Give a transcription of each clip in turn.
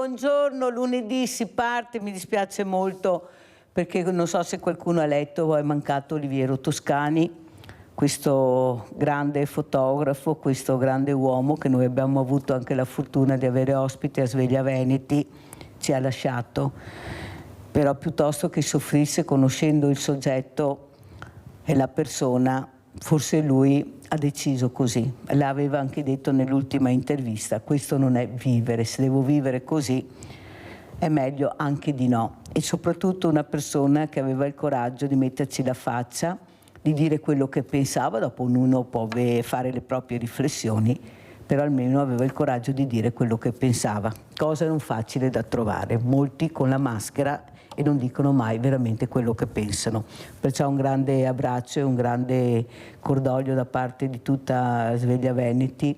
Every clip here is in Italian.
buongiorno, lunedì si parte, mi dispiace molto perché non so se qualcuno ha letto, è mancato Oliviero Toscani, questo grande fotografo, questo grande uomo che noi abbiamo avuto anche la fortuna di avere ospite a Sveglia Veneti, ci ha lasciato, però piuttosto che soffrisse conoscendo il soggetto e la persona, forse lui ha deciso così, l'aveva anche detto nell'ultima intervista, questo non è vivere, se devo vivere così è meglio anche di no. E soprattutto una persona che aveva il coraggio di metterci la faccia, di dire quello che pensava, dopo ognuno può fare le proprie riflessioni, però almeno aveva il coraggio di dire quello che pensava, cosa non facile da trovare, molti con la maschera e non dicono mai veramente quello che pensano. Perciò un grande abbraccio e un grande cordoglio da parte di tutta Sveglia Veneti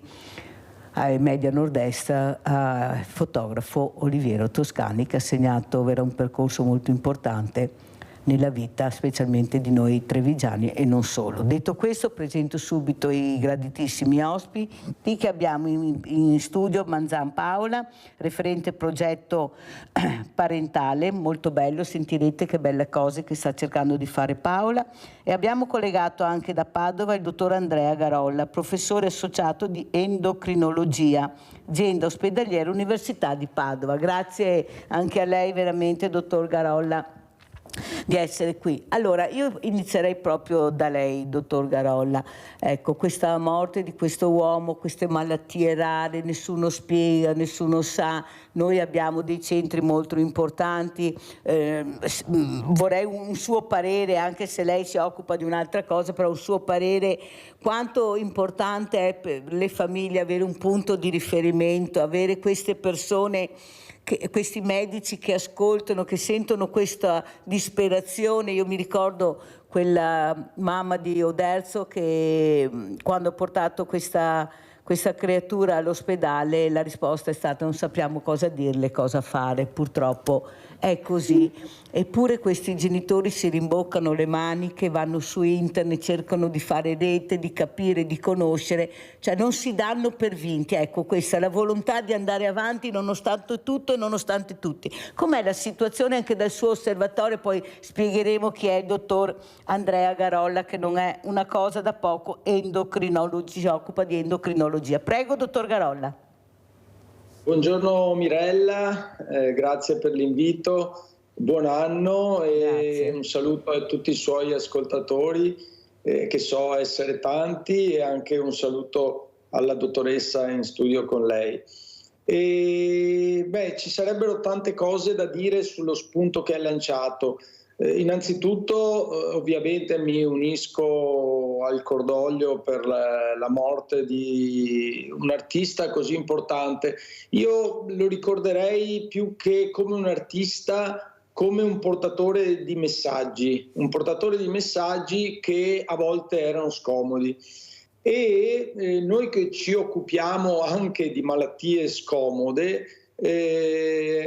ai Media Nord-Est, al fotografo Oliviero Toscani, che ha segnato un percorso molto importante nella vita, specialmente di noi trevigiani e non solo. Detto questo, presento subito i graditissimi ospiti che abbiamo in studio. Manzan Paola, referente progetto parentale, molto bello, sentirete che belle cose che sta cercando di fare Paola, e abbiamo collegato anche da Padova il dottor Andrea Garolla, professore associato di endocrinologia, azienda ospedaliera Università di Padova. Grazie anche a lei veramente, dottor Garolla, di essere qui. Allora, io inizierei proprio da lei, dottor Garolla. Ecco, questa morte di questo uomo, queste malattie rare, nessuno spiega, nessuno sa. Noi abbiamo dei centri molto importanti. Vorrei un suo parere, anche se lei si occupa di un'altra cosa, però un suo parere, quanto importante è per le famiglie avere un punto di riferimento, avere queste persone, questi medici che ascoltano, che sentono questa disperazione. Io mi ricordo quella mamma di Oderzo che quando ha portato questa creatura all'ospedale la risposta è stata: non sappiamo cosa dirle, cosa fare, purtroppo è così. Eppure questi genitori si rimboccano le maniche, vanno su internet, cercano di fare rete, di capire, di conoscere, cioè non si danno per vinti. Ecco, questa è la volontà di andare avanti nonostante tutto e nonostante tutti. Com'è la situazione anche dal suo osservatorio? Poi spiegheremo chi è il dottor Andrea Garolla, che non è una cosa da poco, endocrinologi, si occupa di endocrinologia. Prego, dottor Garolla. Buongiorno Mirella, grazie per l'invito, buon anno e un saluto a tutti i suoi ascoltatori, che so essere tanti, e anche un saluto alla dottoressa in studio con lei. Ci sarebbero tante cose da dire sullo spunto che ha lanciato. Innanzitutto ovviamente mi unisco al cordoglio per la morte di un artista così importante. Io lo ricorderei più che come un artista, come un portatore di messaggi che a volte erano scomodi. E noi che ci occupiamo anche di malattie scomode,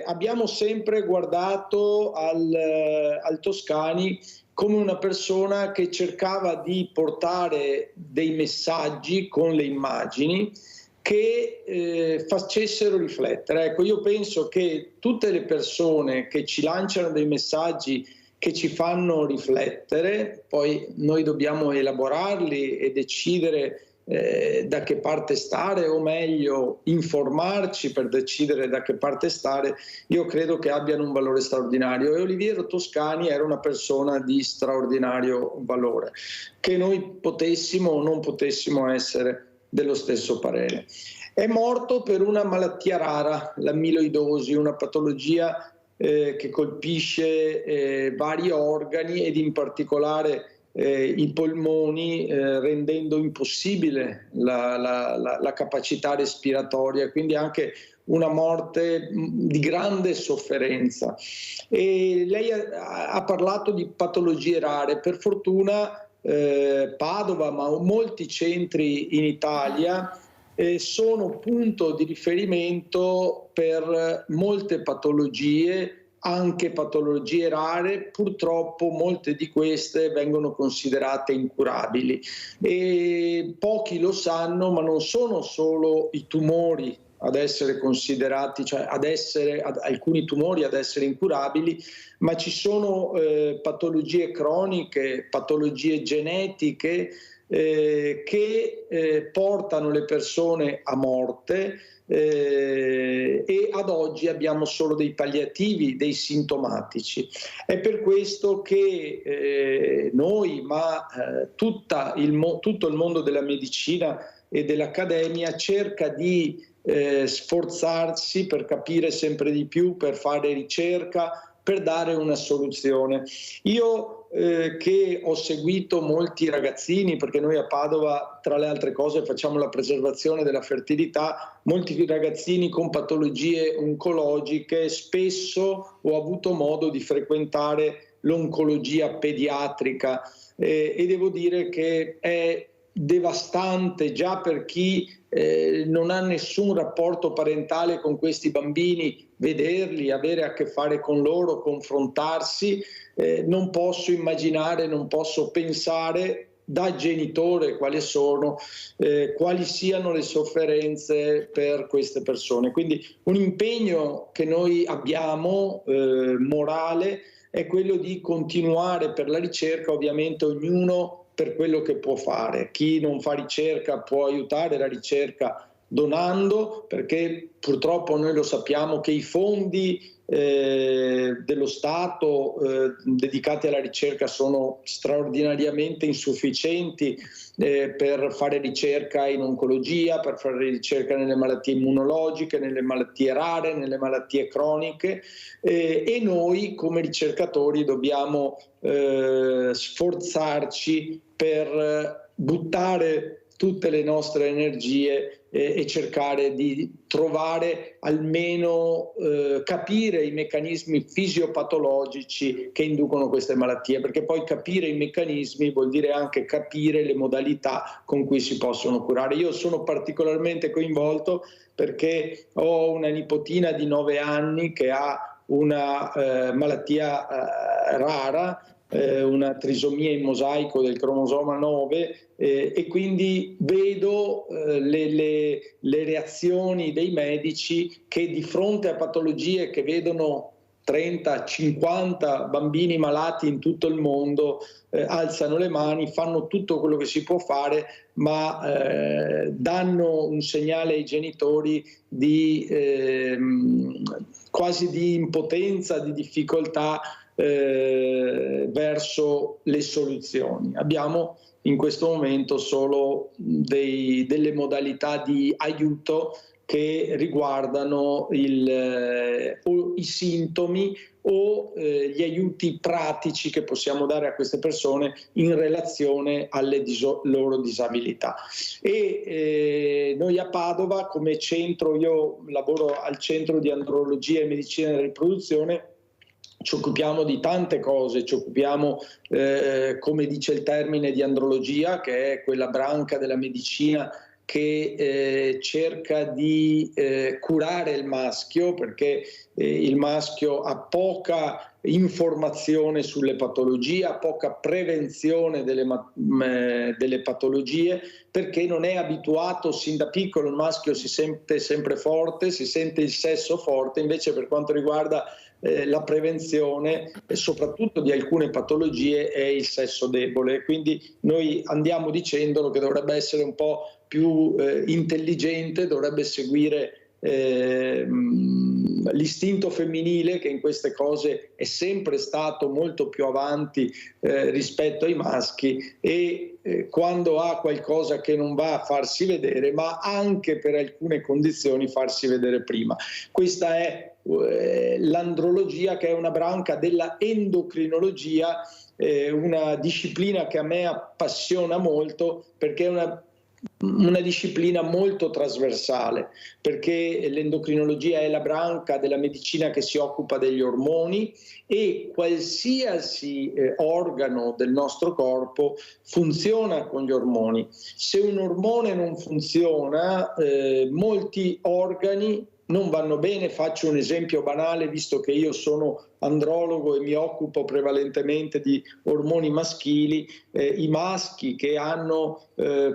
abbiamo sempre guardato al Toscani come una persona che cercava di portare dei messaggi con le immagini che facessero riflettere. Ecco, io penso che tutte le persone che ci lanciano dei messaggi che ci fanno riflettere, poi noi dobbiamo elaborarli e decidere da che parte stare, o meglio informarci per decidere da che parte stare. Io credo che abbiano un valore straordinario, e Oliviero Toscani era una persona di straordinario valore, che noi potessimo o non potessimo essere dello stesso parere. È morto per una malattia rara, l'amiloidosi, una patologia che colpisce vari organi ed in particolare i polmoni, rendendo impossibile la capacità respiratoria, quindi anche una morte di grande sofferenza. E lei ha parlato di patologie rare. Per fortuna Padova, ma molti centri in Italia sono punto di riferimento per molte patologie, anche patologie rare. Purtroppo molte di queste vengono considerate incurabili, e pochi lo sanno, ma non sono solo i tumori ad essere considerati, cioè alcuni tumori ad essere incurabili, ma ci sono patologie croniche, patologie genetiche che portano le persone a morte, e ad oggi abbiamo solo dei palliativi, dei sintomatici. È per questo che noi, ma tutto il mondo della medicina e dell'accademia cerca di sforzarsi per capire sempre di più, per fare ricerca, per dare una soluzione. Io che ho seguito molti ragazzini, perché noi a Padova, tra le altre cose, facciamo la preservazione della fertilità, molti ragazzini con patologie oncologiche, spesso ho avuto modo di frequentare l'oncologia pediatrica e devo dire che è devastante già per chi non ha nessun rapporto parentale con questi bambini, vederli, avere a che fare con loro, confrontarsi. Non posso immaginare, non posso pensare da genitore quali siano le sofferenze per queste persone. Quindi un impegno che noi abbiamo morale è quello di continuare per la ricerca, ovviamente ognuno per quello che può fare. Chi non fa ricerca può aiutare la ricerca donando, perché purtroppo noi lo sappiamo che i fondi dello Stato dedicati alla ricerca sono straordinariamente insufficienti per fare ricerca in oncologia, per fare ricerca nelle malattie immunologiche, nelle malattie rare, nelle malattie croniche, e noi come ricercatori dobbiamo sforzarci per buttare tutte le nostre energie e cercare di trovare almeno capire i meccanismi fisiopatologici che inducono queste malattie, perché poi capire i meccanismi vuol dire anche capire le modalità con cui si possono curare. Io sono particolarmente coinvolto perché ho una nipotina di 9 anni che ha una malattia rara, una trisomia in mosaico del cromosoma 9, e quindi vedo le reazioni dei medici che di fronte a patologie che vedono 30, 50 bambini malati in tutto il mondo alzano le mani, fanno tutto quello che si può fare, ma danno un segnale ai genitori di quasi di impotenza, di difficoltà verso le soluzioni. Abbiamo in questo momento solo delle modalità di aiuto che riguardano i sintomi o gli aiuti pratici che possiamo dare a queste persone in relazione alle loro disabilità. E noi a Padova, come centro, io lavoro al Centro di Andrologia e Medicina della Riproduzione, ci occupiamo di tante cose, ci occupiamo, come dice il termine, di andrologia, che è quella branca della medicina che cerca di curare il maschio, perché il maschio ha poca informazione sulle patologie, ha poca prevenzione delle patologie, perché non è abituato sin da piccolo. Il maschio si sente sempre forte, si sente il sesso forte, invece per quanto riguarda la prevenzione, soprattutto di alcune patologie, è il sesso debole. Quindi noi andiamo dicendolo che dovrebbe essere un po' più intelligente, dovrebbe seguire l'istinto femminile, che in queste cose è sempre stato molto più avanti rispetto ai maschi, e quando ha qualcosa che non va, a farsi vedere, ma anche per alcune condizioni farsi vedere prima. Questa è l'andrologia, che è una branca della endocrinologia, una disciplina che a me appassiona molto, perché è una disciplina molto trasversale, perché l'endocrinologia è la branca della medicina che si occupa degli ormoni, e qualsiasi organo del nostro corpo funziona con gli ormoni. Se un ormone non funziona, molti organi non vanno bene. Faccio un esempio banale, visto che io sono andrologo e mi occupo prevalentemente di ormoni maschili, i maschi che hanno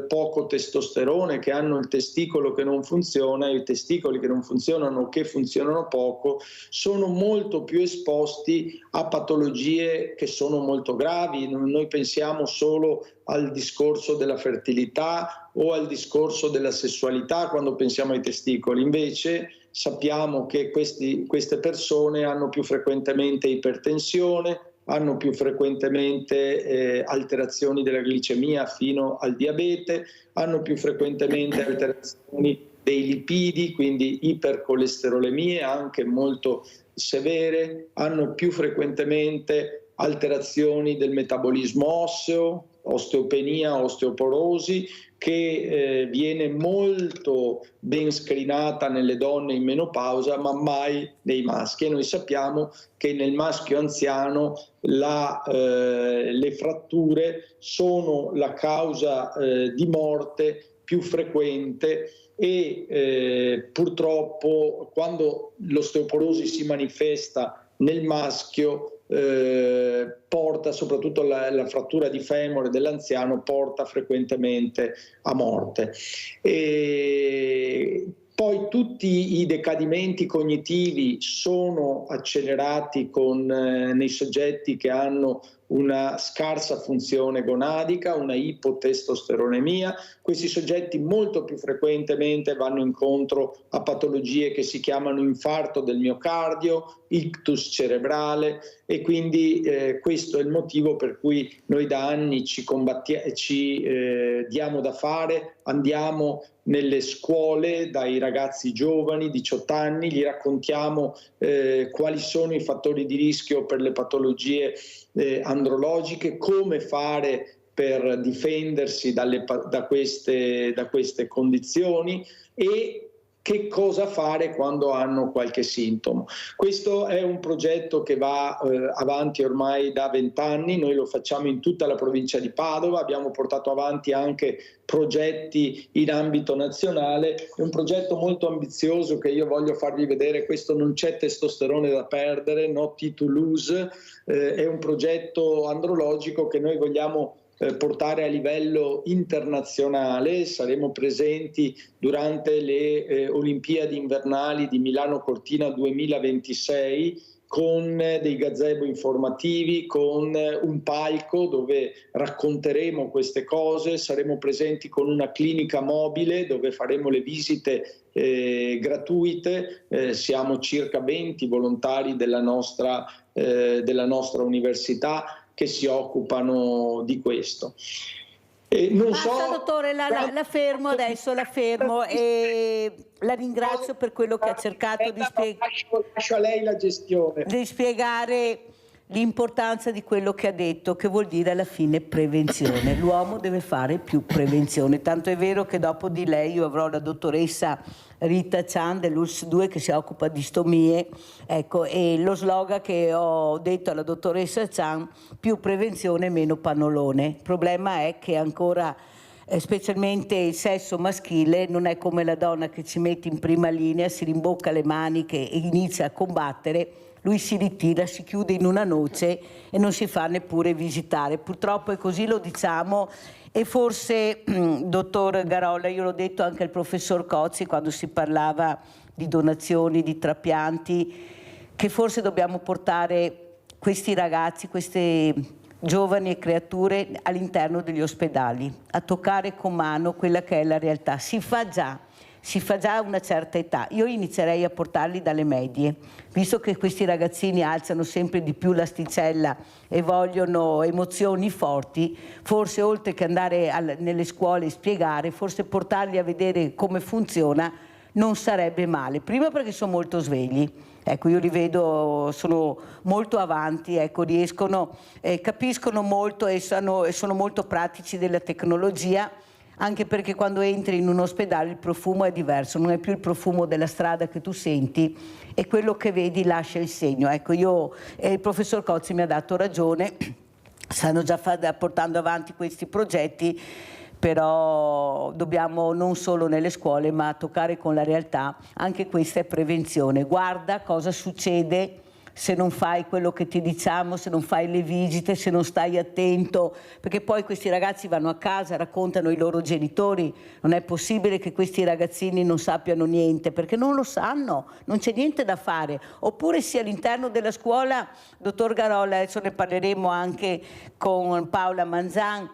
poco testosterone, che hanno il testicolo che non funziona, i testicoli che non funzionano o che funzionano poco, sono molto più esposti a patologie che sono molto gravi. Noi pensiamo solo al discorso della fertilità o al discorso della sessualità quando pensiamo ai testicoli, invece sappiamo che queste persone hanno più frequentemente ipertensione, hanno più frequentemente alterazioni della glicemia fino al diabete, hanno più frequentemente alterazioni dei lipidi, quindi ipercolesterolemie anche molto severe, hanno più frequentemente alterazioni del metabolismo osseo, osteopenia, osteoporosi, che viene molto ben screenata nelle donne in menopausa, ma mai nei maschi. E noi sappiamo che nel maschio anziano le fratture sono la causa di morte più frequente e purtroppo quando l'osteoporosi si manifesta nel maschio porta, soprattutto la frattura di femore dell'anziano, porta frequentemente a morte. E poi tutti i decadimenti cognitivi sono accelerati nei soggetti che hanno una scarsa funzione gonadica, una ipotestosteronemia. Questi soggetti molto più frequentemente vanno incontro a patologie che si chiamano infarto del miocardio, ictus cerebrale, e quindi questo è il motivo per cui noi da anni ci diamo da fare, andiamo nelle scuole dai ragazzi giovani, 18 anni, gli raccontiamo quali sono i fattori di rischio per le patologie andrologiche, come fare per difendersi da queste condizioni e che cosa fare quando hanno qualche sintomo. Questo è un progetto che va avanti ormai da 20 anni, noi lo facciamo in tutta la provincia di Padova, abbiamo portato avanti anche progetti in ambito nazionale. È un progetto molto ambizioso che io voglio farvi vedere. Questo non c'è testosterone da perdere, no T to lose, è un progetto andrologico che noi vogliamo portare a livello internazionale. Saremo presenti durante le Olimpiadi invernali di Milano Cortina 2026 con dei gazebo informativi, con un palco dove racconteremo queste cose, saremo presenti con una clinica mobile dove faremo le visite gratuite, siamo circa 20 volontari della nostra università che si occupano di questo. Dottore, la fermo adesso, e la ringrazio per quello che ha cercato di spiegare. Lascio a lei la gestione. Di spiegare l'importanza di quello che ha detto, che vuol dire alla fine prevenzione. L'uomo deve fare più prevenzione, tanto è vero che dopo di lei io avrò la dottoressa Rita Chan dell'ULSS 2 che si occupa di stomie, ecco, e lo slogan che ho detto alla dottoressa Chan: più prevenzione, meno pannolone. Il problema è che ancora specialmente il sesso maschile non è come la donna che ci mette in prima linea, si rimbocca le maniche e inizia a combattere. Lui si ritira, si chiude in una noce e non si fa neppure visitare. Purtroppo è così, lo diciamo. E forse, dottor Garolla, io l'ho detto anche al professor Cozzi quando si parlava di donazioni, di trapianti, che forse dobbiamo portare questi ragazzi, queste giovani creature all'interno degli ospedali, a toccare con mano quella che è la realtà. Si fa già a una certa età. Io inizierei a portarli dalle medie, visto che questi ragazzini alzano sempre di più l'asticella e vogliono emozioni forti, forse oltre che andare nelle scuole e spiegare, forse portarli a vedere come funziona non sarebbe male. Prima perché sono molto svegli, ecco, io li vedo, sono molto avanti, ecco, riescono, capiscono molto e sono molto pratici della tecnologia, anche perché quando entri in un ospedale il profumo è diverso, non è più il profumo della strada che tu senti e quello che vedi lascia il segno. Ecco, il professor Cozzi mi ha dato ragione, stanno già portando avanti questi progetti, però dobbiamo non solo nelle scuole ma toccare con la realtà, anche questa è prevenzione. Guarda cosa succede se non fai quello che ti diciamo, se non fai le visite, se non stai attento, perché poi questi ragazzi vanno a casa, raccontano ai loro genitori, non è possibile che questi ragazzini non sappiano niente, perché non lo sanno, non c'è niente da fare. Oppure sia all'interno della scuola, dottor Garolla, adesso ne parleremo anche con Paola Manzan.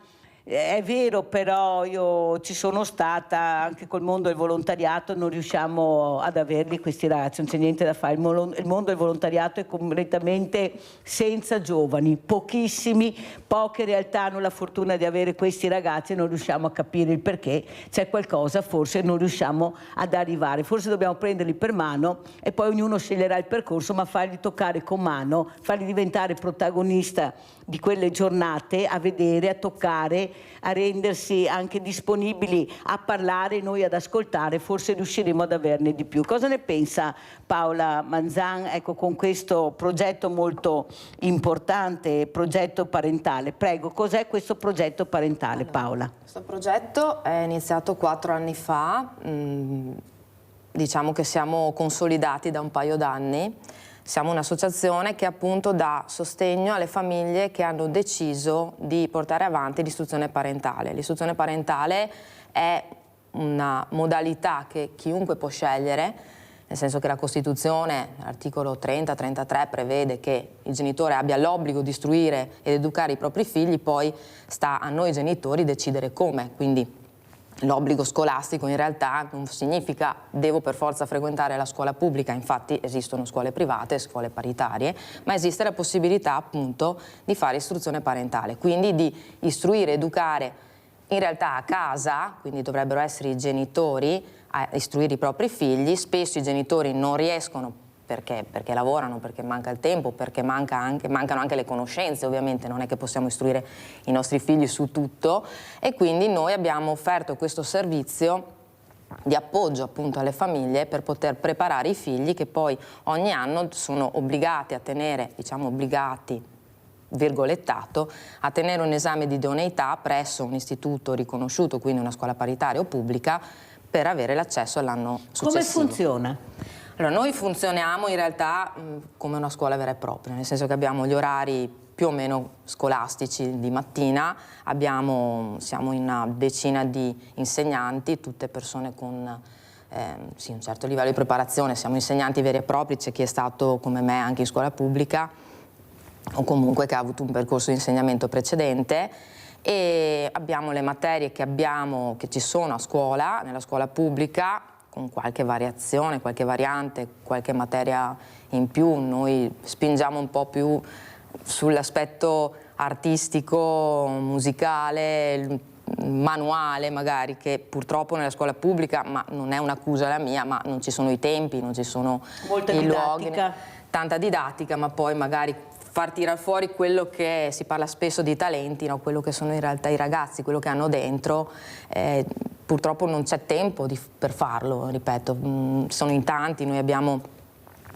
È vero, però io ci sono stata anche col mondo del volontariato, non riusciamo ad averli questi ragazzi, non c'è niente da fare, il mondo del volontariato è completamente senza giovani, pochissimi, poche realtà hanno la fortuna di avere questi ragazzi e non riusciamo a capire il perché, c'è qualcosa, forse non riusciamo ad arrivare, forse dobbiamo prenderli per mano e poi ognuno sceglierà il percorso, ma farli toccare con mano, farli diventare protagonista di quelle giornate, a vedere, a toccare, a rendersi anche disponibili a parlare, noi ad ascoltare, forse riusciremo ad averne di più. Cosa ne pensa Paola Manzan, ecco, con questo progetto molto importante, progetto parentale? Prego, cos'è questo progetto parentale, Paola? Questo progetto è iniziato 4 anni fa, diciamo che siamo consolidati da un paio d'anni. Siamo un'associazione che appunto dà sostegno alle famiglie che hanno deciso di portare avanti l'istruzione parentale. L'istruzione parentale è una modalità che chiunque può scegliere, nel senso che la Costituzione, l'articolo 30-33, prevede che il genitore abbia l'obbligo di istruire ed educare i propri figli, poi sta a noi genitori decidere come. Quindi l'obbligo scolastico in realtà non significa devo per forza frequentare la scuola pubblica, infatti esistono scuole private, scuole paritarie, ma esiste la possibilità appunto di fare istruzione parentale, quindi di istruire, educare in realtà a casa, quindi dovrebbero essere i genitori a istruire i propri figli. Spesso i genitori non riescono perché lavorano, perché manca il tempo, perché mancano anche le conoscenze, ovviamente non è che possiamo istruire i nostri figli su tutto, e quindi noi abbiamo offerto questo servizio di appoggio appunto alle famiglie per poter preparare i figli che poi ogni anno sono obbligati a tenere, diciamo obbligati, virgolettato, a tenere un esame di idoneità presso un istituto riconosciuto, quindi una scuola paritaria o pubblica, per avere l'accesso all'anno successivo. Come funziona? Allora, noi funzioniamo in realtà come una scuola vera e propria, nel senso che abbiamo gli orari più o meno scolastici di mattina, siamo in una decina di insegnanti, tutte persone con sì, un certo livello di preparazione, siamo insegnanti veri e propri, c'è chi è stato come me anche in scuola pubblica o comunque che ha avuto un percorso di insegnamento precedente, e abbiamo le materie che ci sono a scuola, nella scuola pubblica, con qualche variazione, qualche variante, qualche materia in più. Noi spingiamo un po' più sull'aspetto artistico, musicale, manuale magari, che purtroppo nella scuola pubblica, ma non è un'accusa la mia, ma non ci sono i tempi, non ci sono i luoghi, tanta didattica, ma poi magari far tirare fuori quello che si parla spesso di talenti, no? Quello che sono in realtà i ragazzi, quello che hanno dentro, purtroppo non c'è tempo per farlo, ripeto, sono in tanti, noi abbiamo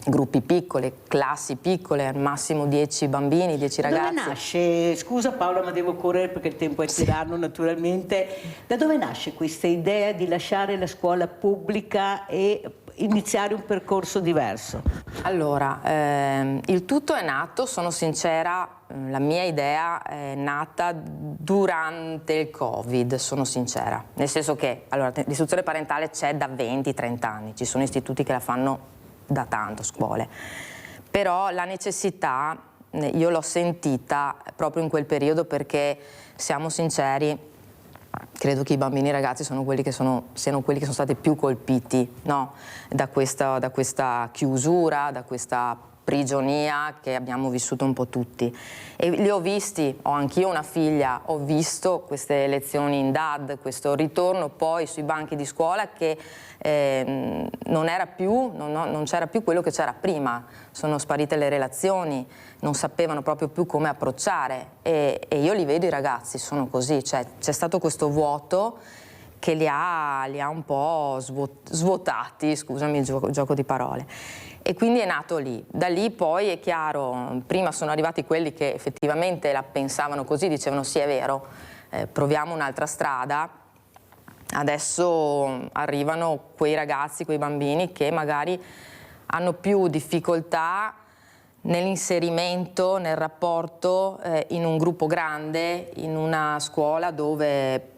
gruppi piccoli, classi piccole, al massimo 10 bambini, 10 ragazzi. Da dove nasce, scusa Paola ma devo correre perché il tempo è tiranno naturalmente, da dove nasce questa idea di lasciare la scuola pubblica e iniziare un percorso diverso? Allora, il tutto è nato, sono sincera, la mia idea è nata durante il Covid, sono sincera, nel senso che l'istruzione parentale c'è da 20-30 anni, ci sono istituti che la fanno da tanto, scuole, però la necessità io l'ho sentita proprio in quel periodo perché, siamo sinceri, credo che i bambini e i ragazzi siano quelli che sono stati più colpiti, no? da questa chiusura, da questa prigionia che abbiamo vissuto un po' tutti. E li ho visti, ho anch'io una figlia, ho visto queste lezioni in DAD, questo ritorno poi sui banchi di scuola che non c'era più quello che c'era prima, sono sparite le relazioni, non sapevano proprio più come approcciare e io li vedo, i ragazzi sono così, cioè c'è stato questo vuoto che li ha un po' svuotati, scusami il gioco di parole. E quindi è nato lì. Da lì poi è chiaro, prima sono arrivati quelli che effettivamente la pensavano così, dicevano sì è vero, proviamo un'altra strada. Adesso arrivano quei ragazzi, quei bambini che magari hanno più difficoltà nell'inserimento, nel rapporto in un gruppo grande, in una scuola dove,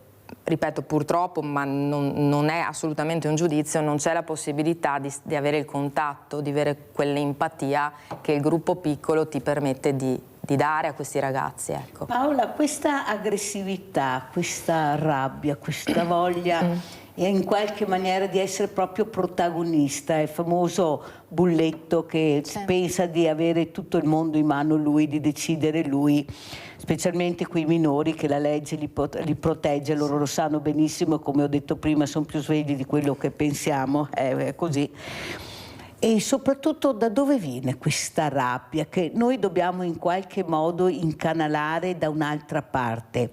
ripeto, purtroppo, ma non è assolutamente un giudizio, non c'è la possibilità di avere il contatto, di avere quell'empatia che il gruppo piccolo ti permette di dare a questi ragazzi. Ecco. Paola, questa aggressività, questa rabbia, questa voglia in qualche maniera di essere proprio protagonista, il famoso bulletto che pensa di avere tutto il mondo in mano lui, di decidere lui, specialmente quei minori che la legge li protegge, loro lo sanno benissimo, come ho detto prima, sono più svegli di quello che pensiamo, è così. E soprattutto da dove viene questa rabbia che noi dobbiamo in qualche modo incanalare da un'altra parte?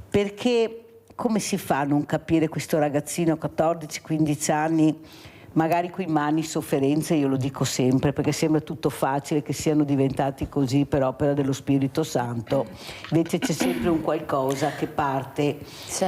Perché come si fa a non capire questo ragazzino 14-15 anni, magari con mani sofferenze, io lo dico sempre perché sembra tutto facile che siano diventati così per opera dello Spirito Santo, invece c'è sempre un qualcosa che parte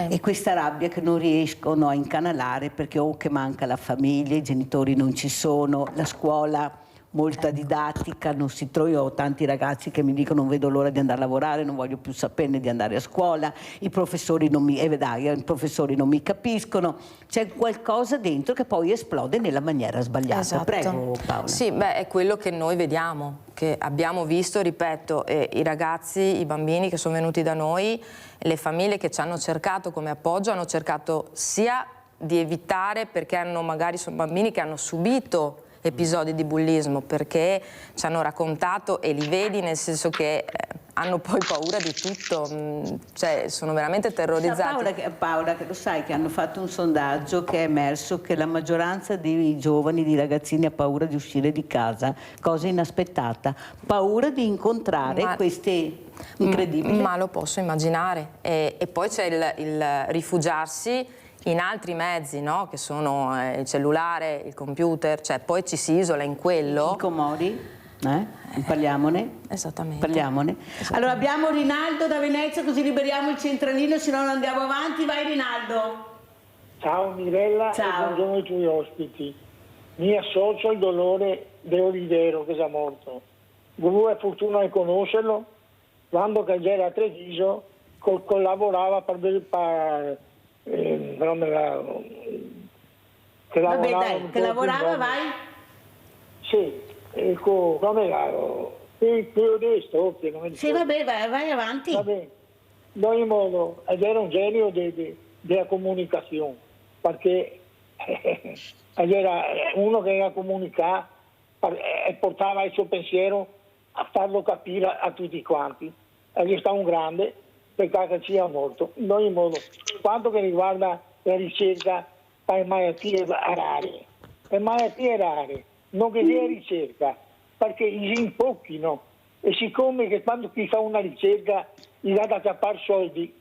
e questa rabbia che non riescono a incanalare perché o che manca la famiglia, i genitori non ci sono, la scuola molta didattica, non si trova. Io ho tanti ragazzi che mi dicono non vedo l'ora di andare a lavorare, non voglio più saperne di andare a scuola, i professori non mi capiscono, c'è qualcosa dentro che poi esplode nella maniera sbagliata. Esatto. Prego Paola. Sì, beh, è quello che noi vediamo, che abbiamo visto, ripeto, i ragazzi, i bambini che sono venuti da noi, le famiglie che ci hanno cercato come appoggio, hanno cercato sia di evitare, perché magari sono bambini che hanno subito episodi di bullismo, perché ci hanno raccontato e li vedi nel senso che hanno poi paura di tutto, cioè sono veramente terrorizzati. Paola, che lo sai che hanno fatto un sondaggio che è emerso che la maggioranza dei giovani, di ragazzini ha paura di uscire di casa, cosa inaspettata, paura di incontrare queste incredibili. Ma lo posso immaginare e poi c'è il rifugiarsi in altri mezzi, no? Che sono il cellulare, il computer, cioè poi ci si isola in quello. I comodi, parliamone. Esattamente. Parliamone. Allora abbiamo Rinaldo da Venezia, così liberiamo il centralino, se no non andiamo avanti. Vai Rinaldo. Ciao Mirella. Ciao. E buongiorno ai tuoi ospiti. Mi associo al dolore di Olivero che è già morto. Ho fortuna di conoscerlo quando era a Treviso collaborava per Vabbè dai, che lavorava, vai? Sì, come più onesto, che non è sì, vabbè, vai avanti. Vabbè, in ogni modo, ed era un genio della comunicazione, perché era uno che era comunicare e portava il suo pensiero a farlo capire a tutti quanti. È stato un grande, peccato che sia morto. In ogni modo, quanto che riguarda la ricerca per malattie rare, non che sia ricerca, perché in pochi no. E siccome che quando chi fa una ricerca gli dà da cappare soldi,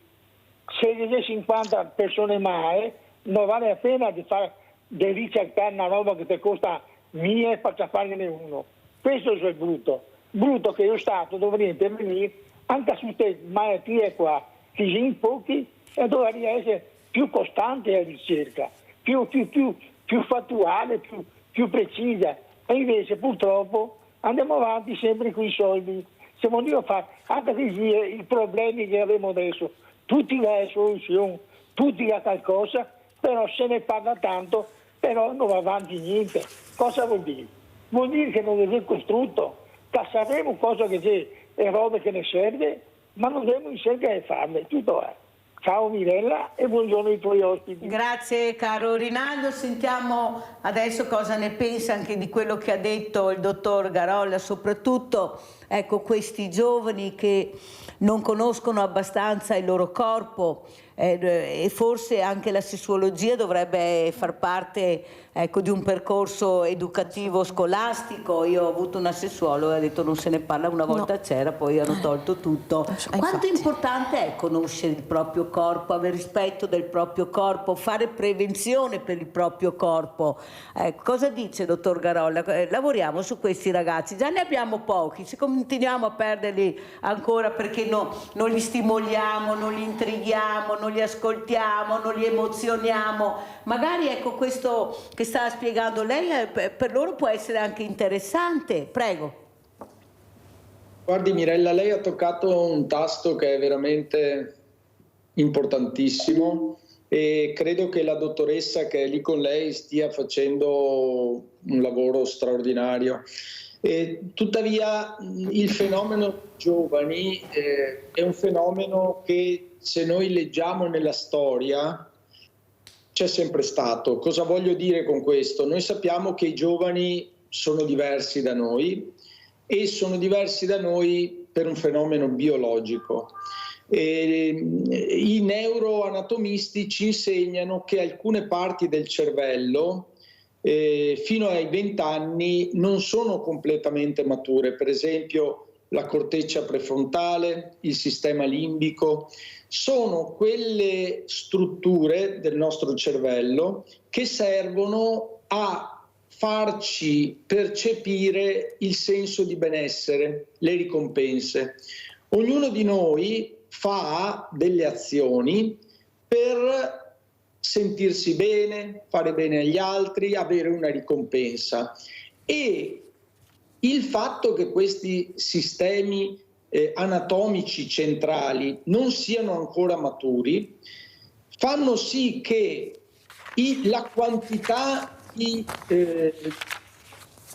se ne 50 persone mai, non vale la pena di ricercare una roba che ti costa 1000 per farne uno. Questo è il brutto. Brutto che lo Stato dovrebbe intervenire anche su queste malattie qua, che in pochi, e dovrebbe essere più costante la ricerca, più fattuale, più precisa. E invece purtroppo andiamo avanti sempre con i soldi. Siamo lì a fare anche i problemi che abbiamo adesso, tutti le soluzioni, tutti la qualcosa, però se ne parla tanto, però non va avanti niente. Cosa vuol dire? Vuol dire che non è costrutto, che sappiamo cosa che c'è e robe che ne serve, ma non dobbiamo cercare di farle, tutto è. Ciao Mirella e buongiorno ai tuoi ospiti. Grazie caro Rinaldo, sentiamo adesso cosa ne pensa anche di quello che ha detto il dottor Garolla, soprattutto ecco, questi giovani che non conoscono abbastanza il loro corpo e forse anche la sessuologia dovrebbe far parte ecco, di un percorso educativo scolastico. Io ho avuto una sessuologa e ha detto non se ne parla, una volta c'era, poi hanno tolto tutto. Quanto importante è conoscere il proprio corpo, avere rispetto del proprio corpo, fare prevenzione per il proprio corpo? Cosa dice dottor Garolla? Lavoriamo su questi ragazzi, già ne abbiamo pochi, se continuiamo a perderli ancora perché non li stimoliamo, non li intrighiamo, non li ascoltiamo, non li emozioniamo, magari ecco questo che sta spiegando lei per loro può essere anche interessante. Prego. Guardi Mirella, lei ha toccato un tasto che è veramente importantissimo e credo che la dottoressa che è lì con lei stia facendo un lavoro straordinario. Tuttavia il fenomeno giovani è un fenomeno che, se noi leggiamo nella storia, c'è sempre stato. Cosa voglio dire con questo? Noi sappiamo che i giovani sono diversi da noi e sono diversi da noi per un fenomeno biologico. I neuroanatomisti ci insegnano che alcune parti del cervello fino ai 20 anni non sono completamente mature, per esempio la corteccia prefrontale, il sistema limbico, sono quelle strutture del nostro cervello che servono a farci percepire il senso di benessere, le ricompense. Ognuno di noi fa delle azioni per sentirsi bene, fare bene agli altri, avere una ricompensa. E il fatto che questi sistemi anatomici centrali non siano ancora maturi fanno sì che la quantità di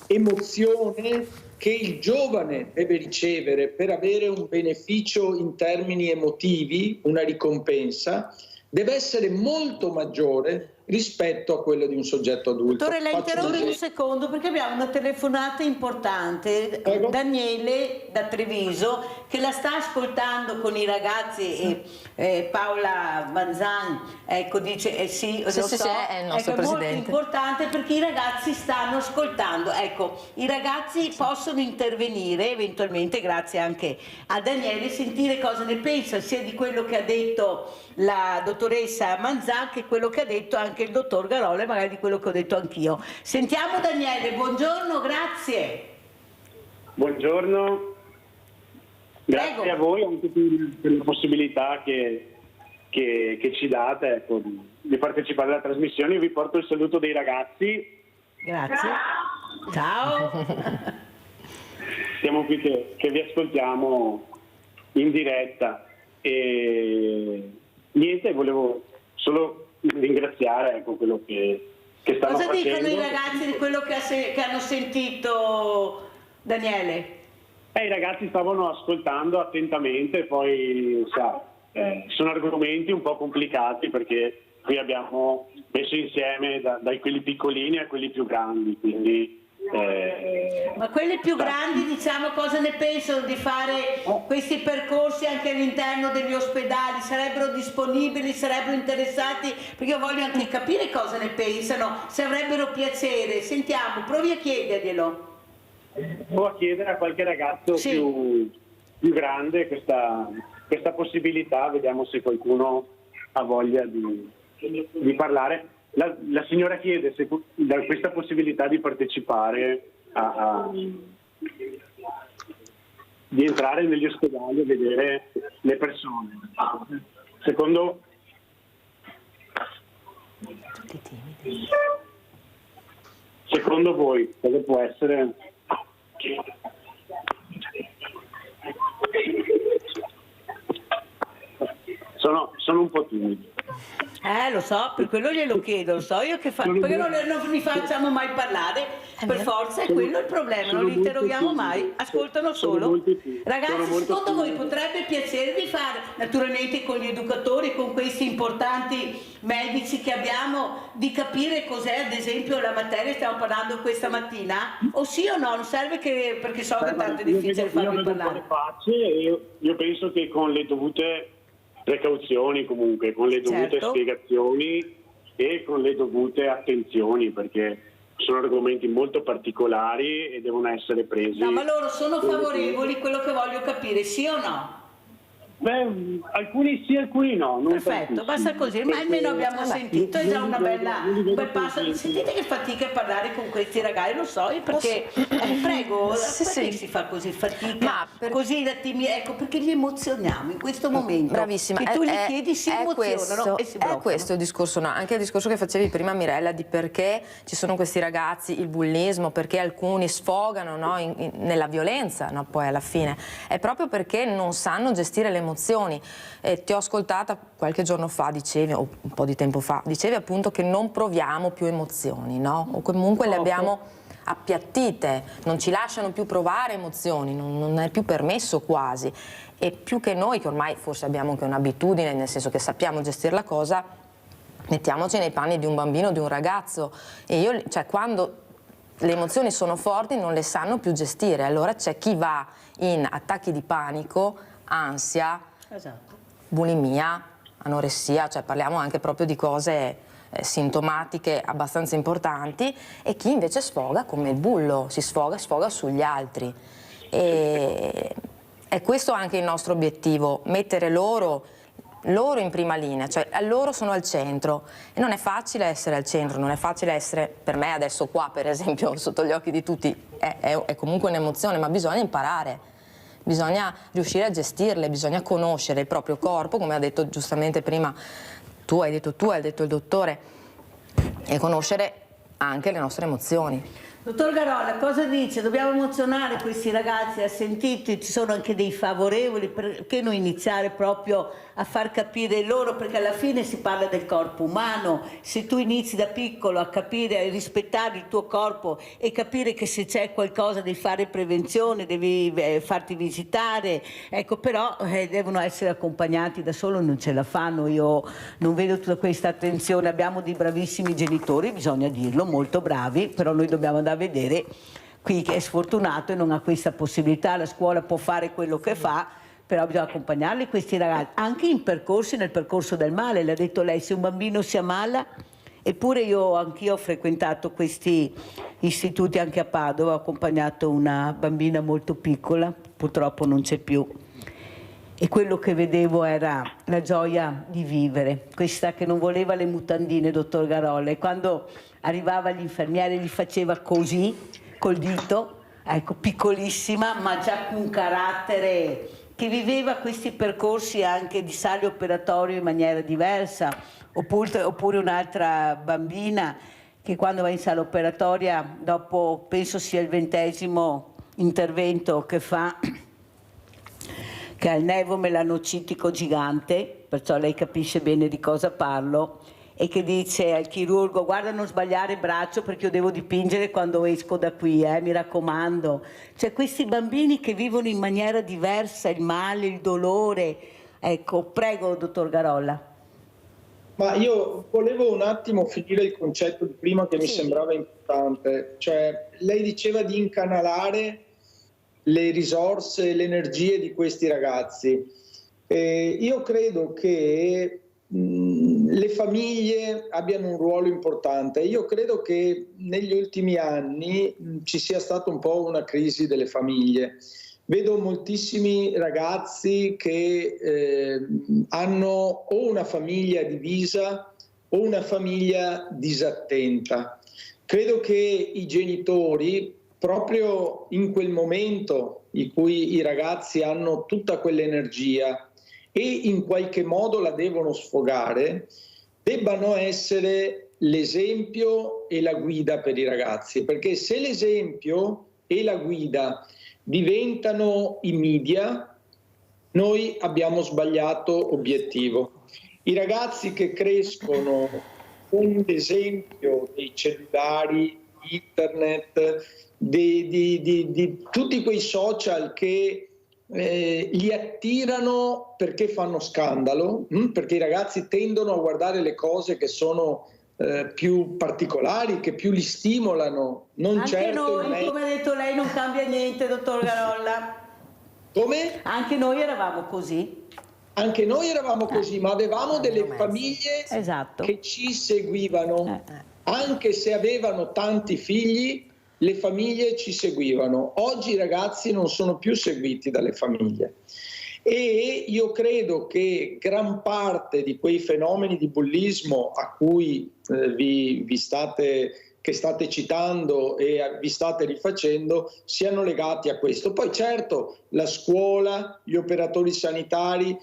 emozione che il giovane deve ricevere per avere un beneficio in termini emotivi, una ricompensa, deve essere molto maggiore rispetto a quello di un soggetto adulto. Dottore, la interrompo un secondo perché abbiamo una telefonata importante. Prego. Daniele da Treviso che la sta ascoltando con i ragazzi e Paola Manzan, ecco, dice sì, lo so, è il nostro presidente. È molto importante perché i ragazzi stanno ascoltando. Ecco, i ragazzi possono intervenire eventualmente, grazie anche a Daniele, sentire cosa ne pensa sia di quello che ha detto la dottoressa Manzan che quello che ha detto anche il dottor Garola e magari di quello che ho detto anch'io. Sentiamo Daniele, buongiorno, grazie. Buongiorno, grazie. Prego. A voi anche per la possibilità che ci date, ecco, di partecipare alla trasmissione. Io vi porto il saluto dei ragazzi. Grazie. Ciao. Siamo qui che vi ascoltiamo in diretta e niente, volevo solo ringraziare, ecco, quello che stanno facendo. Cosa dicono i ragazzi di quello che hanno sentito, Daniele? I ragazzi stavano ascoltando attentamente, poi sono argomenti un po' complicati perché qui abbiamo messo insieme da quelli piccolini a quelli più grandi, quindi ma quelli più grandi, diciamo, cosa ne pensano di fare questi percorsi anche all'interno degli ospedali? Sarebbero disponibili, sarebbero interessati? Perché io voglio anche capire cosa ne pensano, se avrebbero piacere. Sentiamo, provi a chiederglielo. Provo a chiedere a qualche ragazzo più grande questa possibilità, vediamo se qualcuno ha voglia di parlare. La signora chiede se da questa possibilità di partecipare di entrare negli ospedali e vedere le persone. Secondo voi cosa può essere? Sono un po' timidi. Lo so, per quello glielo chiedo, lo so io che perché non li facciamo mai parlare, per forza è quello il problema, non li interroghiamo mai, ascoltano solo. Ragazzi, secondo voi potrebbe piacervi fare, naturalmente con gli educatori, con questi importanti medici che abbiamo, di capire cos'è ad esempio la materia che stiamo parlando questa mattina? O sì o no? Non serve perché so che tanto è difficile farvi parlare. Io penso che con le dovute precauzioni, comunque con le dovute spiegazioni e con le dovute attenzioni, perché sono argomenti molto particolari e devono essere presi. No, ma loro sono favorevoli, quello che voglio capire, sì o no? Beh, alcuni sì, alcuni no. Non Perfetto, basta così, ma almeno abbiamo sentito, è già un bel passo. Sentite che fatica a parlare con questi ragazzi, lo so, perché prego, perché si fa così fatica? Così ecco, perché li emozioniamo in questo momento. Bravissima. Che tu gli chiedi, si emozionano e si bloccano. È questo il discorso, no? Anche il discorso che facevi prima, Mirella, di perché ci sono questi ragazzi, il bullismo, perché alcuni sfogano, no, nella violenza, no, poi alla fine. È proprio perché non sanno gestire le emozioni. Ti ho ascoltata qualche giorno fa, dicevi, o un po' di tempo fa, dicevi appunto che non proviamo più emozioni, no? O comunque le abbiamo appiattite, non ci lasciano più provare emozioni, non è più permesso quasi. E più che noi, che ormai forse abbiamo anche un'abitudine, nel senso che sappiamo gestire la cosa, mettiamoci nei panni di un bambino, di un ragazzo. E io, cioè, quando le emozioni sono forti non le sanno più gestire, allora c'è chi va in attacchi di panico, ansia, bulimia, anoressia, cioè parliamo anche proprio di cose sintomatiche abbastanza importanti, e chi invece sfoga come il bullo, si sfoga sugli altri. E è questo anche il nostro obiettivo, mettere loro in prima linea, cioè loro sono al centro, e non è facile essere al centro, non è facile essere, per me adesso qua per esempio sotto gli occhi di tutti è comunque un'emozione, ma bisogna imparare. Bisogna riuscire a gestirle, bisogna conoscere il proprio corpo, come ha detto giustamente prima hai detto il dottore, e conoscere anche le nostre emozioni. Dottor Garolla, cosa dice? Dobbiamo emozionare questi ragazzi? Ha sentito, ci sono anche dei favorevoli, perché non iniziare proprio a far capire loro, perché alla fine si parla del corpo umano. Se tu inizi da piccolo a capire, a rispettare il tuo corpo e capire che se c'è qualcosa devi fare prevenzione, devi farti visitare, ecco, però devono essere accompagnati, da solo non ce la fanno. Io non vedo tutta questa attenzione. Abbiamo dei bravissimi genitori, bisogna dirlo, molto bravi, però noi dobbiamo andare a vedere qui che è sfortunato e non ha questa possibilità. La scuola può fare quello che fa, però bisogna accompagnarli questi ragazzi anche in percorsi, nel percorso del male. L'ha detto lei, se un bambino si ammala, eppure anch'io ho frequentato questi istituti anche a Padova, ho accompagnato una bambina molto piccola, purtroppo non c'è più, e quello che vedevo era la gioia di vivere, questa che non voleva le mutandine, dottor Garolla, e quando arrivava l'infermiere gli faceva così col dito, ecco, piccolissima ma già con un carattere, che viveva questi percorsi anche di sale operatorio in maniera diversa. Oppure un'altra bambina che quando va in sala operatoria, dopo penso sia il 20° intervento che fa, che ha il nevo melanocitico gigante, perciò lei capisce bene di cosa parlo, e che dice al chirurgo: guarda, non sbagliare braccio perché io devo dipingere quando esco da qui, mi raccomando. Cioè questi bambini che vivono in maniera diversa il male, il dolore. Ecco, prego dottor Garolla. Ma io volevo un attimo finire il concetto di prima che mi sembrava importante, cioè lei diceva di incanalare le risorse e le energie di questi ragazzi. Io credo che le famiglie abbiano un ruolo importante. Io credo che negli ultimi anni ci sia stata un po' una crisi delle famiglie. Vedo moltissimi ragazzi che hanno o una famiglia divisa o una famiglia disattenta. Credo che i genitori, proprio in quel momento in cui i ragazzi hanno tutta quell'energia e in qualche modo la devono sfogare, debbano essere l'esempio e la guida per i ragazzi, perché se l'esempio e la guida diventano i media, noi abbiamo sbagliato obiettivo. I ragazzi che crescono con l'esempio dei cellulari, internet, di tutti quei social che li attirano perché fanno scandalo, perché i ragazzi tendono a guardare le cose che sono più particolari, che più li stimolano. Non anche certo noi, come ha detto lei, non cambia niente, dottor Garolla. Come? Anche noi eravamo così. Anche noi eravamo così, ma avevamo delle famiglie che ci seguivano. Anche se avevano tanti figli, le famiglie ci seguivano. Oggi i ragazzi non sono più seguiti dalle famiglie. E io credo che gran parte di quei fenomeni di bullismo a cui che state citando e vi state rifacendo siano legati a questo. Poi certo la scuola, gli operatori sanitari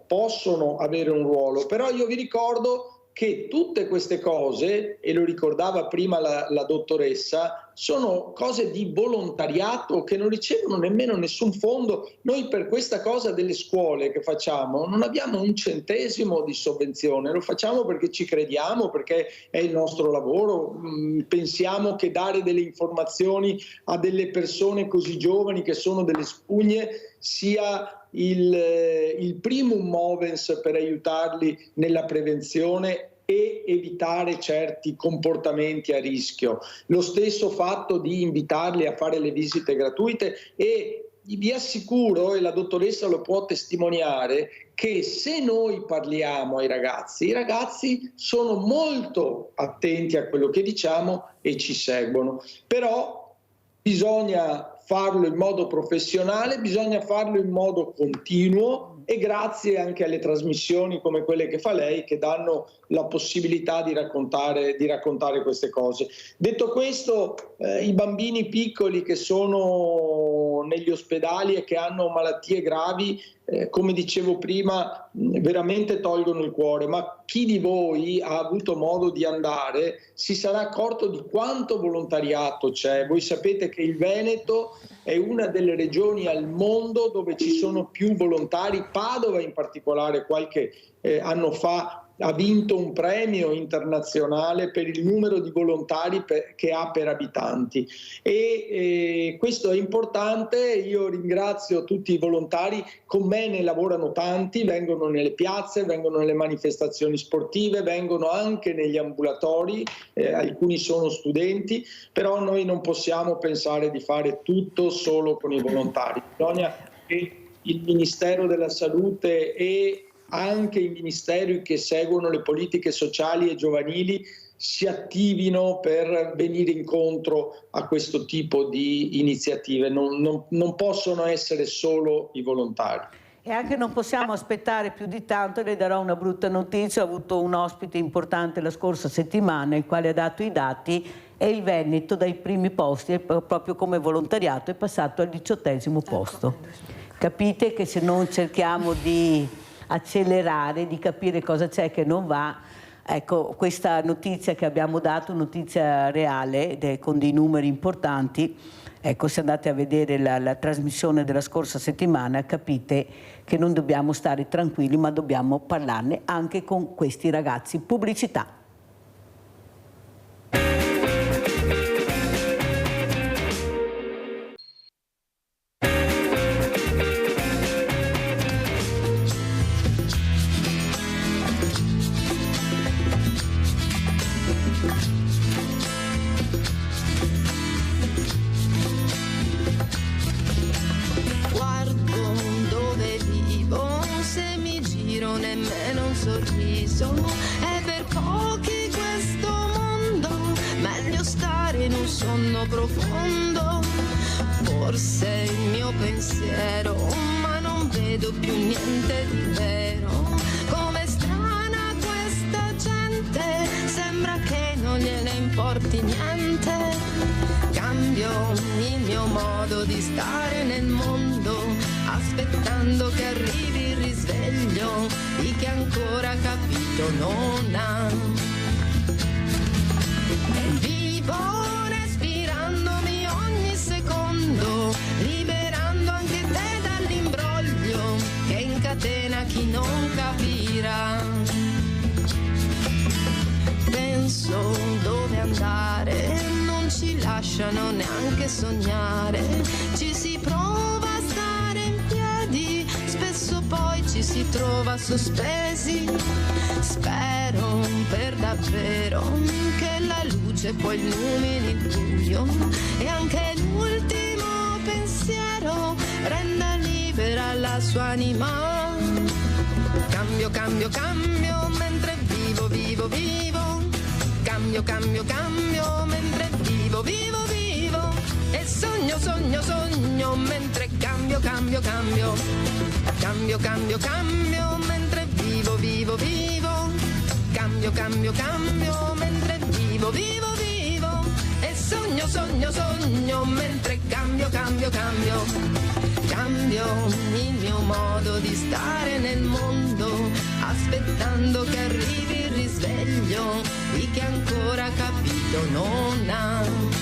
possono avere un ruolo, però io vi ricordo che tutte queste cose, e lo ricordava prima la dottoressa, sono cose di volontariato che non ricevono nemmeno nessun fondo. Noi per questa cosa delle scuole che facciamo non abbiamo un centesimo di sovvenzione, lo facciamo perché ci crediamo, perché è il nostro lavoro. Pensiamo che dare delle informazioni a delle persone così giovani che sono delle spugne sia il primum movens per aiutarli nella prevenzione e evitare certi comportamenti a rischio. Lo stesso fatto di invitarli a fare le visite gratuite, e vi assicuro, e la dottoressa lo può testimoniare, che se noi parliamo ai ragazzi, i ragazzi sono molto attenti a quello che diciamo e ci seguono. Però bisogna farlo in modo professionale, bisogna farlo in modo continuo, e grazie anche alle trasmissioni come quelle che fa lei, che danno la possibilità di raccontare queste cose. Detto questo, i bambini piccoli che sono negli ospedali e che hanno malattie gravi, come dicevo prima, veramente tolgono il cuore, ma chi di voi ha avuto modo di andare si sarà accorto di quanto volontariato c'è. Voi sapete che il Veneto è una delle regioni al mondo dove ci sono più volontari. Padova in particolare qualche anno fa ha vinto un premio internazionale per il numero di volontari che ha per abitanti, e questo è importante. Io ringrazio tutti i volontari, con me ne lavorano tanti, vengono nelle piazze, vengono nelle manifestazioni sportive, vengono anche negli ambulatori, alcuni sono studenti, però noi non possiamo pensare di fare tutto solo con i volontari. Bisogna che il Ministero della Salute e anche i ministeri che seguono le politiche sociali e giovanili si attivino per venire incontro a questo tipo di iniziative. Non possono essere solo i volontari. E anche non possiamo aspettare più di tanto. Le darò una brutta notizia: ho avuto un ospite importante la scorsa settimana, il quale ha dato i dati, e il Veneto dai primi posti, proprio come volontariato, è passato al 18° posto. Capite che se non cerchiamo di accelerare, di capire cosa c'è che non va, ecco, questa notizia che abbiamo dato, notizia reale, con dei numeri importanti, ecco, se andate a vedere la trasmissione della scorsa settimana capite che non dobbiamo stare tranquilli, ma dobbiamo parlarne anche con questi ragazzi. Pubblicità. È per pochi questo mondo, meglio stare in un sonno profondo. Forse è il mio pensiero, ma non vedo più niente di vero. Com'è strana questa gente, sembra che non gliene importi niente. Cambio il mio modo di stare nel mondo, aspettando che arrivi il risveglio di chi ancora capito non ha. Vivo respirandomi ogni secondo, liberando anche te dall'imbroglio che incatena chi non capirà. Penso dove andare, non ci lasciano neanche sognare, ci si prova a stare in piedi, spesso poi ci si trova sospesi. Spero per davvero che la luce poi illumini il buio e anche l'ultimo pensiero renda libera la sua anima. Cambio, cambio, cambio mentre vivo, vivo, vivo. Cambio, cambio, cambio mentre vivo, vivo, vivo. E sogno sogno, sogno, sogno, mentre cambio, cambio, cambio, cambio, cambio, cambio, mentre vivo, vivo, vivo, cambio, cambio, cambio, mentre vivo, vivo, vivo, e sogno, sogno, sogno, mentre cambio, cambio, cambio. Cambio il mio modo di stare nel mondo, aspettando che arrivi il risveglio di chi ancora capito non ha.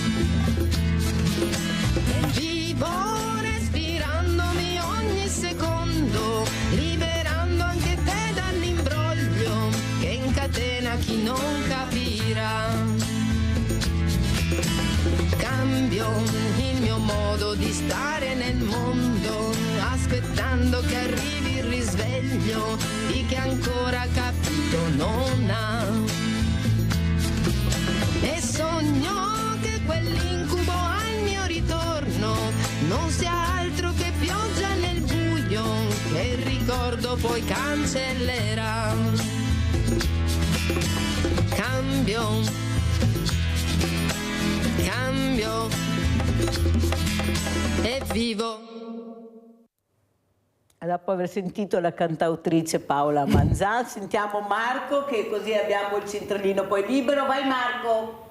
Vivo respirandomi ogni secondo, liberando anche te dall'imbroglio che incatena chi non capirà. Cambio il mio modo di stare nel mondo, aspettando che arrivi il risveglio di chi ancora capito non ha. E sogno che quell'incubo al mio ritorno non sia altro che pioggia nel buio che il ricordo poi cancellerà. Cambio, cambio e vivo. Dopo aver sentito la cantautrice Paola Manzan, sentiamo Marco, che così abbiamo il centralino poi libero. Vai Marco!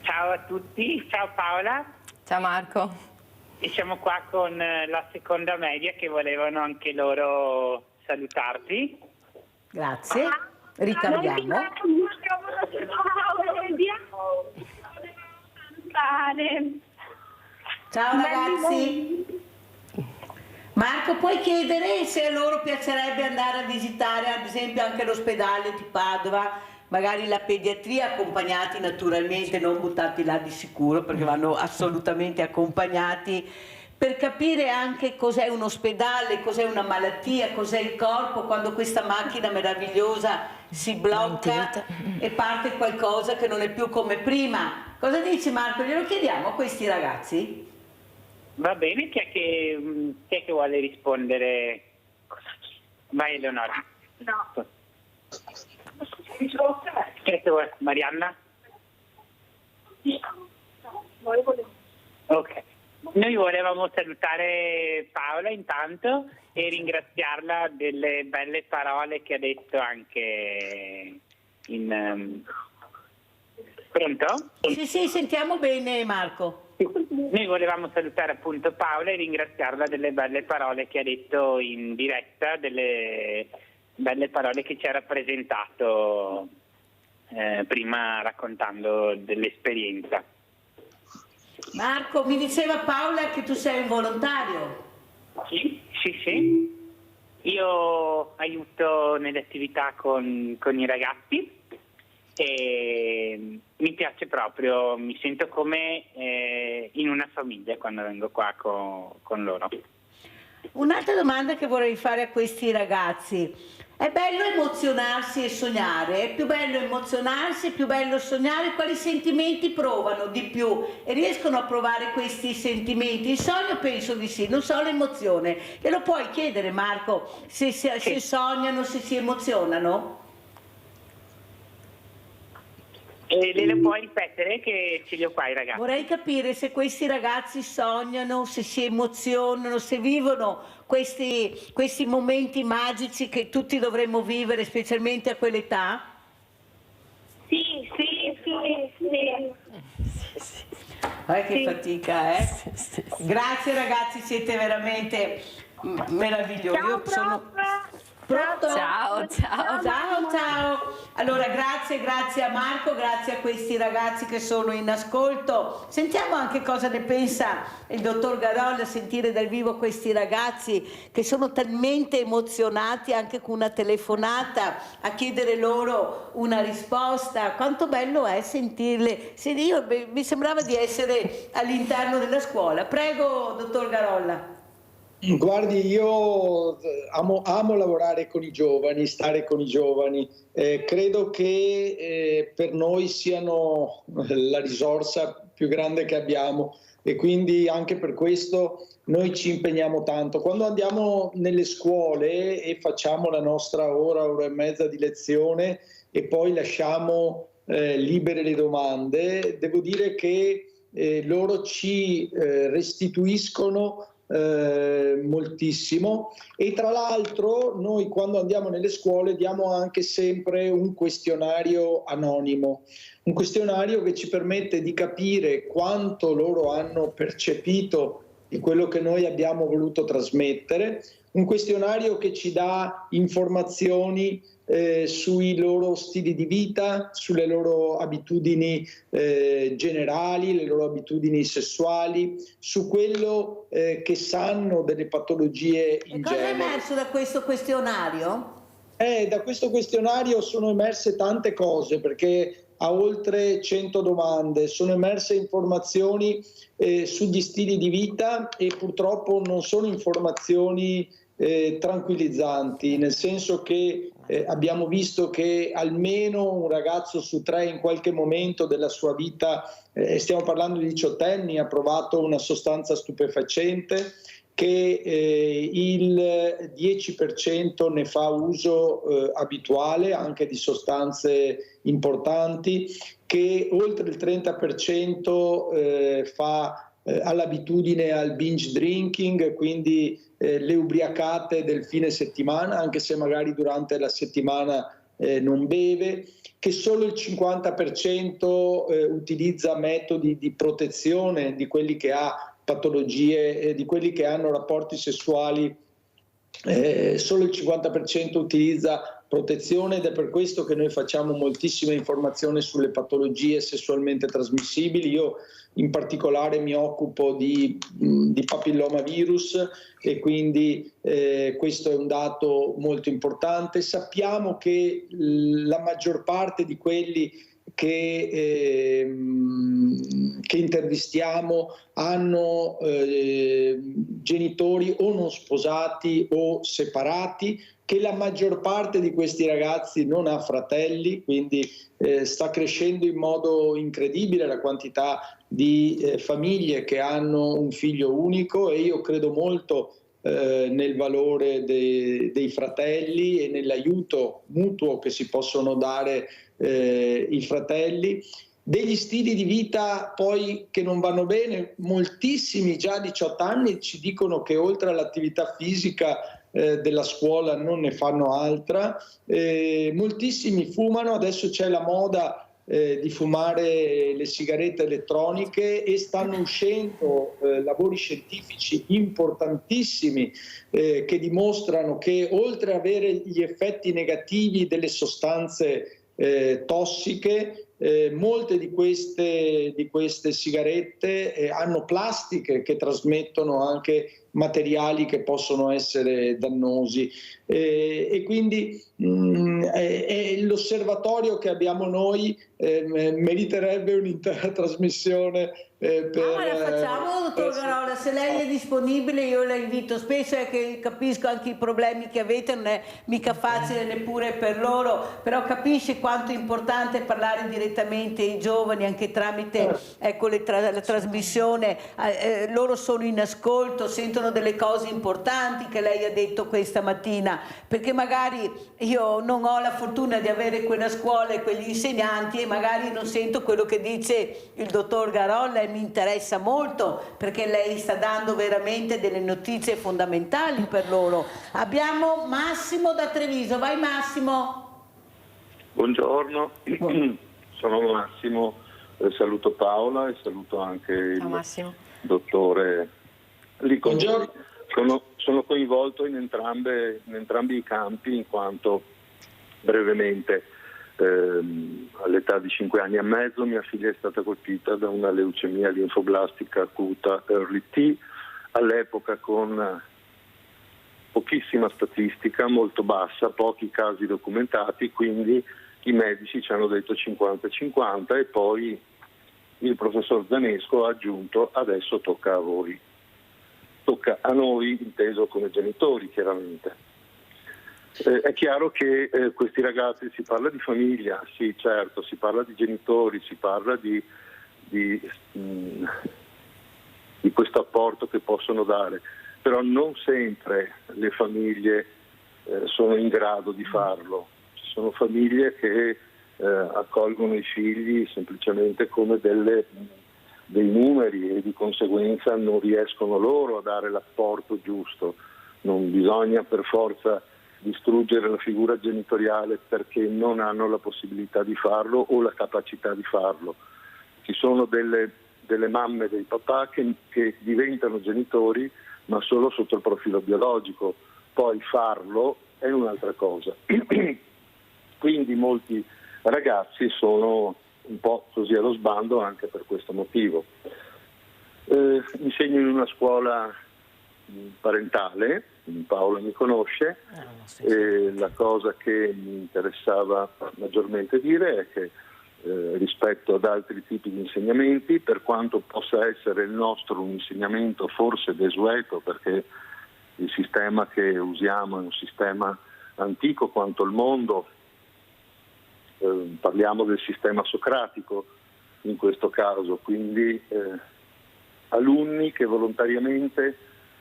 Ciao a tutti, ciao Paola. Ciao Marco. E siamo qua con la seconda media che volevano anche loro salutarti. Grazie, ricambiamo. Ciao ragazzi. Marco, puoi chiedere se a loro piacerebbe andare a visitare ad esempio anche l'ospedale di Padova, magari la pediatria, accompagnati naturalmente, non buttati là di sicuro perché vanno assolutamente accompagnati, per capire anche cos'è un ospedale, cos'è una malattia, cos'è il corpo quando questa macchina meravigliosa si blocca e parte qualcosa che non è più come prima. Cosa dici Marco? Glielo chiediamo a questi ragazzi? Va bene, chi è che vuole rispondere? Vai Eleonora. No. Marianna? Ok. Noi volevamo salutare Paola intanto e ringraziarla delle belle parole che ha detto anche in... Pronto? Sì, sentiamo bene Marco. Noi volevamo salutare appunto Paola e ringraziarla delle belle parole che ha detto in diretta, delle belle parole che ci ha rappresentato prima raccontando dell'esperienza. Marco, mi diceva Paola che tu sei un volontario. Sì. Io aiuto nelle attività con i ragazzi e mi piace proprio, mi sento come in una famiglia quando vengo qua con loro. Un'altra domanda che vorrei fare a questi ragazzi: è bello emozionarsi e sognare? È più bello emozionarsi, è più bello sognare? Quali sentimenti provano di più e riescono a provare questi sentimenti? Il sogno penso di sì, non so l'emozione. Glielo puoi chiedere Marco se sognano, se si emozionano? Le puoi ripetere che ce li ho qua i ragazzi? Vorrei capire se questi ragazzi sognano, se si emozionano, se vivono questi momenti magici che tutti dovremmo vivere, specialmente a quell'età. Sì. Che fatica, eh? Sì. Grazie ragazzi, siete veramente meravigliosi. Ciao, Pronto? Ciao. Allora grazie a Marco, grazie a questi ragazzi che sono in ascolto. Sentiamo anche cosa ne pensa il dottor Garolla, sentire dal vivo questi ragazzi che sono talmente emozionati anche con una telefonata a chiedere loro una risposta. Quanto bello è sentirle. Mi sembrava di essere all'interno della scuola. Prego dottor Garolla. Guardi, io amo lavorare con i giovani, stare con i giovani. Credo che per noi siano la risorsa più grande che abbiamo e quindi anche per questo noi ci impegniamo tanto. Quando andiamo nelle scuole e facciamo la nostra ora e mezza di lezione e poi lasciamo libere le domande, devo dire che loro ci restituiscono moltissimo. E tra l'altro noi quando andiamo nelle scuole diamo anche sempre un questionario anonimo, un questionario che ci permette di capire quanto loro hanno percepito di quello che noi abbiamo voluto trasmettere, un questionario che ci dà informazioni sui loro stili di vita, sulle loro abitudini generali, le loro abitudini sessuali, su quello che sanno delle patologie in genere. Cosa è emerso da questo questionario? Da questo questionario sono emerse tante cose, perché ha oltre 100 domande, sono emerse informazioni sugli stili di vita e purtroppo non sono informazioni tranquillizzanti, nel senso che abbiamo visto che almeno un ragazzo su 3 in qualche momento della sua vita, stiamo parlando di 18enni, ha provato una sostanza stupefacente, che il 10% ne fa uso abituale anche di sostanze importanti, che oltre il 30% fa all'abitudine al binge drinking, quindi le ubriacate del fine settimana, anche se magari durante la settimana non beve, che solo il 50% utilizza metodi di protezione di quelli che ha patologie, di quelli che hanno rapporti sessuali, solo il 50% utilizza protezione, ed è per questo che noi facciamo moltissima informazione sulle patologie sessualmente trasmissibili. Io in particolare mi occupo di papillomavirus e quindi questo è un dato molto importante. Sappiamo che la maggior parte di quelli che intervistiamo hanno genitori o non sposati o separati, che la maggior parte di questi ragazzi non ha fratelli, quindi sta crescendo in modo incredibile la quantità di famiglie che hanno un figlio unico, e io credo molto nel valore dei fratelli e nell'aiuto mutuo che si possono dare i fratelli. Degli stili di vita poi che non vanno bene, moltissimi già a 18 anni ci dicono che oltre all'attività fisica della scuola non ne fanno altra, moltissimi fumano, adesso c'è la moda di fumare le sigarette elettroniche, e stanno uscendo lavori scientifici importantissimi che dimostrano che oltre ad avere gli effetti negativi delle sostanze tossiche, molte di queste sigarette hanno plastiche che trasmettono anche materiali che possono essere dannosi, e quindi l'osservatorio che abbiamo noi meriterebbe un'intera trasmissione. Ma la facciamo, dottor Garola, se lei è disponibile io la invito. Spesso è che capisco anche i problemi che avete, non è mica facile neppure per loro, però capisce quanto è importante parlare direttamente ai giovani anche tramite la trasmissione. Loro sono in ascolto, sentono delle cose importanti che lei ha detto questa mattina, perché magari io non ho la fortuna di avere quella scuola e quegli insegnanti e magari non sento quello che dice il dottor Garola, e mi interessa molto perché lei sta dando veramente delle notizie fondamentali per loro. Abbiamo Massimo da Treviso. Vai Massimo. Buongiorno, sono Massimo, saluto Paola e saluto anche il dottore Liconi. Sono coinvolto in entrambi i campi, in quanto brevemente all'età di 5 anni e mezzo mia figlia è stata colpita da una leucemia linfoblastica acuta early T, all'epoca con pochissima statistica, molto bassa, pochi casi documentati, quindi i medici ci hanno detto 50-50 e poi il professor Zanesco ha aggiunto adesso tocca a voi, tocca a noi inteso come genitori chiaramente. È chiaro che questi ragazzi, si parla di famiglia, sì certo, si parla di genitori, si parla di questo apporto che possono dare, però non sempre le famiglie sono in grado di farlo. Ci sono famiglie che accolgono i figli semplicemente come delle dei numeri e di conseguenza non riescono loro a dare l'apporto giusto. Non bisogna per forza distruggere la figura genitoriale perché non hanno la possibilità di farlo o la capacità di farlo. Ci sono delle mamme e dei papà che diventano genitori ma solo sotto il profilo biologico, poi farlo è un'altra cosa. Quindi molti ragazzi sono un po' così allo sbando anche per questo motivo. Insegno in una scuola parentale, Paola mi conosce, e la cosa che mi interessava maggiormente dire è che rispetto ad altri tipi di insegnamenti, per quanto possa essere il nostro un insegnamento forse desueto, perché il sistema che usiamo è un sistema antico quanto il mondo, parliamo del sistema socratico in questo caso, quindi alunni che volontariamente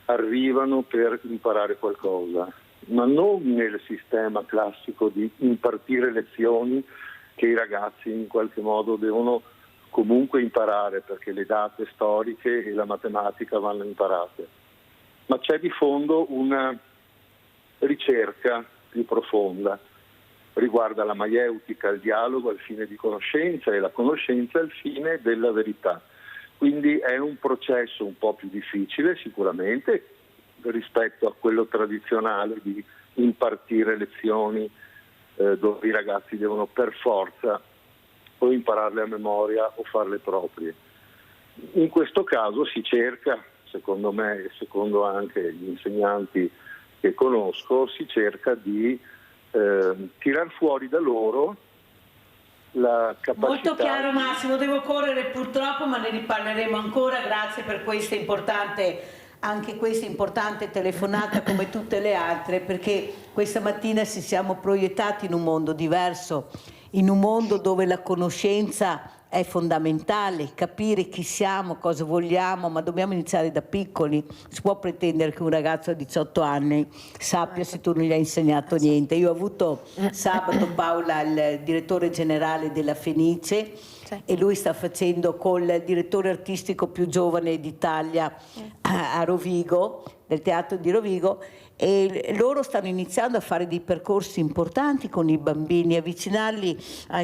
arrivano per imparare qualcosa, ma non nel sistema classico di impartire lezioni che i ragazzi in qualche modo devono comunque imparare perché le date storiche e la matematica vanno imparate. Ma c'è di fondo una ricerca più profonda, riguarda la maieutica, il dialogo al fine di conoscenza e la conoscenza al fine della verità. Quindi è un processo un po' più difficile sicuramente rispetto a quello tradizionale di impartire lezioni dove i ragazzi devono per forza o impararle a memoria o farle proprie. In questo caso si cerca, secondo me e secondo anche gli insegnanti che conosco, si cerca di tirar fuori da loro la capacità. Molto chiaro Massimo, devo correre purtroppo, ma ne riparleremo ancora. Grazie per questa importante telefonata come tutte le altre, perché questa mattina ci siamo proiettati in un mondo diverso, in un mondo dove la conoscenza è fondamentale, capire chi siamo, cosa vogliamo, ma dobbiamo iniziare da piccoli. Si può pretendere che un ragazzo a 18 anni sappia se tu non gli hai insegnato niente. Io ho avuto sabato Paola, il direttore generale della Fenice, e lui sta facendo col direttore artistico più giovane d'Italia a Rovigo, del teatro di Rovigo, e loro stanno iniziando a fare dei percorsi importanti con i bambini, avvicinarli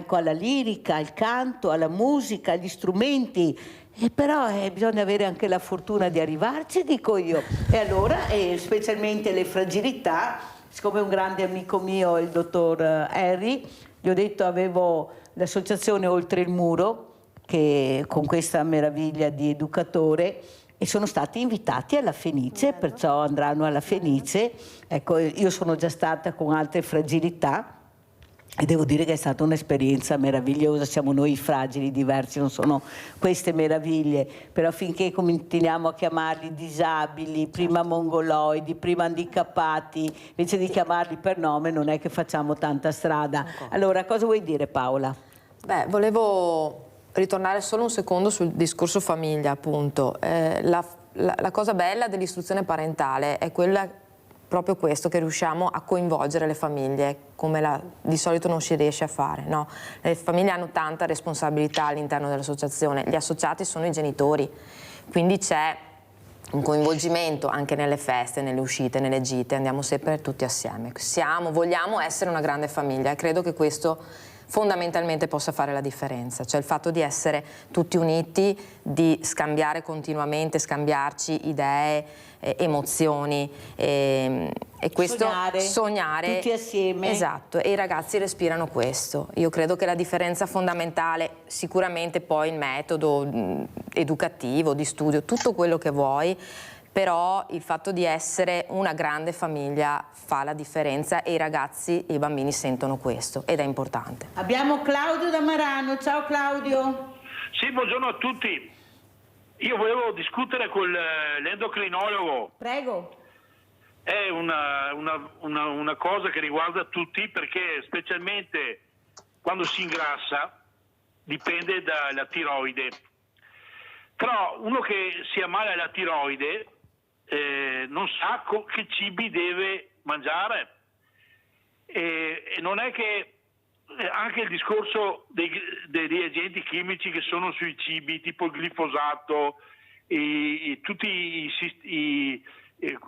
alla lirica, al canto, alla musica, agli strumenti, e però bisogna avere anche la fortuna di arrivarci, dico io. E allora, specialmente le fragilità, siccome un grande amico mio, il dottor Harry, gli ho detto avevo l'associazione Oltre il Muro, che con questa meraviglia di educatore, e sono stati invitati alla Fenice, perciò andranno alla Fenice. Ecco, io sono già stata con altre fragilità e devo dire che è stata un'esperienza meravigliosa. Siamo noi fragili, diversi, non sono queste meraviglie, però finché continuiamo a chiamarli disabili, prima mongoloidi, prima handicappati, invece di chiamarli per nome, non è che facciamo tanta strada. Allora, cosa vuoi dire, Paola? Beh, volevo ritornare solo un secondo sul discorso famiglia, appunto. La cosa bella dell'istruzione parentale è quella, proprio questo, che riusciamo a coinvolgere le famiglie come di solito non si riesce a fare, no? Le famiglie hanno tanta responsabilità all'interno dell'associazione, gli associati sono i genitori, quindi c'è un coinvolgimento anche nelle feste, nelle uscite, nelle gite, andiamo sempre tutti assieme. Vogliamo essere una grande famiglia e credo che questo fondamentalmente possa fare la differenza, cioè il fatto di essere tutti uniti, di scambiare continuamente, scambiarci idee, emozioni e questo sognare tutti assieme. Esatto, e i ragazzi respirano questo. Io credo che la differenza fondamentale, sicuramente poi il metodo educativo, di studio, tutto quello che vuoi, però il fatto di essere una grande famiglia fa la differenza e i ragazzi e i bambini sentono questo ed è importante. Abbiamo Claudio da Marano. Ciao Claudio. Sì, buongiorno a tutti. Io volevo discutere con l'endocrinologo. Prego. È una cosa che riguarda tutti, perché specialmente quando si ingrassa dipende dalla tiroide. Però uno che si ammala la tiroide non sa che cibi deve mangiare e non è che anche il discorso dei reagenti chimici che sono sui cibi, tipo il glifosato, tutti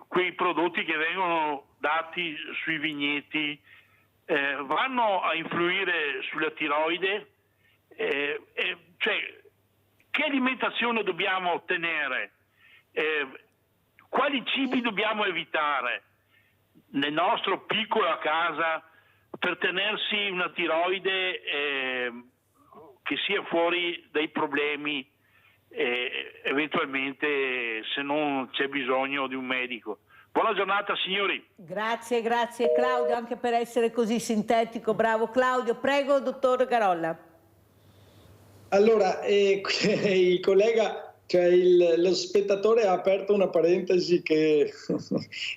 quei prodotti che vengono dati sui vigneti, vanno a influire sulla tiroide? Cioè, che alimentazione dobbiamo ottenere? Quali cibi dobbiamo evitare nel nostro piccolo a casa per tenersi una tiroide che sia fuori dai problemi, eventualmente, se non c'è bisogno di un medico? Buona giornata, signori. Grazie Claudio, anche per essere così sintetico. Bravo Claudio. Prego, dottor Garolla. Allora, il collega, cioè lo spettatore ha aperto una parentesi che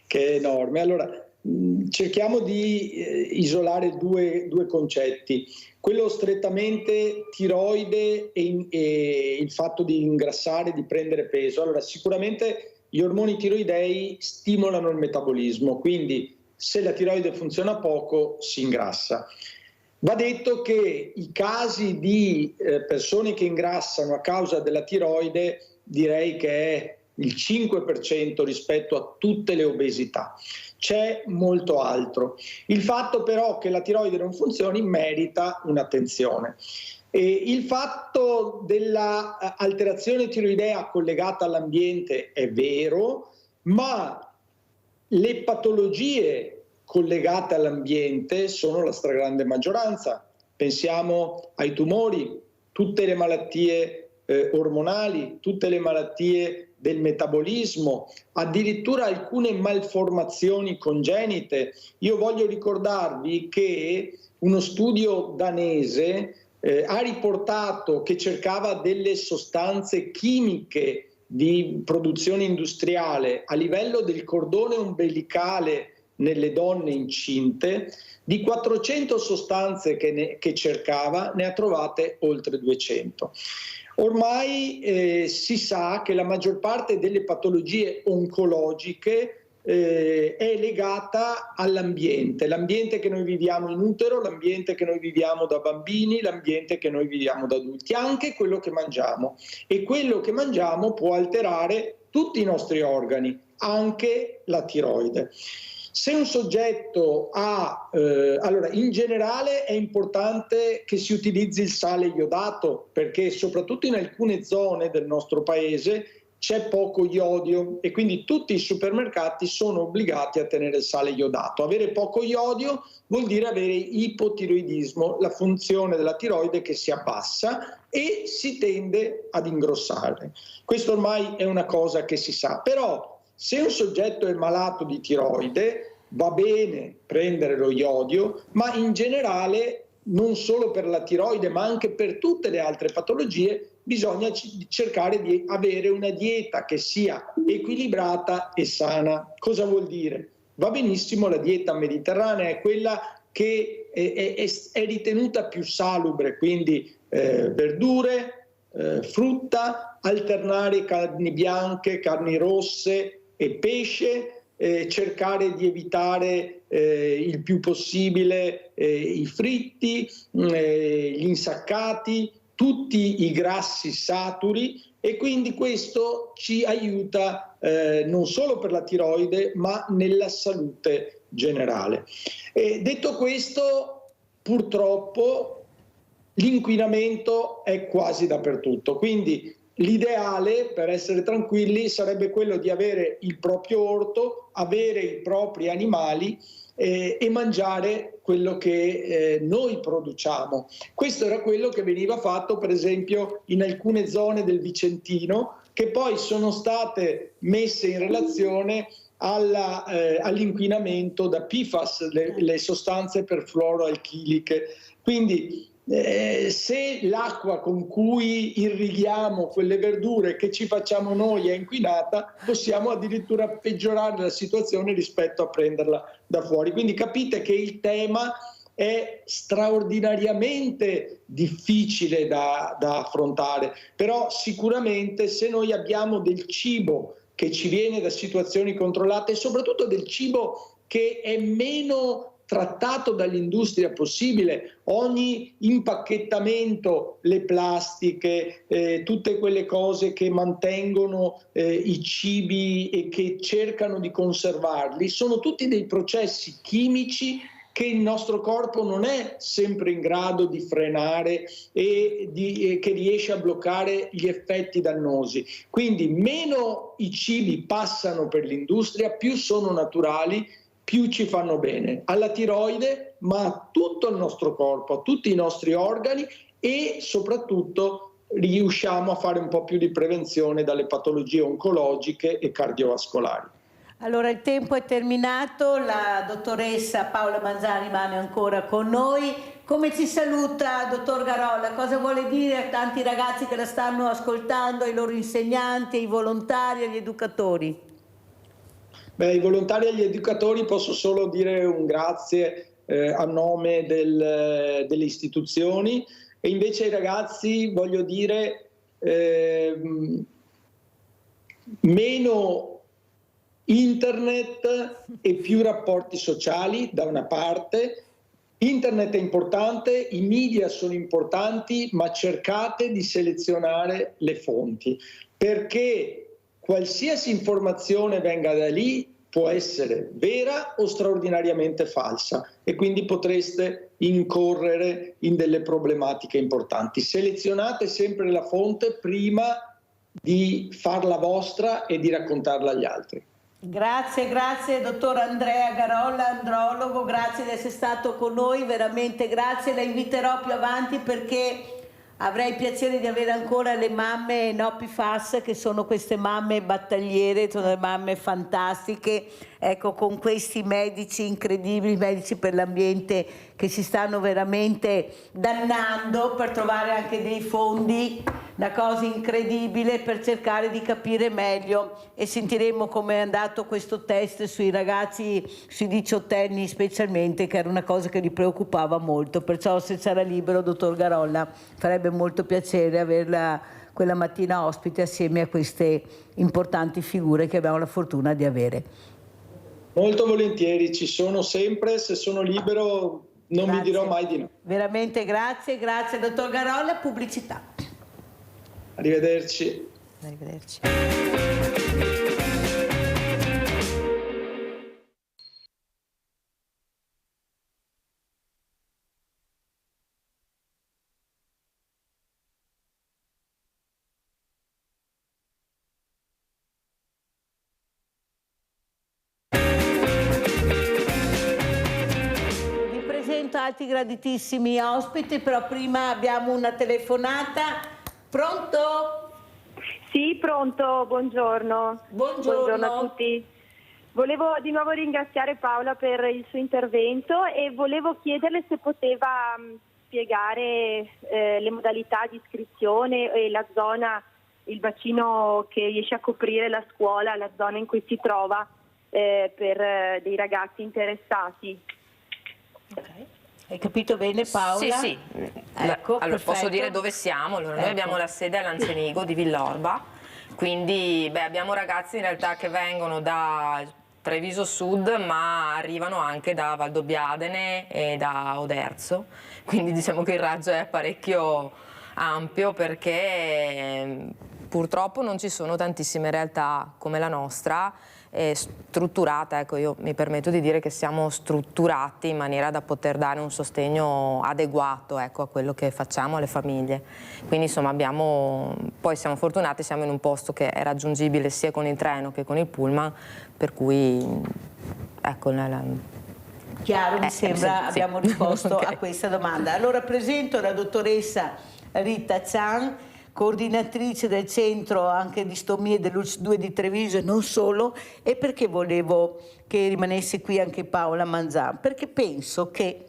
è enorme. Allora, cerchiamo di isolare due concetti. Quello strettamente tiroide e il fatto di ingrassare, di prendere peso. Allora, sicuramente gli ormoni tiroidei stimolano il metabolismo, quindi se la tiroide funziona poco si ingrassa. Va detto che i casi di persone che ingrassano a causa della tiroide direi che è il 5% rispetto a tutte le obesità. C'è molto altro. Il fatto però che la tiroide non funzioni merita un'attenzione. Il fatto dell'alterazione tiroidea collegata all'ambiente è vero, ma le patologie collegate all'ambiente sono la stragrande maggioranza. Pensiamo ai tumori, tutte le malattie ormonali, tutte le malattie del metabolismo, addirittura alcune malformazioni congenite. Io voglio ricordarvi che uno studio danese ha riportato che cercava delle sostanze chimiche di produzione industriale a livello del cordone ombelicale nelle donne incinte. Di 400 sostanze che cercava, ne ha trovate oltre 200. Ormai si sa che la maggior parte delle patologie oncologiche è legata all'ambiente, l'ambiente che noi viviamo in utero, l'ambiente che noi viviamo da bambini, l'ambiente che noi viviamo da adulti, anche quello che mangiamo. E quello che mangiamo può alterare tutti i nostri organi, anche la tiroide. Se un soggetto ha, allora in generale è importante che si utilizzi il sale iodato, perché soprattutto in alcune zone del nostro paese c'è poco iodio e quindi tutti i supermercati sono obbligati a tenere il sale iodato. Avere poco iodio vuol dire avere ipotiroidismo, la funzione della tiroide che si abbassa e si tende ad ingrossare. Questo ormai è una cosa che si sa, però se un soggetto è malato di tiroide va bene prendere lo iodio, ma in generale non solo per la tiroide ma anche per tutte le altre patologie bisogna cercare di avere una dieta che sia equilibrata e sana. Cosa vuol dire? Va benissimo la dieta mediterranea, è quella che è ritenuta più salubre, quindi verdure, frutta, alternare carni bianche, carni rosse e pesce, cercare di evitare il più possibile i fritti, gli insaccati, tutti i grassi saturi, e quindi questo ci aiuta non solo per la tiroide ma nella salute generale. Detto questo, purtroppo l'inquinamento è quasi dappertutto, quindi l'ideale per essere tranquilli sarebbe quello di avere il proprio orto, avere i propri animali e mangiare quello che noi produciamo. Questo era quello che veniva fatto per esempio in alcune zone del Vicentino, che poi sono state messe in relazione all'inquinamento da PFAS, le sostanze perfluoroalchiliche. Quindi se l'acqua con cui irrighiamo quelle verdure che ci facciamo noi è inquinata, possiamo addirittura peggiorare la situazione rispetto a prenderla da fuori. Quindi capite che il tema è straordinariamente difficile da affrontare, però sicuramente se noi abbiamo del cibo che ci viene da situazioni controllate e soprattutto del cibo che è meno trattato dall'industria possibile. Ogni impacchettamento, le plastiche, tutte quelle cose che mantengono i cibi e che cercano di conservarli, sono tutti dei processi chimici che il nostro corpo non è sempre in grado di frenare e che riesce a bloccare gli effetti dannosi. Quindi meno i cibi passano per l'industria, più sono naturali, più ci fanno bene alla tiroide, ma a tutto il nostro corpo, a tutti i nostri organi, e soprattutto riusciamo a fare un po' più di prevenzione dalle patologie oncologiche e cardiovascolari. Allora il tempo è terminato, la dottoressa Paola Manzan rimane ancora con noi. Come ci saluta, dottor Garolla? Cosa vuole dire a tanti ragazzi che la stanno ascoltando, ai loro insegnanti, ai volontari, agli educatori? Beh, ai volontari e agli educatori posso solo dire un grazie a nome delle istituzioni, e invece ai ragazzi voglio dire meno internet e più rapporti sociali da una parte. Internet è importante, i media sono importanti, ma cercate di selezionare le fonti, perché qualsiasi informazione venga da lì può essere vera o straordinariamente falsa, e quindi potreste incorrere in delle problematiche importanti. Selezionate sempre la fonte prima di farla vostra e di raccontarla agli altri. Grazie, grazie dottor Andrea Garolla, andrologo, grazie di essere stato con noi, veramente grazie. La inviterò più avanti perché avrei piacere di avere ancora le mamme NoPFAS, che sono queste mamme battagliere, sono le mamme fantastiche, ecco, con questi medici incredibili, medici per l'ambiente, che si stanno veramente dannando per trovare anche dei fondi, una cosa incredibile, per cercare di capire meglio, e sentiremo come è andato questo test sui ragazzi, sui 18enni specialmente, che era una cosa che li preoccupava molto. Perciò, se sarà libero, dottor Garolla, farebbe molto piacere averla quella mattina ospite assieme a queste importanti figure che abbiamo la fortuna di avere. Molto volentieri, ci sono sempre, se sono libero non Grazie. vi dirò mai di no. Veramente grazie, grazie dottor Garolla. Pubblicità. Arrivederci. Arrivederci. Altri graditissimi ospiti, però prima abbiamo una telefonata. Pronto? Sì, pronto, buongiorno. Buongiorno a tutti. Volevo di nuovo ringraziare Paola per il suo intervento e volevo chiederle se poteva spiegare le modalità di iscrizione e la zona, il bacino che riesce a coprire la scuola, la zona in cui si trova per dei ragazzi interessati. Okay. Hai capito bene, Paola? Sì, sì. Ecco, allora, posso dire dove siamo? Allora, noi abbiamo la sede a Lancenigo di Villorba, quindi abbiamo ragazzi in realtà che vengono da Treviso Sud, ma arrivano anche da Valdobbiadene e da Oderzo, quindi diciamo che il raggio è parecchio ampio, perché purtroppo non ci sono tantissime realtà come la nostra strutturata. Ecco, io mi permetto di dire che siamo strutturati in maniera da poter dare un sostegno adeguato, ecco, a quello che facciamo alle famiglie. Quindi insomma poi siamo fortunati, siamo in un posto che è raggiungibile sia con il treno che con il pullman, per cui ecco. Chiaro, mi sembra, sì. abbiamo risposto Okay. a questa domanda. Allora presento la dottoressa Rita Chan, coordinatrice del centro anche di stomie dell'ULS2 di Treviso e non solo. E perché volevo che rimanesse qui anche Paola Manzan? Perché penso che,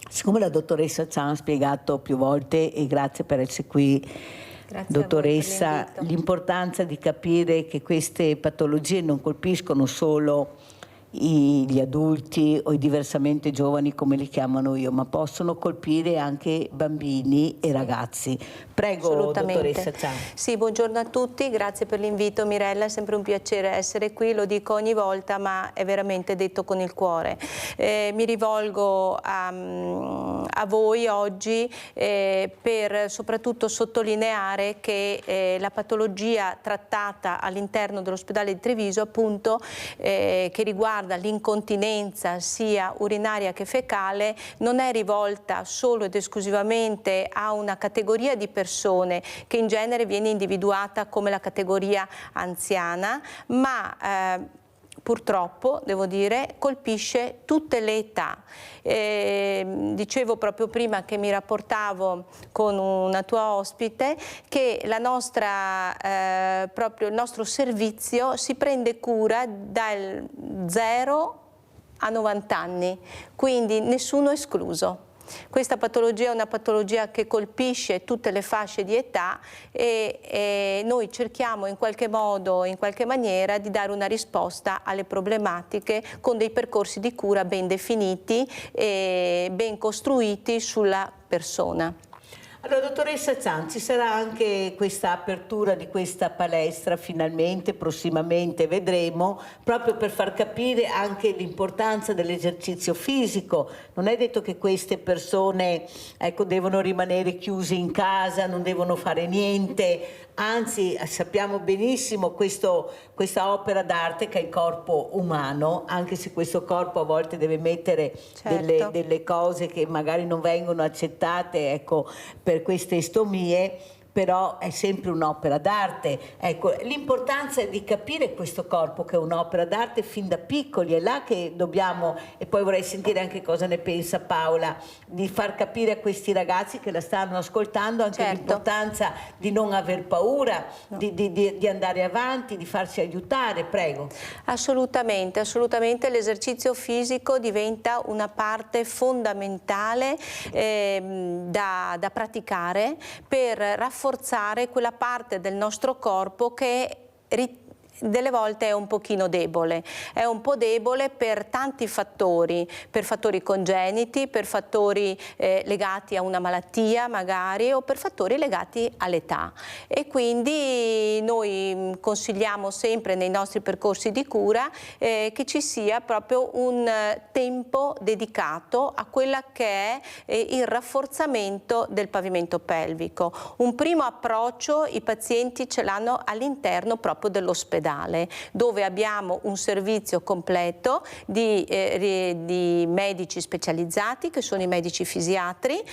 siccome la dottoressa Chan ha spiegato più volte, e grazie per essere qui, Grazie dottoressa, l'importanza di capire che queste patologie non colpiscono solo gli adulti o i diversamente giovani, come li chiamano io, ma possono colpire anche bambini e ragazzi. Prego, dottoressa Cianci. Sì, buongiorno a tutti, grazie per l'invito Mirella, è sempre un piacere essere qui, lo dico ogni volta, ma è veramente detto con il cuore. Mi rivolgo a voi oggi per soprattutto sottolineare che la patologia trattata all'interno dell'ospedale di Treviso, appunto, che riguarda l'incontinenza sia urinaria che fecale, non è rivolta solo ed esclusivamente a una categoria di persone che in genere viene individuata come la categoria anziana, ma purtroppo, devo dire, colpisce tutte le età. Dicevo proprio prima che mi rapportavo con una tua ospite che proprio il nostro servizio si prende cura dal 0 a 90 anni, quindi nessuno escluso. Questa patologia è una patologia che colpisce tutte le fasce di età e noi cerchiamo in qualche modo, in qualche maniera, di dare una risposta alle problematiche con dei percorsi di cura ben definiti e ben costruiti sulla persona. Allora, dottoressa Cianci, sarà anche questa apertura di questa palestra finalmente, prossimamente vedremo, proprio per far capire anche l'importanza dell'esercizio fisico. Non è detto che queste persone, ecco, devono rimanere chiuse in casa, non devono fare niente, anzi sappiamo benissimo questa opera d'arte che è il corpo umano, anche se questo corpo a volte deve mettere delle cose che magari non vengono accettate, ecco, per queste estomie, però è sempre un'opera d'arte. Ecco, l'importanza è di capire questo corpo che è un'opera d'arte fin da piccoli, è là che dobbiamo, e poi vorrei sentire anche cosa ne pensa Paola, di far capire a questi ragazzi che la stanno ascoltando anche l'importanza di non aver paura, di andare avanti, di farsi aiutare. Prego. Assolutamente, assolutamente l'esercizio fisico diventa una parte fondamentale da praticare per rafforzare quella parte del nostro corpo che delle volte è un pochino debole, è un po' debole per tanti fattori, per fattori congeniti, per fattori legati a una malattia magari o per fattori legati all'età, e quindi noi consigliamo sempre nei nostri percorsi di cura che ci sia proprio un tempo dedicato a quella che è il rafforzamento del pavimento pelvico. Un primo approccio i pazienti ce l'hanno all'interno proprio dell'ospedale, dove abbiamo un servizio completo di medici specializzati, che sono i medici fisiatri,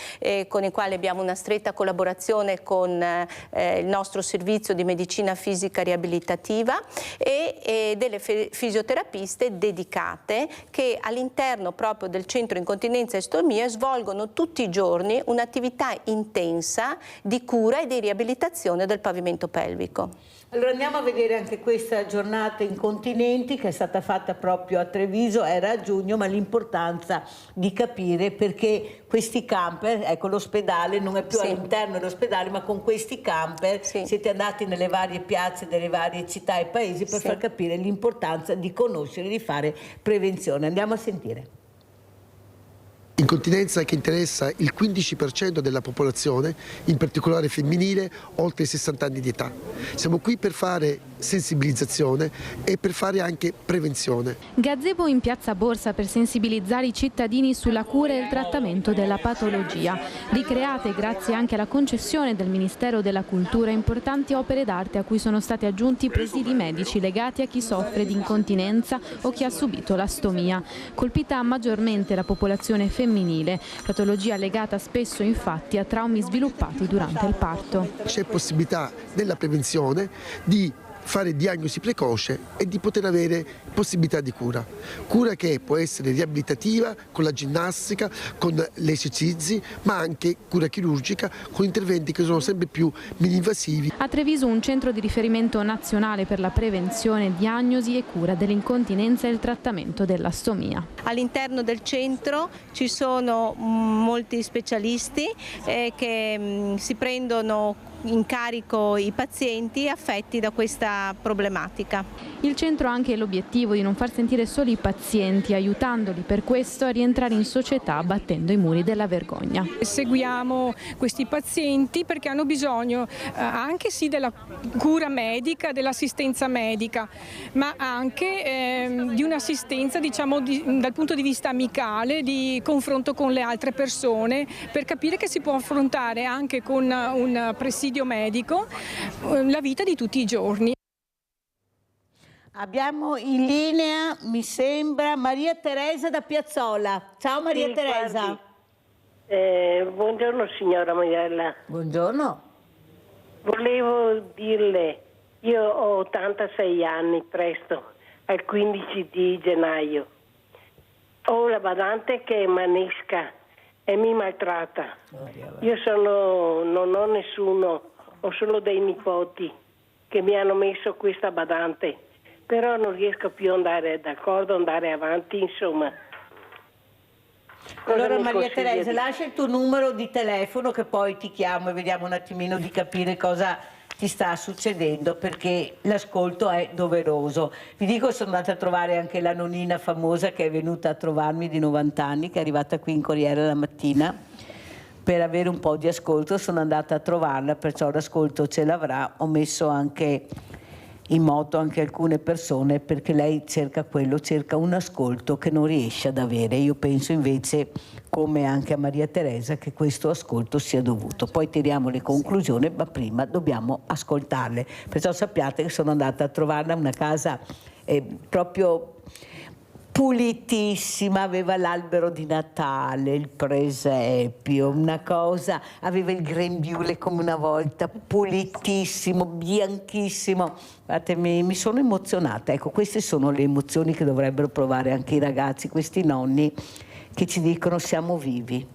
con i quali abbiamo una stretta collaborazione con il nostro servizio di medicina fisica riabilitativa e delle fisioterapiste dedicate che all'interno proprio del centro incontinenza e estomia svolgono tutti i giorni un'attività intensa di cura e di riabilitazione del pavimento pelvico. Allora andiamo a vedere anche questa giornata incontinenti che è stata fatta proprio a Treviso, era a giugno, ma l'importanza di capire perché questi camper, ecco, l'ospedale non è più all'interno dell'ospedale, ma con questi camper siete andati nelle varie piazze delle varie città e paesi per far capire l'importanza di conoscere, di fare prevenzione. Andiamo a sentire. Incontinenza che interessa il 15% della popolazione, in particolare femminile, oltre i 60 anni di età. Siamo qui per fare sensibilizzazione e per fare anche prevenzione. Gazebo in piazza Borsa per sensibilizzare i cittadini sulla cura e il trattamento della patologia. Ricreate grazie anche alla concessione del Ministero della Cultura importanti opere d'arte a cui sono stati aggiunti presidi medici legati a chi soffre di incontinenza o chi ha subito l'astomia. Colpita maggiormente la popolazione femminile, patologia legata spesso infatti a traumi sviluppati durante il parto. C'è possibilità nella prevenzione di fare diagnosi precoce e di poter avere possibilità di cura che può essere riabilitativa con la ginnastica, con gli esercizi, ma anche cura chirurgica con interventi che sono sempre più mini-invasivi. A Treviso un centro di riferimento nazionale per la prevenzione, diagnosi e cura dell'incontinenza e il trattamento dell'astomia. All'interno del centro ci sono molti specialisti che si prendono in carico i pazienti affetti da questa problematica. Il centro ha anche l'obiettivo di non far sentire solo i pazienti, aiutandoli per questo a rientrare in società battendo i muri della vergogna. Seguiamo questi pazienti perché hanno bisogno anche sì della cura medica, dell'assistenza medica, ma anche di un'assistenza, diciamo, dal punto di vista amicale, di confronto con le altre persone, per capire che si può affrontare anche con un presidio medico la vita di tutti i giorni. Abbiamo in linea, mi sembra, Maria Teresa da Piazzola. Ciao Maria Teresa. Buongiorno signora Maiella. Buongiorno. Volevo dirle, io ho 86 anni presto, al 15 di gennaio. Ho la badante che è manesca e mi maltratta. Io non ho nessuno, ho solo dei nipoti che mi hanno messo questa badante. Però non riesco più ad andare d'accordo, andare avanti, insomma. Allora Maria Teresa, lascia il tuo numero di telefono che poi ti chiamo e vediamo un attimino di capire cosa ti sta succedendo, perché l'ascolto è doveroso. Vi dico, sono andata a trovare anche la nonnina famosa che è venuta a trovarmi di 90 anni, che è arrivata qui in Corriere la mattina per avere un po' di ascolto. Sono andata a trovarla, perciò l'ascolto ce l'avrà. Ho messo anche in moto anche alcune persone, perché lei cerca quello, cerca un ascolto che non riesce ad avere. Io penso invece, come anche a Maria Teresa, che questo ascolto sia dovuto. Poi tiriamo le conclusioni, ma prima dobbiamo ascoltarle. Perciò sappiate che sono andata a trovarla, una casa proprio pulitissima, aveva l'albero di Natale, il presepio, una cosa, aveva il grembiule come una volta, pulitissimo, bianchissimo. Guardate, mi sono emozionata. Ecco, queste sono le emozioni che dovrebbero provare anche i ragazzi, questi nonni che ci dicono siamo vivi,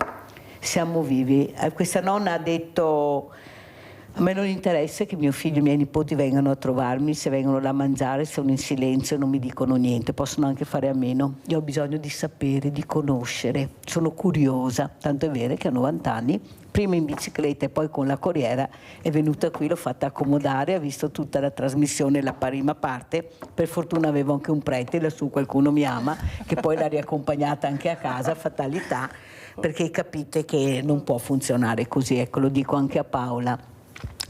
siamo vivi. Questa nonna ha detto: a me non interessa che mio figlio e i miei nipoti vengano a trovarmi, se vengono là a mangiare sono in silenzio e non mi dicono niente, possono anche fare a meno. Io ho bisogno di sapere, di conoscere, sono curiosa, tanto è vero che a 90 anni, prima in bicicletta e poi con la corriera, è venuta qui, l'ho fatta accomodare, ha visto tutta la trasmissione, la prima parte. Per fortuna avevo anche un prete, lassù qualcuno mi ama, che poi l'ha riaccompagnata anche a casa, fatalità, perché capite che non può funzionare così. Ecco, lo dico anche a Paola.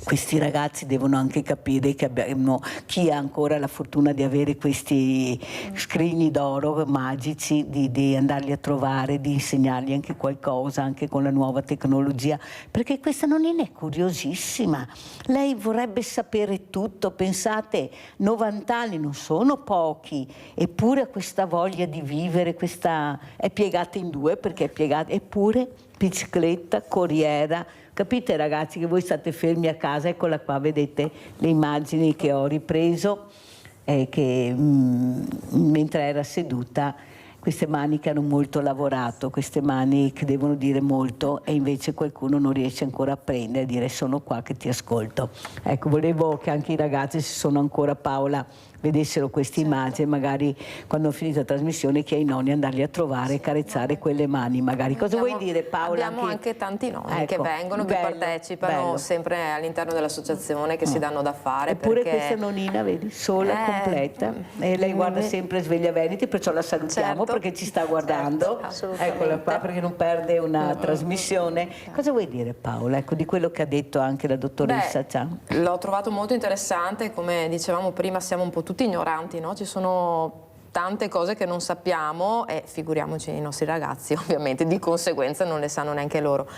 Questi ragazzi devono anche capire che abbiamo, chi ha ancora la fortuna di avere questi scrigni d'oro magici, di andarli a trovare, di insegnargli anche qualcosa, anche con la nuova tecnologia, perché questa nonnina è curiosissima, lei vorrebbe sapere tutto. Pensate, 90 anni non sono pochi, eppure ha questa voglia di vivere, è piegata in due perché è piegata, eppure bicicletta, corriera. Capite ragazzi che voi state fermi a casa, eccola qua, vedete le immagini che ho ripreso, che mentre era seduta, queste mani che hanno molto lavorato, queste mani che devono dire molto e invece qualcuno non riesce ancora a prendere e dire sono qua che ti ascolto. Ecco, volevo che anche i ragazzi, se sono ancora, Paola, vedessero queste immagini, magari quando ho finito la trasmissione, che ai nonni andarli a trovare e carezzare quelle mani magari. Cosa vuoi dire Paola? Abbiamo anche tanti nonni che vengono, che partecipano sempre all'interno dell'associazione, che si danno da fare. Eppure questa nonnina, vedi, sola, completa, e lei guarda sempre Sveglia Veneti, perciò la salutiamo, perché ci sta guardando, eccola qua, perché non perde una trasmissione. Cosa vuoi dire Paola, ecco, di quello che ha detto anche la dottoressa? L'ho trovato molto interessante, come dicevamo prima siamo un po' tutti ignoranti, no? Ci sono tante cose che non sappiamo e figuriamoci i nostri ragazzi, ovviamente, di conseguenza non le sanno neanche loro.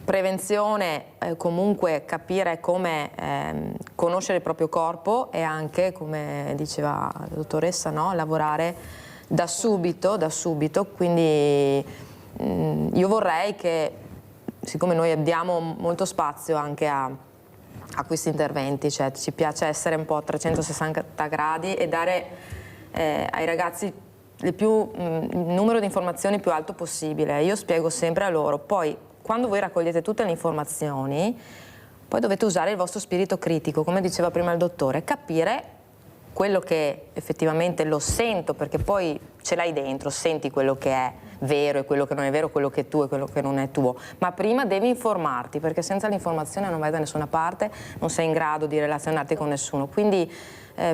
Prevenzione, comunque capire come conoscere il proprio corpo e anche, come diceva la dottoressa, no? Lavorare da subito, quindi io vorrei che, siccome noi abbiamo molto spazio anche a questi interventi, cioè ci piace essere un po' a 360 gradi e dare ai ragazzi il numero di informazioni più alto possibile. Io spiego sempre a loro, poi quando voi raccogliete tutte le informazioni, poi dovete usare il vostro spirito critico, come diceva prima il dottore, capire quello che effettivamente lo sento, perché poi ce l'hai dentro, senti quello che è vero e quello che non è vero, quello che è tuo e quello che non è tuo, ma prima devi informarti, perché senza l'informazione non vai da nessuna parte, non sei in grado di relazionarti con nessuno. Quindi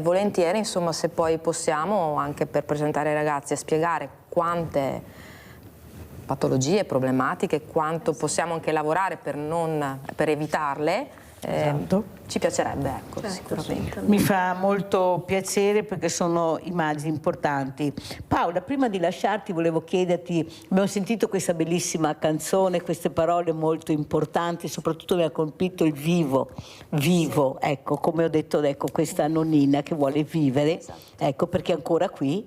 volentieri, insomma, se poi possiamo, anche per presentare ai ragazzi e spiegare quante patologie, problematiche, quanto possiamo anche lavorare per evitarle, ci piacerebbe, ecco, sicuramente. Mi fa molto piacere perché sono immagini importanti. Paola, prima di lasciarti volevo chiederti, abbiamo sentito questa bellissima canzone, queste parole molto importanti, soprattutto mi ha colpito il vivo, ecco, come ho detto, ecco, questa nonnina che vuole vivere, ecco, perché ancora qui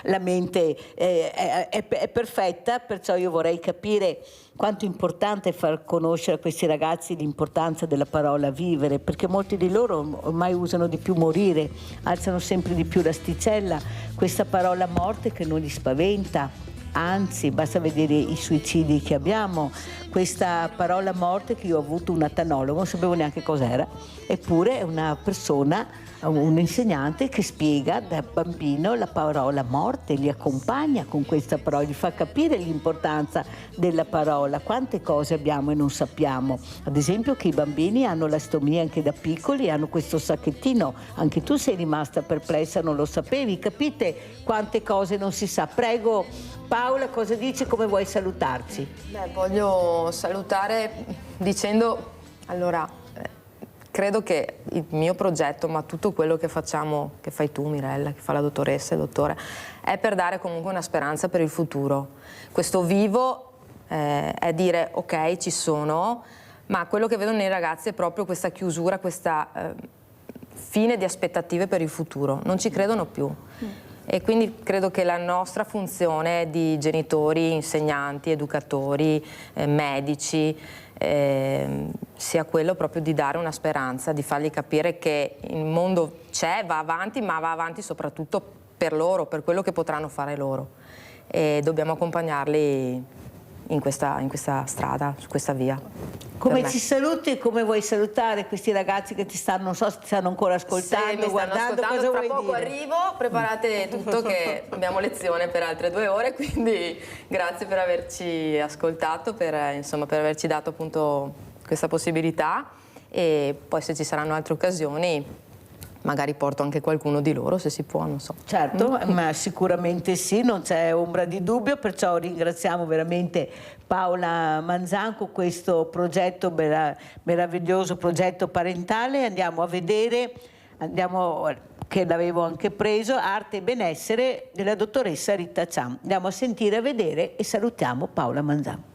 la mente è perfetta, perciò io vorrei capire quanto è importante far conoscere a questi ragazzi l'importanza della parola vivere, perché molti di loro ormai usano di più morire, alzano sempre di più l'asticella, questa parola morte che non li spaventa, anzi basta vedere i suicidi che abbiamo, questa parola morte che io ho avuto un atanologo, non sapevo neanche cos'era, eppure è una persona, un insegnante che spiega da bambino la parola morte, li accompagna con questa parola, gli fa capire l'importanza della parola, quante cose abbiamo e non sappiamo, ad esempio che i bambini hanno la stomia anche da piccoli, hanno questo sacchettino, anche tu sei rimasta perplessa, non lo sapevi, capite quante cose non si sa. Prego Paola, cosa dici, come vuoi salutarci? Voglio salutare dicendo, allora, credo che il mio progetto, ma tutto quello che facciamo, che fai tu Mirella, che fa la dottoressa e il dottore, è per dare comunque una speranza per il futuro. Questo vivo è dire ok, ci sono, ma quello che vedo nei ragazzi è proprio questa chiusura, questa fine di aspettative per il futuro, non ci credono più. E quindi credo che la nostra funzione di genitori, insegnanti, educatori, medici, sia quello proprio di dare una speranza, di fargli capire che il mondo c'è, va avanti, ma va avanti soprattutto per loro, per quello che potranno fare loro. E dobbiamo accompagnarli in questa strada, su questa via. Come ci saluti e come vuoi salutare questi ragazzi che ti stanno, non so se ti stanno ancora ascoltando, guardando, cosa vuoi dire? Tra poco arrivo, preparate tutto che abbiamo lezione per altre 2 ore, quindi grazie per averci ascoltato, per averci dato appunto questa possibilità, e poi se ci saranno altre occasioni magari porto anche qualcuno di loro, se si può, non so. Certo, ma sicuramente sì, non c'è ombra di dubbio, perciò ringraziamo veramente Paola Manzan con questo progetto, meraviglioso progetto parentale. Andiamo a vedere, che l'avevo anche preso, Arte e Benessere della dottoressa Rita Ciam. Andiamo a sentire, a vedere e salutiamo Paola Manzan.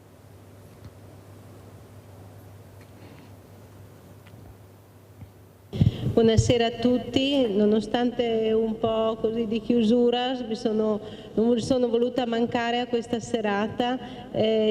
Buonasera a tutti, nonostante un po' così di chiusura non sono voluta mancare a questa serata,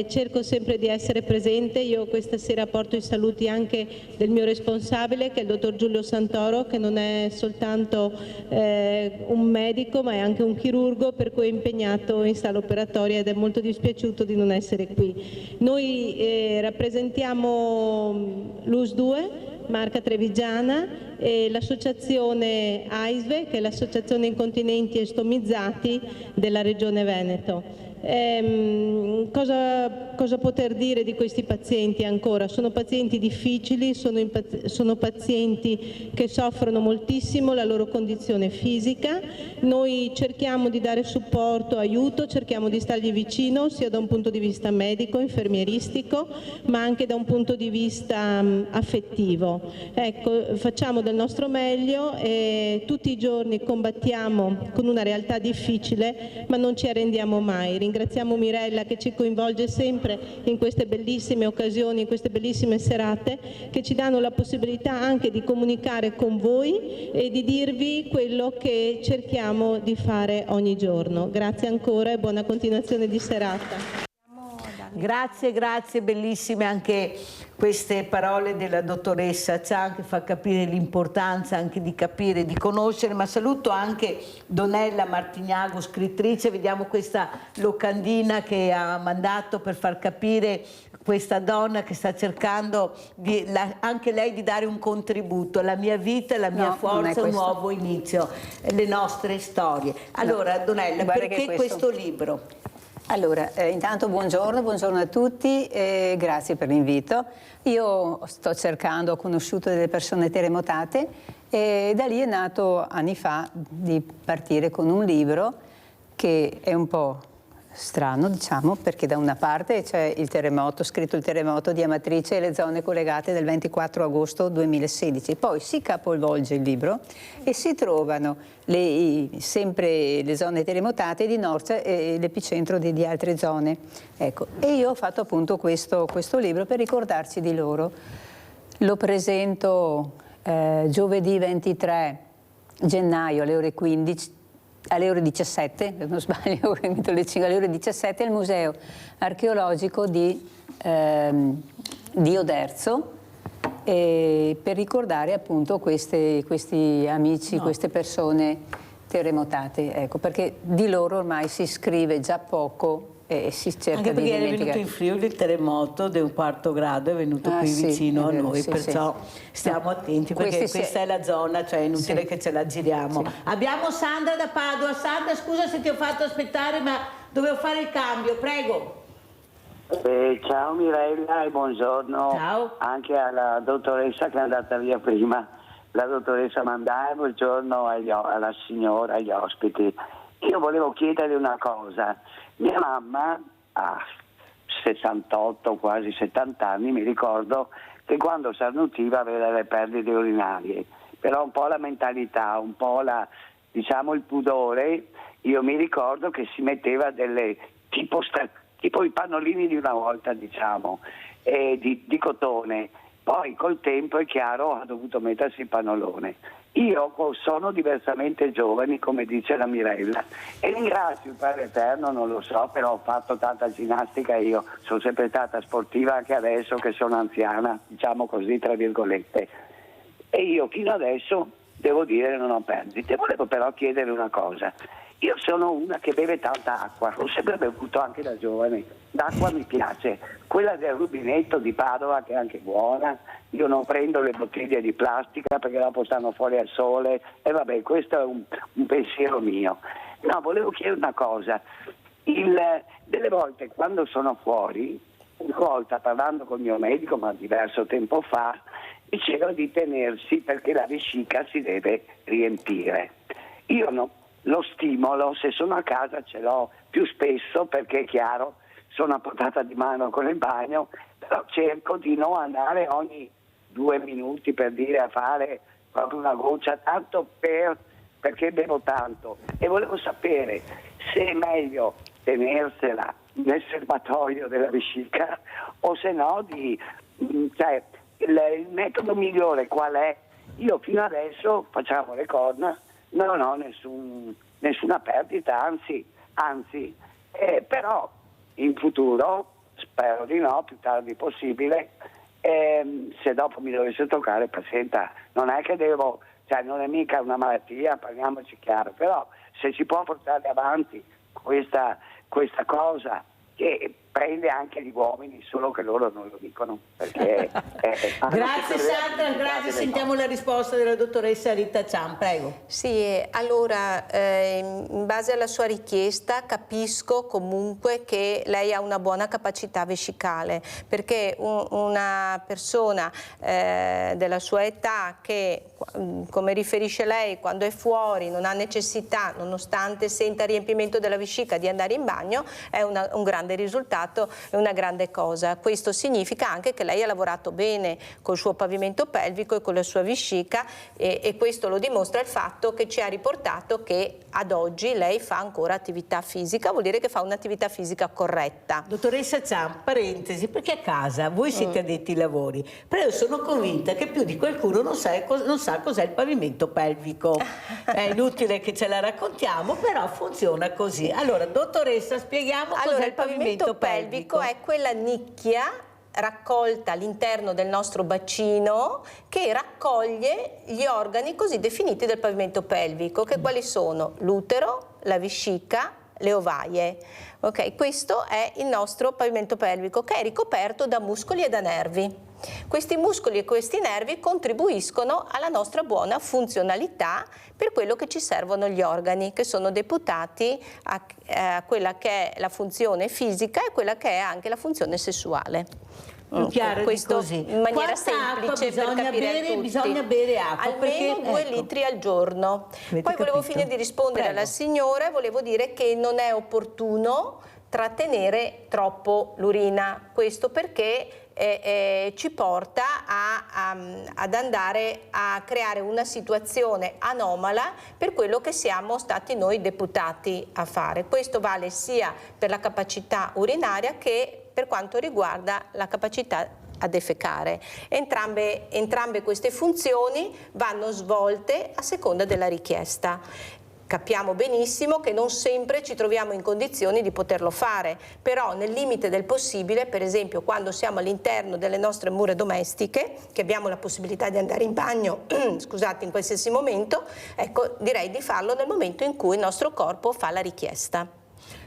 cerco sempre di essere presente. Io questa sera porto i saluti anche del mio responsabile, che è il dottor Giulio Santoro, che non è soltanto un medico ma è anche un chirurgo, per cui è impegnato in sala operatoria ed è molto dispiaciuto di non essere qui. Noi rappresentiamo l'US2, Marca Trevigiana, e l'associazione AISVE, che è l'associazione incontinenti e stomizzati della Regione Veneto. Cosa poter dire di questi pazienti ancora? Sono pazienti difficili, sono pazienti che soffrono moltissimo la loro condizione fisica. Noi cerchiamo di dare supporto, aiuto, cerchiamo di stargli vicino sia da un punto di vista medico, infermieristico, ma anche da un punto di vista affettivo. Ecco, facciamo del nostro meglio e tutti i giorni combattiamo con una realtà difficile, ma non ci arrendiamo mai. Ringraziamo Mirella che ci coinvolge sempre in queste bellissime occasioni, in queste bellissime serate, che ci danno la possibilità anche di comunicare con voi e di dirvi quello che cerchiamo di fare ogni giorno. Grazie ancora e buona continuazione di serata. Grazie, grazie, bellissime anche queste parole della dottoressa Zan, che fa capire l'importanza anche di capire, di conoscere, ma saluto anche Donella Martignago, scrittrice, vediamo questa locandina che ha mandato per far capire questa donna che sta cercando anche lei di dare un contributo, la mia vita, la mia forza, un nuovo inizio, le nostre storie. Allora, Donella, perché questo libro? Allora, intanto buongiorno a tutti e grazie per l'invito. Io sto cercando, ho conosciuto delle persone terremotate e da lì è nato anni fa di partire con un libro che è un po' strano, diciamo, perché da una parte c'è il terremoto, scritto il terremoto di Amatrice e le zone collegate del 24 agosto 2016. Poi si capovolge il libro e si trovano sempre le zone terremotate di Norcia e l'epicentro di altre zone. Ecco. E io ho fatto appunto questo libro per ricordarci di loro. Lo presento giovedì 23 gennaio alle ore 15. Alle ore 17, se non sbaglio, alle ore 17 al Museo Archeologico di Oderzo, per ricordare appunto questi amici, queste persone terremotate, ecco, perché di loro ormai si scrive già poco e si cerca anche di perché dimenticare. è venuto in Friuli il terremoto del 4 grado, è venuto qui vicino a noi, perciò stiamo attenti, perché questa è la zona, cioè è inutile che ce la giriamo. Abbiamo Sandra da Padova. Sandra, scusa se ti ho fatto aspettare, ma dovevo fare il cambio, prego. Ciao Mirella e buongiorno. Ciao. Anche alla dottoressa che è andata via prima, la dottoressa Mandai, buongiorno alla signora, agli ospiti. Io volevo chiederle una cosa. Mia mamma ha 68, quasi 70 anni, mi ricordo che quando starnutiva aveva le perdite urinarie, però un po' la mentalità, un po' il pudore, io mi ricordo che si metteva delle tipo i pannolini di una volta, diciamo, di cotone. Poi col tempo è chiaro ha dovuto mettersi il pannolone. Io sono diversamente giovani, come dice la Mirella, e ringrazio il Padre Eterno, non lo so, però ho fatto tanta ginnastica, io sono sempre stata sportiva anche adesso che sono anziana, diciamo così, tra virgolette. E io fino adesso, devo dire, non ho perdite. Volevo però chiedere una cosa. Io sono una che beve tanta acqua, l'ho sempre bevuto anche da giovane, l'acqua mi piace, quella del rubinetto di Padova che è anche buona, io non prendo le bottiglie di plastica perché dopo stanno fuori al sole e vabbè, questo è un pensiero mio. No, volevo chiedere una cosa, delle volte quando sono fuori, una volta parlando con il mio medico, ma diverso tempo fa, diceva di tenersi perché la vescica si deve riempire. Io no. Lo stimolo, se sono a casa ce l'ho più spesso perché è chiaro, sono a portata di mano con il bagno, però cerco di non andare ogni 2 minuti per dire a fare proprio una goccia, tanto perché bevo tanto. E volevo sapere se è meglio tenersela nel serbatoio della vescica o se no il metodo migliore qual è? Io fino adesso facciamo le corna, non ho nessuna perdita, anzi, però in futuro, spero di no, più tardi possibile, se dopo mi dovesse toccare, pazienza, non è che non è mica una malattia, parliamoci chiaro, però se si può portare avanti questa cosa che prende anche gli uomini, solo che loro non lo dicono. Perché, grazie Sandra, grazie. Sentiamo la risposta della dottoressa Rita Zan, prego. Sì, allora in base alla sua richiesta capisco comunque che lei ha una buona capacità vescicale, perché una persona della sua età che, come riferisce lei, quando è fuori non ha necessità, nonostante senta riempimento della vescica, di andare in bagno, è un grande risultato, è una grande cosa. Questo significa anche che lei ha lavorato bene col suo pavimento pelvico e con la sua vescica e questo lo dimostra il fatto che ci ha riportato che ad oggi lei fa ancora attività fisica, vuol dire che fa un'attività fisica corretta. Dottoressa Zan, parentesi, perché a casa voi siete addetti ai lavori, però io sono convinta che più di qualcuno non sa cos'è il pavimento pelvico. È inutile che ce la raccontiamo, però funziona così. Allora, dottoressa, spieghiamo cos'è il pavimento pelvico. pelvico è quella nicchia raccolta all'interno del nostro bacino che raccoglie gli organi così definiti del pavimento pelvico, che quali sono? L'utero, la vescica, le ovaie. Ok, questo è il nostro pavimento pelvico, che è ricoperto da muscoli e da nervi. Questi muscoli e questi nervi contribuiscono alla nostra buona funzionalità per quello che ci servono gli organi, che sono deputati a quella che è la funzione fisica e quella che è anche la funzione sessuale. Più chiaro questo così. in maniera Quanta semplice per capire a tutti. Bisogna bere acqua. Almeno 2 litri al giorno. Poi volevo finire di rispondere alla signora, volevo dire che non è opportuno trattenere troppo l'urina, questo perché ci porta ad andare a creare una situazione anomala per quello che siamo stati noi deputati a fare. Questo vale sia per la capacità urinaria che per quanto riguarda la capacità a defecare. Entrambe queste funzioni vanno svolte a seconda della richiesta. Capiamo benissimo che non sempre ci troviamo in condizioni di poterlo fare, però nel limite del possibile, per esempio quando siamo all'interno delle nostre mura domestiche, che abbiamo la possibilità di andare in bagno, scusate, in qualsiasi momento, ecco, direi di farlo nel momento in cui il nostro corpo fa la richiesta.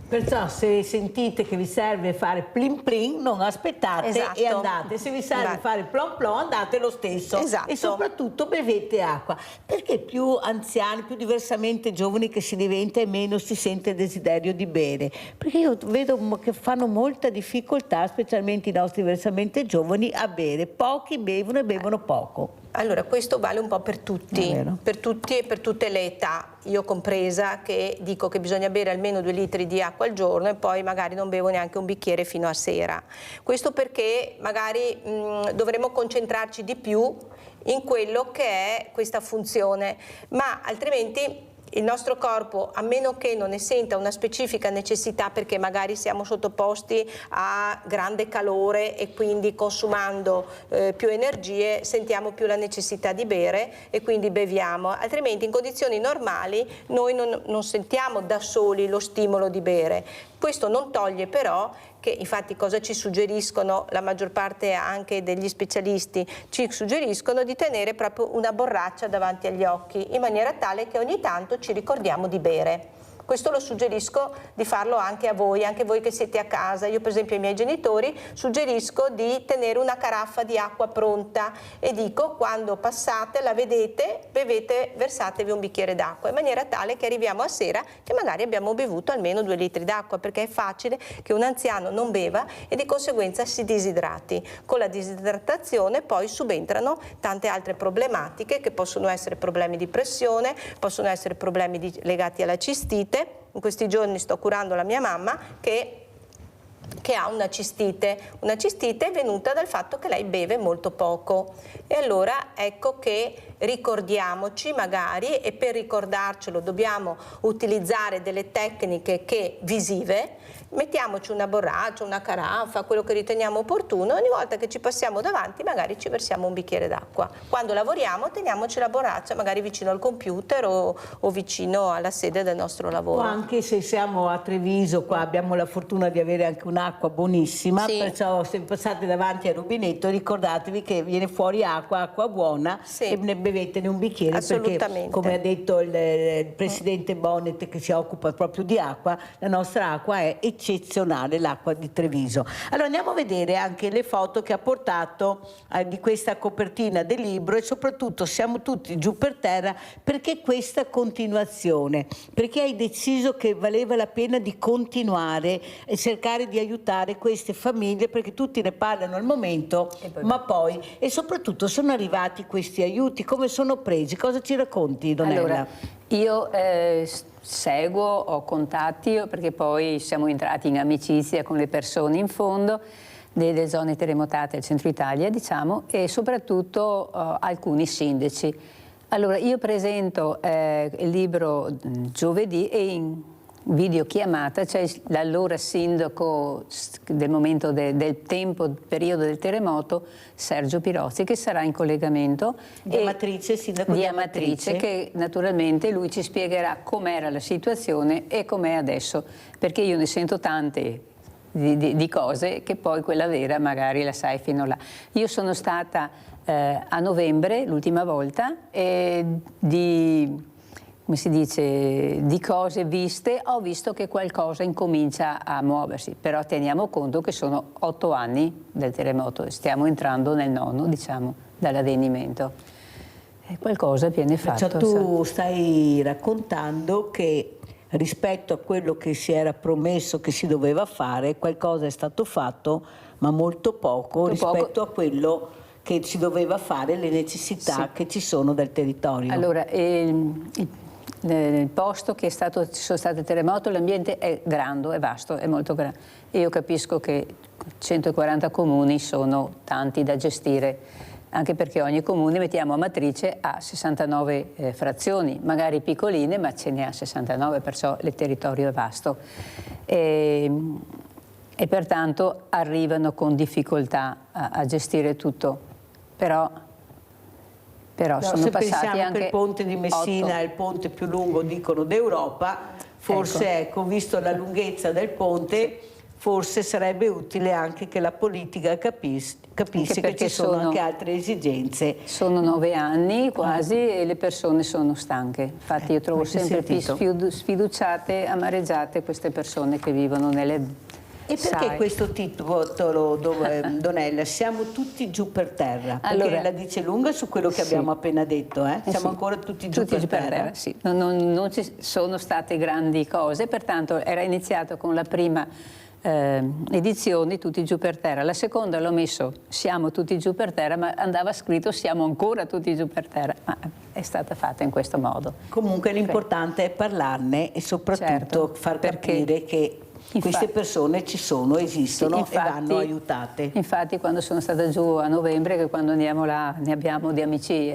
Perciò se sentite che vi serve fare plin plin, non aspettate e andate. Se vi serve fare plon plon, andate lo stesso. E soprattutto bevete acqua. Perché più anziani, più diversamente giovani che si diventa e meno si sente il desiderio di bere. Perché io vedo che fanno molta difficoltà, specialmente i nostri diversamente giovani, a bere. Pochi bevono e bevono poco. Allora, questo vale un po' per tutti e per tutte le età, io compresa, che dico che bisogna bere almeno 2 litri di acqua al giorno e poi magari non bevo neanche un bicchiere fino a sera. Questo perché magari dovremmo concentrarci di più in quello che è questa funzione, ma altrimenti il nostro corpo, a meno che non ne senta una specifica necessità perché magari siamo sottoposti a grande calore e quindi consumando più energie sentiamo più la necessità di bere e quindi beviamo, altrimenti in condizioni normali noi non sentiamo da soli lo stimolo di bere. Questo non toglie però che infatti cosa ci suggeriscono la maggior parte anche degli specialisti? Ci suggeriscono di tenere proprio una borraccia davanti agli occhi in maniera tale che ogni tanto ci ricordiamo di bere. Questo lo suggerisco di farlo anche a voi, anche voi che siete a casa. Io per esempio ai miei genitori suggerisco di tenere una caraffa di acqua pronta e dico quando passate, la vedete, bevete, versatevi un bicchiere d'acqua in maniera tale che arriviamo a sera che magari abbiamo bevuto almeno 2 litri d'acqua, perché è facile che un anziano non beva e di conseguenza si disidrati. Con la disidratazione poi subentrano tante altre problematiche che possono essere problemi di pressione, possono essere problemi legati alla cistite. In questi giorni sto curando la mia mamma che ha una cistite è venuta dal fatto che lei beve molto poco e allora ecco che ricordiamoci magari, e per ricordarcelo dobbiamo utilizzare delle tecniche visive, mettiamoci una borraccia, una caraffa, quello che riteniamo opportuno, ogni volta che ci passiamo davanti magari ci versiamo un bicchiere d'acqua. Quando lavoriamo teniamoci la borraccia magari vicino al computer o vicino alla sede del nostro lavoro. O anche se siamo a Treviso, qua abbiamo la fortuna di avere anche un'acqua buonissima, perciò se passate davanti al rubinetto ricordatevi che viene fuori acqua buona e ne bevetene un bicchiere, perché come ha detto il presidente Bonnet che si occupa proprio di acqua, la nostra acqua è eccezionale, l'acqua di Treviso. Allora andiamo a vedere anche le foto che ha portato di questa copertina del libro e soprattutto siamo tutti giù per terra perché questa continuazione, perché hai deciso che valeva la pena di continuare e cercare di aiutare queste famiglie, perché tutti ne parlano al momento ma poi e soprattutto sono arrivati questi aiuti, come sono presi, cosa ci racconti Donella? Allora, io seguo, ho contatti perché poi siamo entrati in amicizia con le persone in fondo delle zone terremotate del centro Italia, diciamo, e soprattutto alcuni sindaci. Allora, io presento il libro giovedì e in videochiamata c'è l'allora sindaco del momento del periodo del terremoto, Sergio Pirozzi, che sarà in collegamento. Di Amatrice, sindaco di Amatrice, che naturalmente lui ci spiegherà com'era la situazione e com'è adesso, perché io ne sento tante di cose che poi quella vera magari la sai fino là. Io sono stata a novembre l'ultima volta come si dice, di cose viste, ho visto che qualcosa incomincia a muoversi, però teniamo conto che sono 8 anni del terremoto e stiamo entrando nel 9, diciamo, dall'avvenimento. E qualcosa viene fatto. Cioè, tu stai raccontando che rispetto a quello che si era promesso che si doveva fare, qualcosa è stato fatto, ma molto poco rispetto a quello che si doveva fare, le necessità che ci sono del territorio. Allora, il posto che ci sono stati il terremoto, l'ambiente è grande, è vasto, è molto grande. E io capisco che 140 comuni sono tanti da gestire, anche perché ogni comune, mettiamo a matrice, ha 69 frazioni, magari piccoline, ma ce ne ha 69, perciò il territorio è vasto. E pertanto arrivano con difficoltà a gestire tutto, però sono se passati pensiamo anche che il ponte di Messina è il ponte più lungo, dicono, d'Europa, forse ecco, visto la lunghezza del ponte, forse sarebbe utile anche che la politica capisse che ci sono anche altre esigenze. Sono 9 anni quasi e le persone sono stanche. Infatti io trovo sempre più sfiduciate, amareggiate queste persone che vivono nelle... E perché questo titolo, Donella? Siamo tutti giù per terra, perché allora, la dice lunga su quello che abbiamo appena detto, siamo ancora tutti giù per terra. Sì. Non ci sono state grandi cose, pertanto era iniziato con la prima edizione tutti giù per terra, la seconda l'ho messo siamo tutti giù per terra, ma andava scritto siamo ancora tutti giù per terra, ma è stata fatta in questo modo. Comunque l'importante è parlarne e soprattutto far capire che queste persone ci sono, esistono e vanno aiutate. Infatti quando sono stata giù a novembre, che quando andiamo là ne abbiamo di amici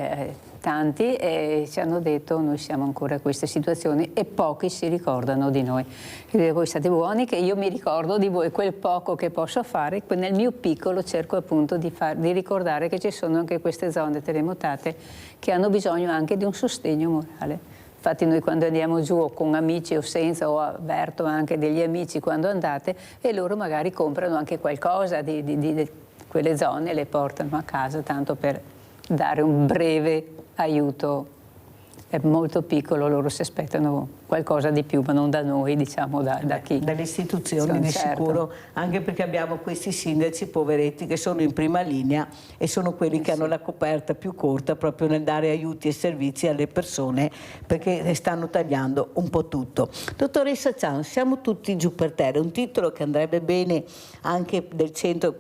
tanti e ci hanno detto noi siamo ancora in queste situazioni e pochi si ricordano di noi. Voi siete buoni che io mi ricordo di voi quel poco che posso fare, nel mio piccolo cerco appunto di ricordare che ci sono anche queste zone terremotate che hanno bisogno anche di un sostegno morale. Infatti noi quando andiamo giù con amici o senza, o avverto anche degli amici quando andate e loro magari comprano anche qualcosa di quelle zone e le portano a casa tanto per dare un breve aiuto. È molto piccolo, loro si aspettano qualcosa di più, ma non da noi, diciamo da chi? Dalle istituzioni di sicuro, anche perché abbiamo questi sindaci poveretti che sono in prima linea e sono quelli che hanno la coperta più corta proprio nel dare aiuti e servizi alle persone perché stanno tagliando un po' tutto. Dottoressa Ciano, siamo tutti giù per terra, un titolo che andrebbe bene anche del centro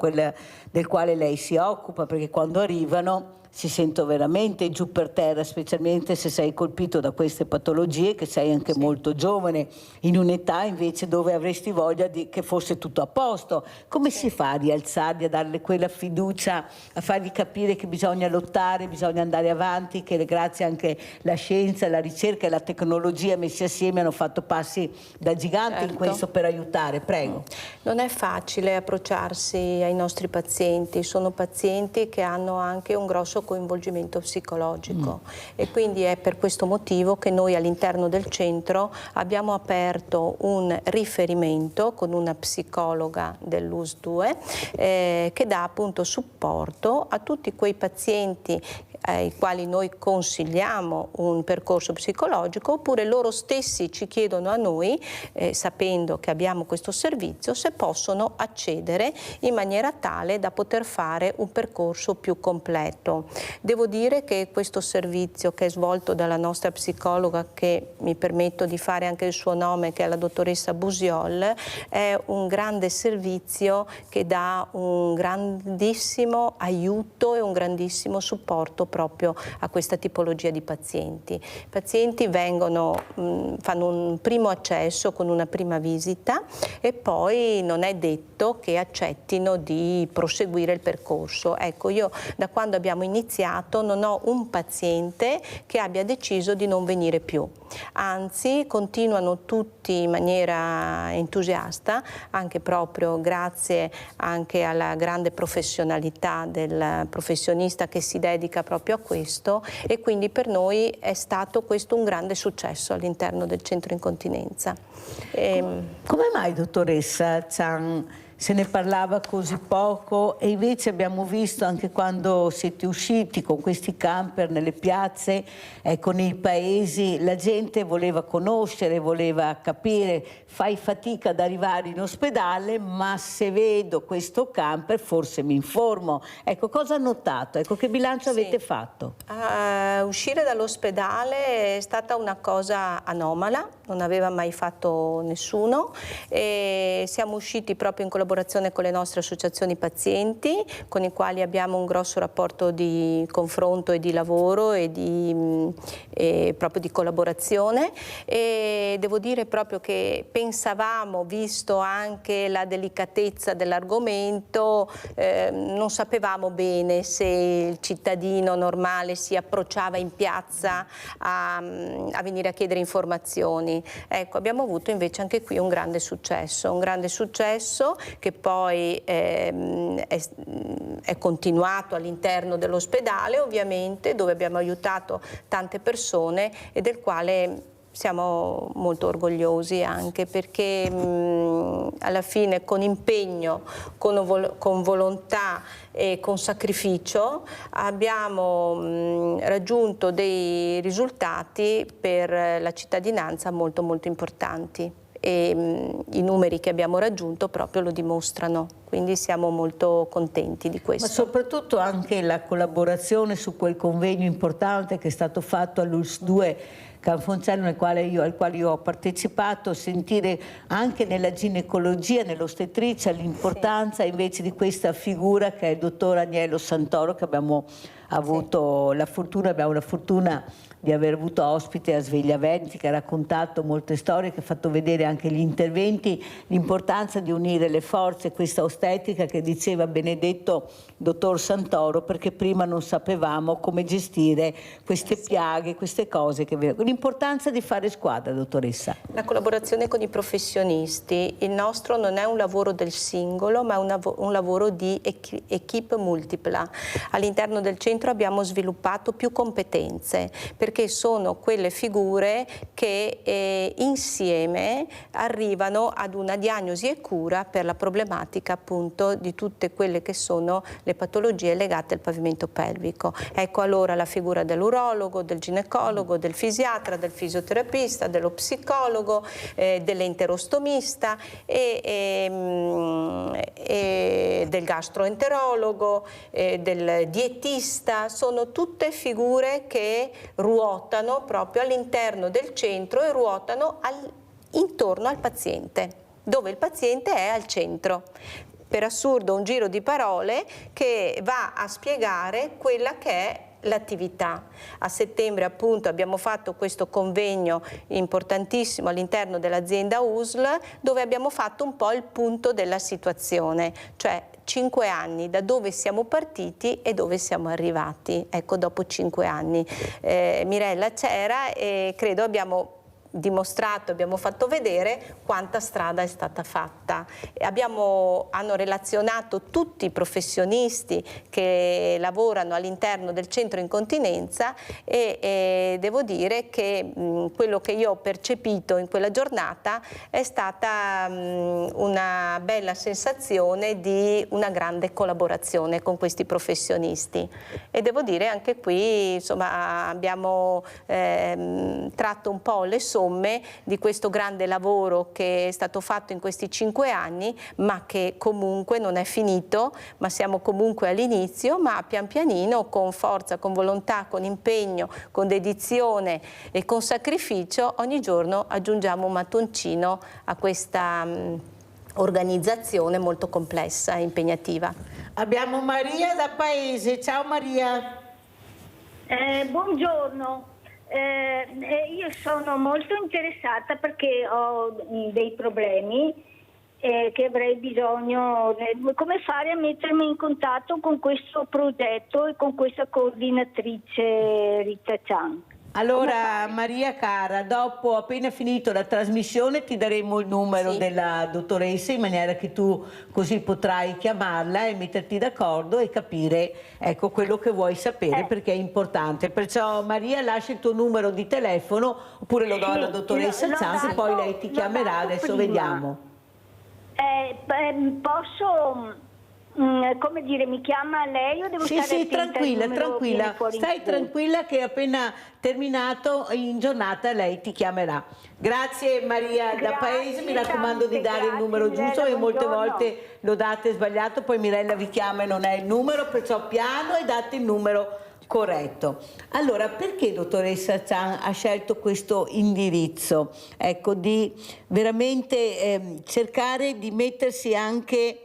del quale lei si occupa, perché quando arrivano si sentono veramente giù per terra, specialmente se sei colpito da queste patologie, che sei anche molto giovane, in un'età invece dove avresti voglia che fosse tutto a posto. Come si fa a rialzarli, a darle quella fiducia, a fargli capire che bisogna lottare, bisogna andare avanti, che grazie anche alla scienza, alla ricerca e alla tecnologia messi assieme hanno fatto passi da giganti in questo per aiutare? Prego. Non è facile approcciarsi ai nostri pazienti, sono pazienti che hanno anche un grosso coinvolgimento psicologico e quindi è per questo motivo che noi all'interno del centro abbiamo aperto un riferimento con una psicologa dell'US 2 che dà appunto supporto a tutti quei pazienti ai quali noi consigliamo un percorso psicologico, oppure loro stessi ci chiedono a noi, sapendo che abbiamo questo servizio, se possono accedere in maniera tale da poter fare un percorso più completo. Devo dire che questo servizio, che è svolto dalla nostra psicologa, che mi permetto di fare anche il suo nome, che è la dottoressa Busiol, è un grande servizio che dà un grandissimo aiuto e un grandissimo supporto proprio a questa tipologia di pazienti. I pazienti vengono, fanno un primo accesso con una prima visita e poi non è detto che accettino di proseguire il percorso. Ecco, io da quando abbiamo iniziato non ho un paziente che abbia deciso di non venire più. Anzi, continuano tutti in maniera entusiasta, anche proprio grazie anche alla grande professionalità del professionista che si dedica proprio proprio a questo, e quindi per noi è stato questo un grande successo all'interno del centro incontinenza. Come mai, dottoressa Chan, se ne parlava così poco, e invece abbiamo visto anche quando siete usciti con questi camper nelle piazze, nei paesi, la gente voleva conoscere, voleva capire, fai fatica ad arrivare in ospedale, ma se vedo questo camper forse mi informo. Ecco, cosa ha notato? Ecco, che bilancio avete fatto? Uscire dall'ospedale è stata una cosa anomala, non aveva mai fatto nessuno, e siamo usciti proprio in collaborazione con le nostre associazioni pazienti, con i quali abbiamo un grosso rapporto di confronto e di lavoro e proprio di collaborazione, e devo dire proprio che pensavamo, visto anche la delicatezza dell'argomento, non sapevamo bene se il cittadino normale si approcciava in piazza a venire a chiedere informazioni. Ecco, abbiamo avuto invece anche qui un grande successo che poi è continuato all'interno dell'ospedale, ovviamente, dove abbiamo aiutato tante persone e del quale siamo molto orgogliosi, anche perché alla fine con impegno, con volontà e con sacrificio abbiamo raggiunto dei risultati per la cittadinanza molto molto importanti, e i numeri che abbiamo raggiunto proprio lo dimostrano, quindi siamo molto contenti di questo. Ma soprattutto anche la collaborazione su quel convegno importante che è stato fatto all'ULSS 2 Canfoncello, al quale io ho partecipato, sentire anche nella ginecologia, nell'ostetricia, l'importanza invece di questa figura che è il dottor Agnello Santoro, che abbiamo avuto la fortuna di aver avuto ospite a Sveglia Veneti, che ha raccontato molte storie, che ha fatto vedere anche gli interventi, l'importanza di unire le forze, questa ostetrica che diceva benedetto dottor Santoro, perché prima non sapevamo come gestire queste piaghe, queste cose. L'importanza di fare squadra, dottoressa. La collaborazione con i professionisti. Il nostro non è un lavoro del singolo, ma è un lavoro di equipe multipla. All'interno del centro abbiamo sviluppato più competenze, perché sono quelle figure che insieme arrivano ad una diagnosi e cura per la problematica appunto di tutte quelle che sono le patologie legate al pavimento pelvico. Ecco allora la figura dell'urologo, del ginecologo, del fisiatra, del fisioterapista, dello psicologo, dell'enterostomista e del gastroenterologo, del dietista. Sono tutte figure che ruotano proprio all'interno del centro e ruotano intorno al paziente, dove il paziente è al centro. Per assurdo un giro di parole che va a spiegare quella che è l'attività. A settembre appunto abbiamo fatto questo convegno importantissimo all'interno dell'azienda USL, dove abbiamo fatto un po' il punto della situazione, cioè 5 anni, da dove siamo partiti e dove siamo arrivati, ecco, dopo 5 anni. Mirella c'era e credo abbiamo dimostrato, abbiamo fatto vedere quanta strada è stata fatta. Hanno relazionato tutti i professionisti che lavorano all'interno del centro incontinenza e devo dire che quello che io ho percepito in quella giornata è stata una bella sensazione di una grande collaborazione con questi professionisti, e devo dire anche qui insomma abbiamo tratto un po' le somme di questo grande lavoro che è stato fatto in questi 5 anni, ma che comunque non è finito, ma siamo comunque all'inizio, ma pian pianino, con forza, con volontà, con impegno, con dedizione e con sacrificio, ogni giorno aggiungiamo un mattoncino a questa organizzazione molto complessa e impegnativa. Abbiamo Maria da Paese. Ciao Maria. Buongiorno. Io sono molto interessata perché ho dei problemi che avrei bisogno, come fare a mettermi in contatto con questo progetto e con questa coordinatrice Rita Chan. Allora Maria cara, dopo appena finito la trasmissione ti daremo il numero della dottoressa, in maniera che tu così potrai chiamarla e metterti d'accordo e capire, ecco, quello che vuoi sapere, perché è importante. Perciò Maria, lascia il tuo numero di telefono oppure lo do alla dottoressa Zan e poi lei ti chiamerà, adesso vediamo. Posso, come dire, mi chiama lei o devo stare attenta tranquilla, al numero che viene fuori in stai TV? tranquilla che appena terminato in giornata lei ti chiamerà. Grazie Maria da Paese, mi raccomando di dare il numero giusto, e molte volte lo date sbagliato, poi Mirella vi chiama e non è il numero, perciò piano e date il numero corretto. Allora, perché dottoressa Zan ha scelto questo indirizzo? Ecco, di veramente cercare di mettersi anche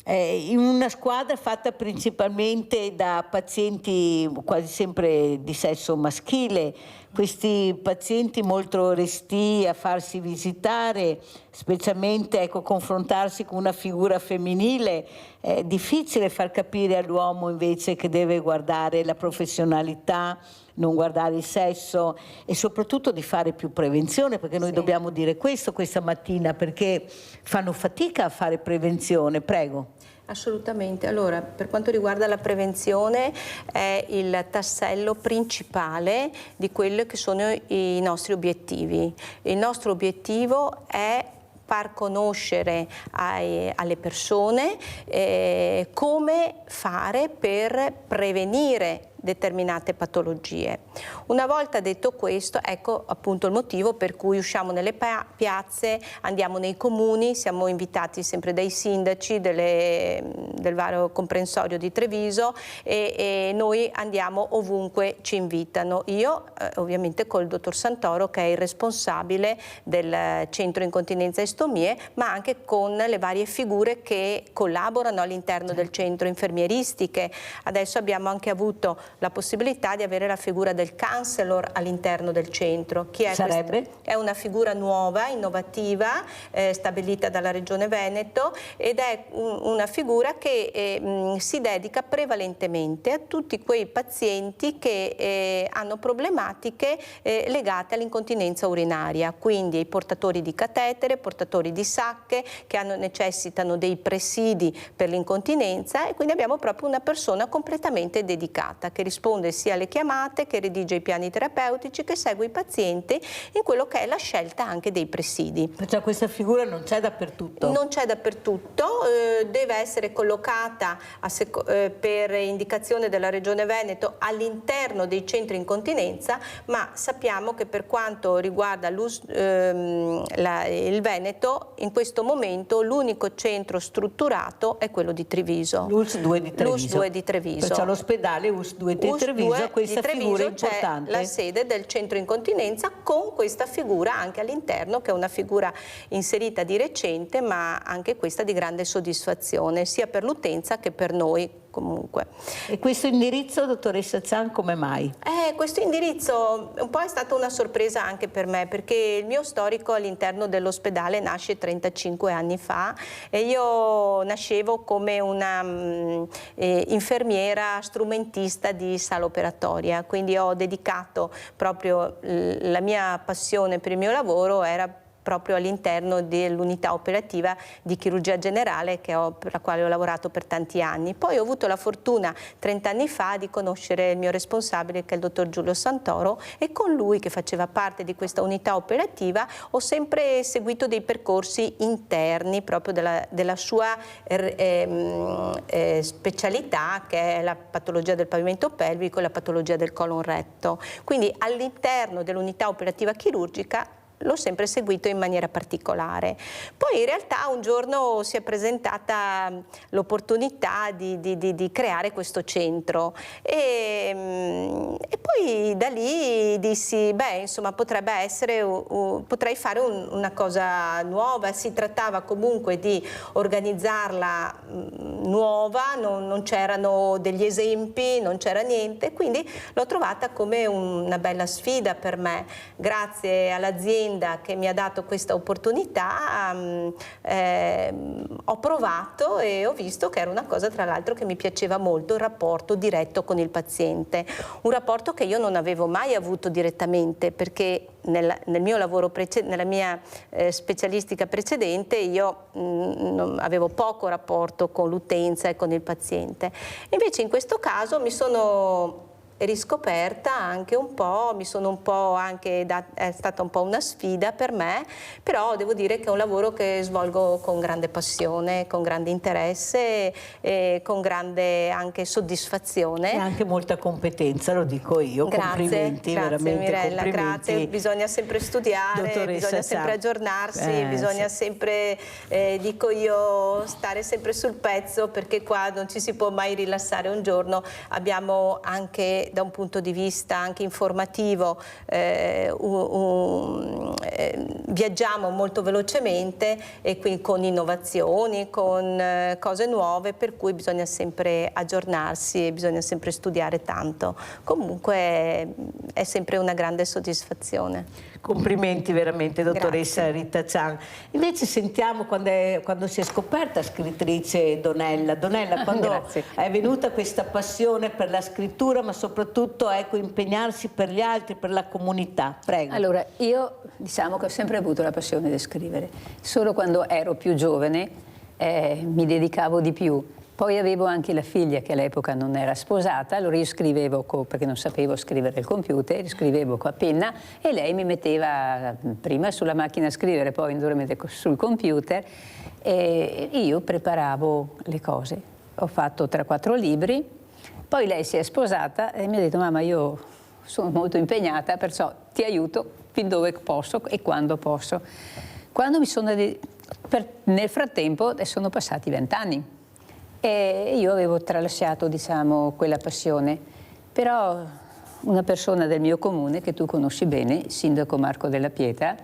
in una squadra fatta principalmente da pazienti quasi sempre di sesso maschile, questi pazienti molto restii a farsi visitare, specialmente, ecco, confrontarsi con una figura femminile. È difficile far capire all'uomo invece che deve guardare la professionalità, non guardare il sesso, e soprattutto di fare più prevenzione, perché noi dobbiamo dire questo questa mattina, perché fanno fatica a fare prevenzione. Prego. Assolutamente. Allora, per quanto riguarda la prevenzione, è il tassello principale di quelli che sono i nostri obiettivi. Il nostro obiettivo è far conoscere alle persone come fare per prevenire determinate patologie. Una volta detto questo, ecco appunto il motivo per cui usciamo nelle piazze, andiamo nei comuni, siamo invitati sempre dai sindaci del vario comprensorio di Treviso e noi andiamo ovunque ci invitano. Io ovviamente col dottor Santoro, che è il responsabile del centro incontinenza e stomie, ma anche con le varie figure che collaborano all'interno del centro, infermieristiche. Adesso abbiamo anche avuto la possibilità di avere la figura del counselor all'interno del centro. Chi è? Sarebbe? È una figura nuova, innovativa, stabilita dalla Regione Veneto, ed è una figura che si dedica prevalentemente a tutti quei pazienti che hanno problematiche legate all'incontinenza urinaria, quindi ai portatori di catetere, portatori di sacche, che necessitano dei presidi per l'incontinenza, e quindi abbiamo proprio una persona completamente dedicata che risponde sia alle chiamate, che redige i piani terapeutici, che segue i pazienti in quello che è la scelta anche dei presidi. Perciò questa figura non c'è dappertutto? Non c'è dappertutto, deve essere collocata per indicazione della Regione Veneto all'interno dei centri incontinenza, ma sappiamo che per quanto riguarda il Veneto, in questo momento l'unico centro strutturato è quello di Treviso. L'ULSS 2 di Treviso. L'ULSS 2 di Treviso. Perciò l'ospedale ULSS 2 di Treviso, questa figura importante. C'è la sede del centro incontinenza con questa figura anche all'interno, che è una figura inserita di recente, ma anche questa di grande soddisfazione sia per l'utenza che per noi comunque. E questo indirizzo, dottoressa Zan, come mai? Questo indirizzo un po' è stata una sorpresa anche per me, perché il mio storico all'interno dell'ospedale nasce 35 anni fa e io nascevo come una infermiera strumentista di sala operatoria, quindi ho dedicato proprio la mia passione per il mio lavoro era proprio all'interno dell'unità operativa di chirurgia generale per la quale ho lavorato per tanti anni. Poi ho avuto la fortuna 30 anni fa di conoscere il mio responsabile, che è il dottor Giulio Santoro, e con lui, che faceva parte di questa unità operativa, ho sempre seguito dei percorsi interni proprio della sua specialità, che è la patologia del pavimento pelvico e la patologia del colon retto. Quindi all'interno dell'unità operativa chirurgica l'ho sempre seguito in maniera particolare. Poi in realtà un giorno si è presentata l'opportunità di creare questo centro e poi da lì dissi, beh, insomma, potrebbe essere, potrei fare una cosa nuova. Si trattava comunque di organizzarla nuova, non c'erano degli esempi, non c'era niente, quindi l'ho trovata come una bella sfida per me. Grazie all'azienda che mi ha dato questa opportunità ho provato e ho visto che era una cosa tra l'altro che mi piaceva molto, il rapporto diretto con il paziente, un rapporto che io non avevo mai avuto direttamente, perché nel mio lavoro nella mia specialistica precedente io avevo poco rapporto con l'utenza e con il paziente. Invece in questo caso mi sono riscoperta anche un po', è stata un po' una sfida per me, però devo dire che è un lavoro che svolgo con grande passione, con grande interesse e con grande anche soddisfazione. E anche molta competenza, lo dico io. Grazie, complimenti, grazie veramente Mirella, complimenti. grazie. Bisogna sempre studiare, Dottoressa bisogna sempre aggiornarsi, bisogna sempre, dico io, stare sempre sul pezzo, perché qua non ci si può mai rilassare un giorno. Abbiamo anche da un punto di vista anche informativo viaggiamo molto velocemente e quindi con innovazioni, con cose nuove, per cui bisogna sempre aggiornarsi e bisogna sempre studiare tanto. Comunque è sempre una grande soddisfazione. Complimenti veramente, dottoressa Grazie. Rita Zan. Invece sentiamo quando si è scoperta scrittrice Donella. Donella, quando è venuta questa passione per la scrittura, ma soprattutto impegnarsi per gli altri, per la comunità. Prego. Allora, io diciamo che ho sempre avuto la passione di scrivere. Solo quando ero più giovane mi dedicavo di più. Poi avevo anche la figlia che all'epoca non era sposata, allora io scrivevo, perché non sapevo scrivere al computer, scrivevo con la penna e lei mi metteva prima sulla macchina a scrivere, poi naturalmente sul computer, e io preparavo le cose. Ho fatto 3-4 libri, poi lei si è sposata e mi ha detto: mamma, io sono molto impegnata, perciò ti aiuto fin dove posso e quando posso. Quando nel frattempo sono passati 20 anni. E io avevo tralasciato, diciamo, quella passione, però una persona del mio comune, che tu conosci bene, il sindaco Marco Della Pietra,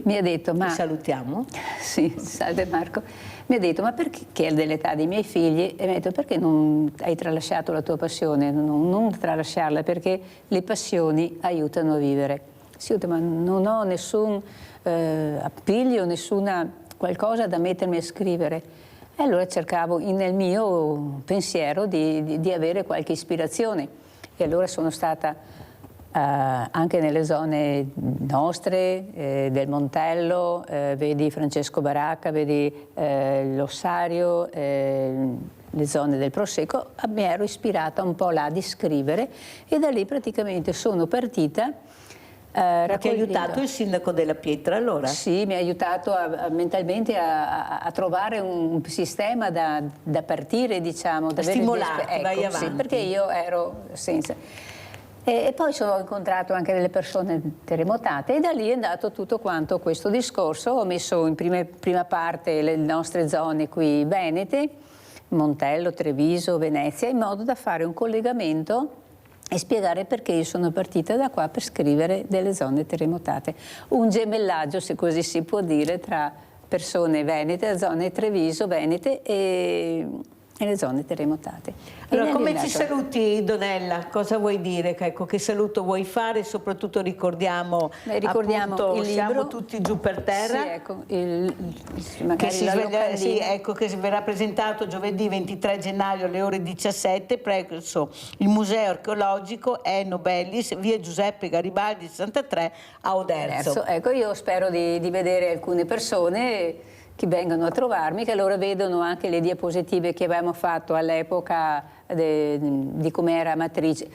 mi ha detto: ma... Ti salutiamo. Sì, salve Marco. Mi ha detto: ma perché, che è dell'età dei miei figli, e mi ha detto: perché non hai tralasciato la tua passione? Non tralasciarla, perché le passioni aiutano a vivere. Sì, ho detto: ma non ho nessun appiglio, nessuna qualcosa da mettermi a scrivere. E allora cercavo nel mio pensiero di avere qualche ispirazione. E allora sono stata anche nelle zone nostre, del Montello, vedi Francesco Baracca, vedi l'Ossario, le zone del Prosecco. Mi ero ispirata un po' là di scrivere e da lì praticamente sono partita. Ti ha aiutato il sindaco Della Pietra allora? Sì, mi ha aiutato mentalmente a trovare un sistema da partire, diciamo. Da stimolarti, vai avanti. Sì, perché io ero senza. E poi ho incontrato anche delle persone terremotate e da lì è andato tutto quanto questo discorso. Ho messo in prima parte le nostre zone qui venete, Montello, Treviso, Venezia, in modo da fare un collegamento e spiegare perché io sono partita da qua per scrivere delle zone terremotate. Un gemellaggio, se così si può dire, tra persone venete, zone Treviso, venete e le zone terremotate. Allora, come ci saluti, Donella? Cosa vuoi dire? Ecco, che saluto vuoi fare? Soprattutto ricordiamo appunto, il libro. Siamo tutti giù per terra. Sì, ecco, che verrà presentato giovedì 23 gennaio alle ore 17 presso il Museo Archeologico Eno Bellis, via Giuseppe Garibaldi 63 a Oderzo. Ecco, io spero di vedere alcune persone che vengono a trovarmi, che loro vedono anche le diapositive che avevamo fatto all'epoca di come era Amatrice.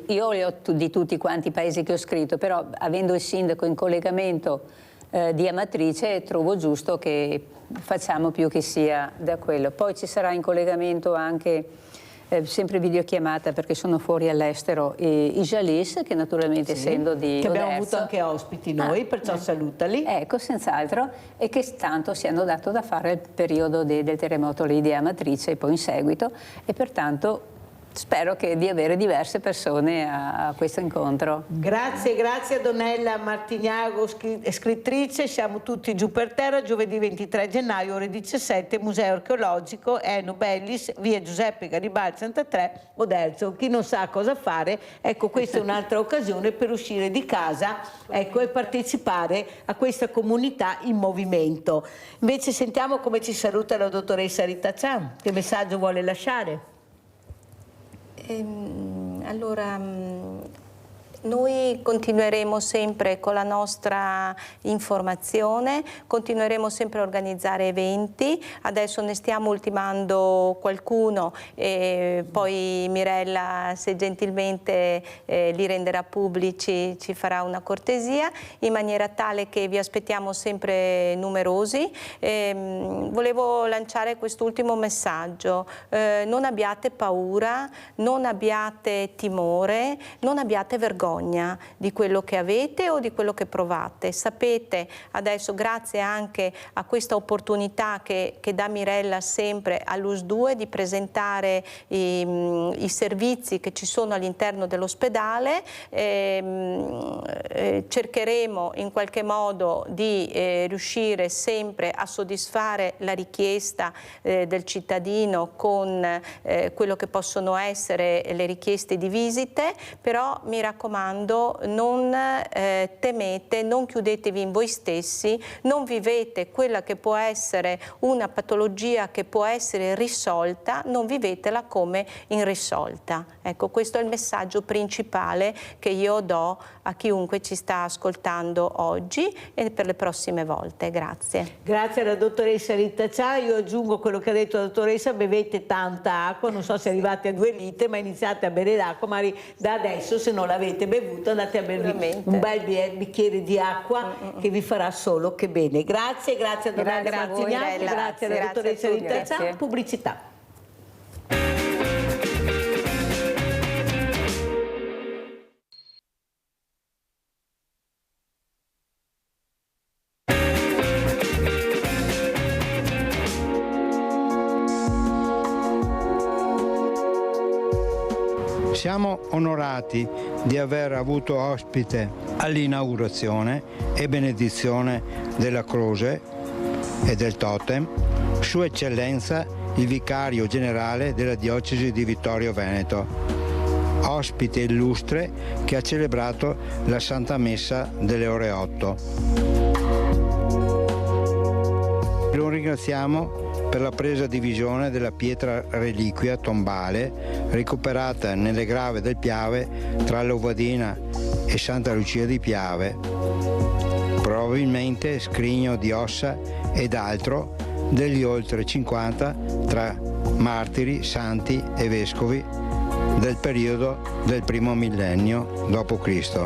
Io le ho di tutti quanti i paesi che ho scritto, però avendo il sindaco in collegamento di Amatrice trovo giusto che facciamo più che sia da quello. Poi ci sarà in collegamento anche sempre videochiamata, perché sono fuori all'estero, i Jalis, che naturalmente essendo di che abbiamo Oderzo, avuto anche ospiti noi, perciò salutali. Ecco, senz'altro, e che tanto si hanno dato da fare il periodo del terremoto lì di Amatrice e poi in seguito, e pertanto spero di avere diverse persone a questo incontro. Grazie a Donella Martignago, scrittrice. Siamo tutti giù per terra, giovedì 23 gennaio, ore 17, Museo Archeologico, Eno Bellis, via Giuseppe Garibaldi 63, Oderzo. Chi non sa cosa fare, ecco, questa è un'altra occasione per uscire di casa, ecco, e partecipare a questa comunità in movimento. Invece sentiamo come ci saluta la dottoressa Rita Cian. Che messaggio vuole lasciare? Allora, noi continueremo sempre con la nostra informazione, continueremo sempre a organizzare eventi, adesso ne stiamo ultimando qualcuno e poi Mirella, se gentilmente li renderà pubblici, ci farà una cortesia, in maniera tale che vi aspettiamo sempre numerosi. Volevo lanciare quest'ultimo messaggio: non abbiate paura, non abbiate timore, non abbiate vergogna di quello che avete o di quello che provate. Sapete adesso, grazie anche a questa opportunità che dà Mirella sempre all'US2 di presentare i servizi che ci sono all'interno dell'ospedale, cercheremo in qualche modo di riuscire sempre a soddisfare la richiesta del cittadino con quello che possono essere le richieste di visite, però mi raccomando, non temete, non chiudetevi in voi stessi, non vivete quella che può essere una patologia che può essere risolta, non vivetela come irrisolta. Ecco, questo è il messaggio principale che io do a chiunque ci sta ascoltando oggi e per le prossime volte. Grazie. Grazie alla dottoressa Rita Cian. Io aggiungo quello che ha detto la dottoressa: bevete tanta acqua, non so se arrivate a 2 litri, ma iniziate a bere l'acqua, magari da adesso, se non l'avete bevuto, andate a bervi un bel bicchiere di acqua che vi farà solo che bene. Grazie a Donella Martignago, grazie alla dottoressa Rita Cian. Pubblicità. Siamo onorati di aver avuto ospite all'inaugurazione e benedizione della croce e del totem Sua Eccellenza il Vicario Generale della Diocesi di Vittorio Veneto, ospite illustre che ha celebrato la Santa Messa delle ore 8. Lo ringraziamo per la presa di visione della pietra reliquia tombale recuperata nelle grave del Piave tra Lovadina e Santa Lucia di Piave, probabilmente scrigno di ossa ed altro degli oltre 50 tra martiri, santi e vescovi del periodo del primo millennio d.C.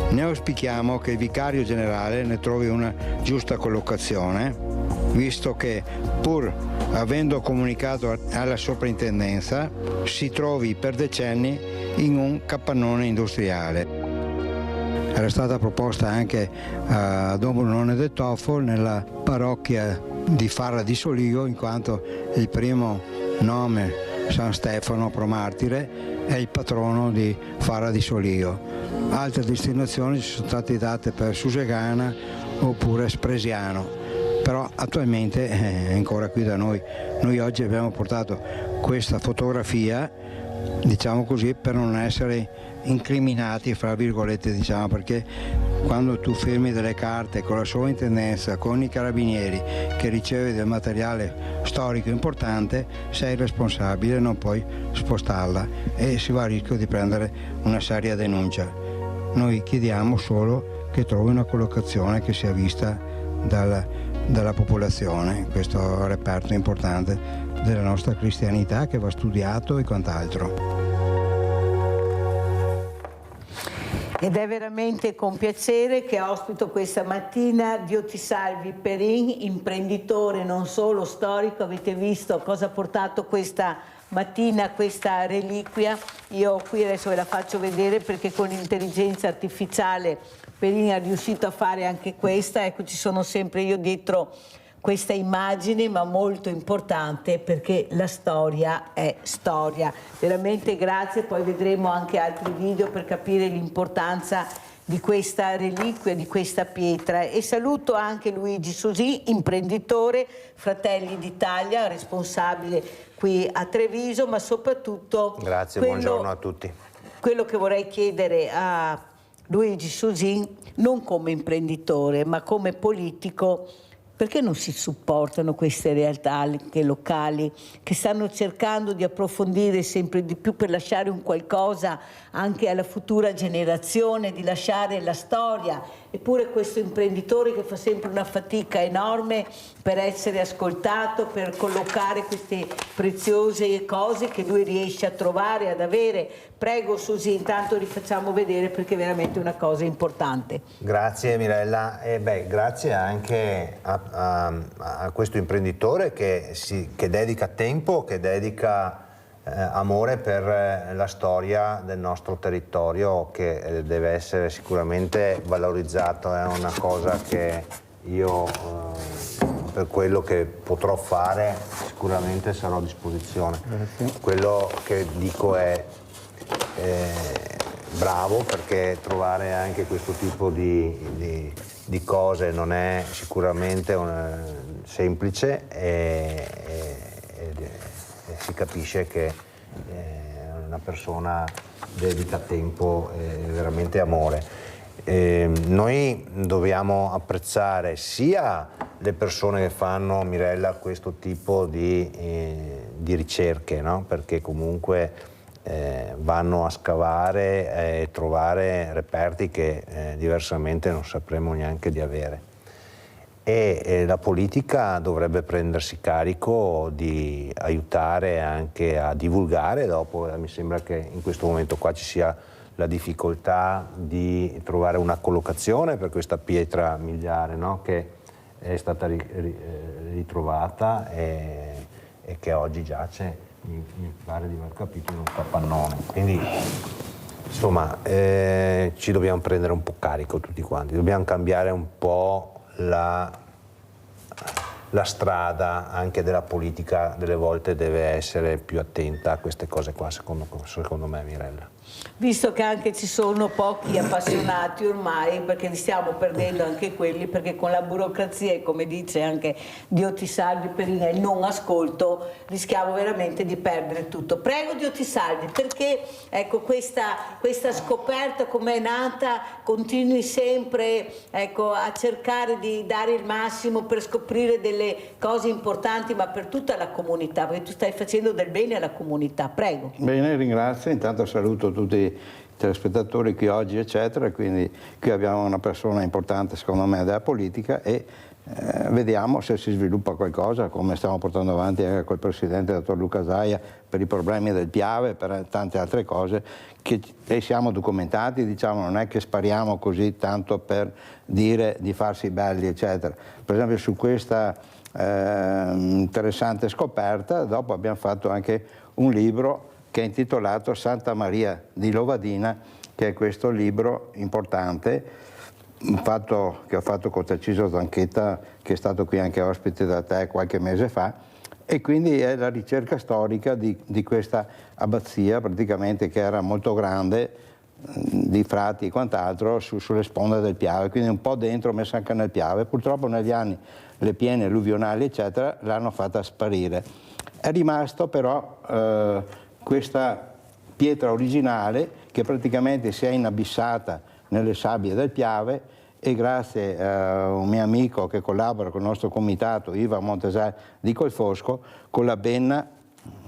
Ne auspichiamo che il Vicario Generale ne trovi una giusta collocazione, visto che, pur avendo comunicato alla soprintendenza, si trovi per decenni in un capannone industriale. Era stata proposta anche a Don Brunone del Toffol nella parrocchia di Farra di Soligo, in quanto il primo nome, San Stefano Promartire, è il patrono di Farra di Soligo. Altre destinazioni ci sono state date per Susegana oppure Spresiano, però attualmente è ancora qui da noi. Noi oggi abbiamo portato questa fotografia, diciamo così, per non essere incriminati, fra virgolette, diciamo, perché quando tu firmi delle carte con la sovrintendenza, con i carabinieri, che riceve del materiale storico importante, sei responsabile, non puoi spostarla e si va a rischio di prendere una seria denuncia. Noi chiediamo solo che trovi una collocazione che sia vista dalla popolazione, questo reperto importante della nostra cristianità che va studiato e quant'altro. Ed è veramente con piacere che ospito questa mattina Dio ti salvi Perin, imprenditore non solo storico. Avete visto cosa ha portato questa mattina questa reliquia. Io qui adesso ve la faccio vedere perché con l'intelligenza artificiale Perin è riuscito a fare anche questa. Ecco, ci sono sempre io dietro questa immagine, ma molto importante, perché la storia è storia. Veramente grazie, poi vedremo anche altri video per capire l'importanza di questa reliquia, di questa pietra. E saluto anche Luigi Sosin, imprenditore, Fratelli d'Italia, responsabile qui a Treviso, ma soprattutto... Grazie, buongiorno a tutti. Quello che vorrei chiedere a Luigi Sosin, non come imprenditore, ma come politico, perché non si supportano queste realtà anche locali che stanno cercando di approfondire sempre di più per lasciare un qualcosa anche alla futura generazione, di lasciare la storia? Eppure questo imprenditore che fa sempre una fatica enorme per essere ascoltato, per collocare queste preziose cose che lui riesce a trovare, ad avere. Prego Susi, intanto rifacciamo vedere perché è veramente una cosa importante. Grazie Mirella, grazie anche a questo imprenditore che dedica tempo, che dedica amore per la storia del nostro territorio, che deve essere sicuramente valorizzato. È una cosa che io, per quello che potrò fare, sicuramente sarò a disposizione. Grazie. Quello che dico è bravo, perché trovare anche questo tipo di cose non è sicuramente semplice e si capisce che una persona dedica tempo e veramente amore. Noi dobbiamo apprezzare sia le persone che fanno, Mirella, questo tipo di ricerche, no? Perché comunque vanno a scavare e trovare reperti che diversamente non sapremo neanche di avere. E la politica dovrebbe prendersi carico di aiutare anche a divulgare. Dopo mi sembra che in questo momento qua ci sia la difficoltà di trovare una collocazione per questa pietra miliare, no? Che è stata ritrovata e che oggi giace, mi pare di aver capito, in un capannone. Quindi insomma ci dobbiamo prendere un po' carico tutti quanti, dobbiamo cambiare un po' la strada anche della politica. Delle volte deve essere più attenta a queste cose qua, secondo me, Mirella. Visto che anche ci sono pochi appassionati ormai, perché li stiamo perdendo anche quelli, perché con la burocrazia e, come dice anche Diotisaldi Perina, il non ascolto, rischiamo veramente di perdere tutto. Prego Diotisaldi, perché ecco, questa scoperta come è nata, continui sempre a cercare di dare il massimo per scoprire delle cose importanti, ma per tutta la comunità, perché tu stai facendo del bene alla comunità. Prego. Bene, ringrazio, intanto saluto tutti i telespettatori qui oggi eccetera, quindi qui abbiamo una persona importante secondo me della politica e vediamo se si sviluppa qualcosa, come stiamo portando avanti anche col presidente dottor Luca Zaia per i problemi del Piave, per tante altre cose e siamo documentati, diciamo, non è che spariamo così tanto per dire di farsi belli eccetera. Per esempio su questa interessante scoperta dopo abbiamo fatto anche un libro che è intitolato Santa Maria di Lovadina, che è questo libro importante che ho fatto con Tarcisio Zanchetta, che è stato qui anche ospite da te qualche mese fa, e quindi è la ricerca storica di questa abbazia praticamente, che era molto grande, di frati e quant'altro, sulle sponde del Piave, quindi un po' dentro, messa anche nel Piave. Purtroppo negli anni le piene alluvionali eccetera l'hanno fatta sparire. È rimasto però questa pietra originale che praticamente si è inabissata nelle sabbie del Piave, e grazie a un mio amico che collabora con il nostro comitato, Iva Montesar di Colfosco, con la benna,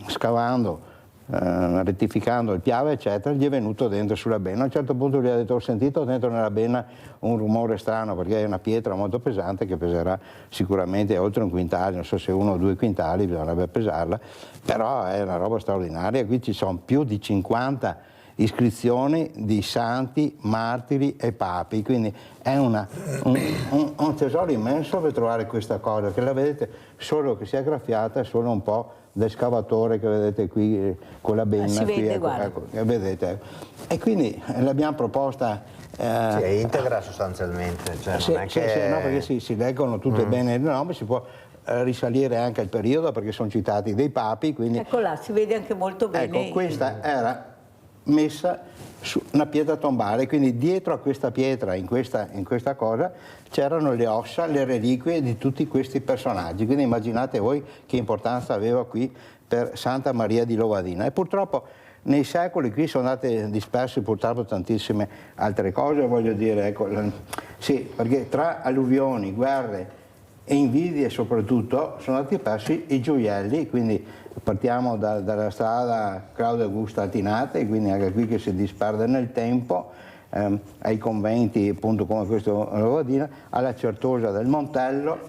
scavando, rettificando il Piave eccetera, gli è venuto dentro sulla benna. A un certo punto gli ha detto: ho sentito dentro nella benna un rumore strano, perché è una pietra molto pesante che peserà sicuramente oltre 1 quintale, non so se 1 o 2 quintali, bisognerebbe pesarla, però è una roba straordinaria. Qui ci sono più di 50 iscrizioni di santi, martiri e papi, quindi è un tesoro immenso per trovare questa cosa, che la vedete solo che si è graffiata, solo un po' del scavatore che vedete qui con la benna, si vede, ecco, vedete. E quindi l'abbiamo proposta. È integra sostanzialmente, cioè sì, non è che... no, perché si leggono tutte bene le norme, si può risalire anche al periodo perché sono citati dei papi, quindi... Ecco là, si vede anche molto bene. Ecco, questa era messa su una pietra tombale, quindi dietro a questa pietra, in questa cosa, c'erano le ossa, le reliquie di tutti questi personaggi, quindi immaginate voi che importanza aveva qui per Santa Maria di Lovadina. E purtroppo nei secoli qui sono andate disperse purtroppo tantissime altre cose, voglio dire, ecco, sì, perché tra alluvioni, guerre e invidie soprattutto sono andati persi i gioielli, quindi partiamo dalla strada Claudio Augusta Altinate, quindi anche qui che si disperde nel tempo, ai conventi appunto come questo Lovadina, alla Certosa del Montello,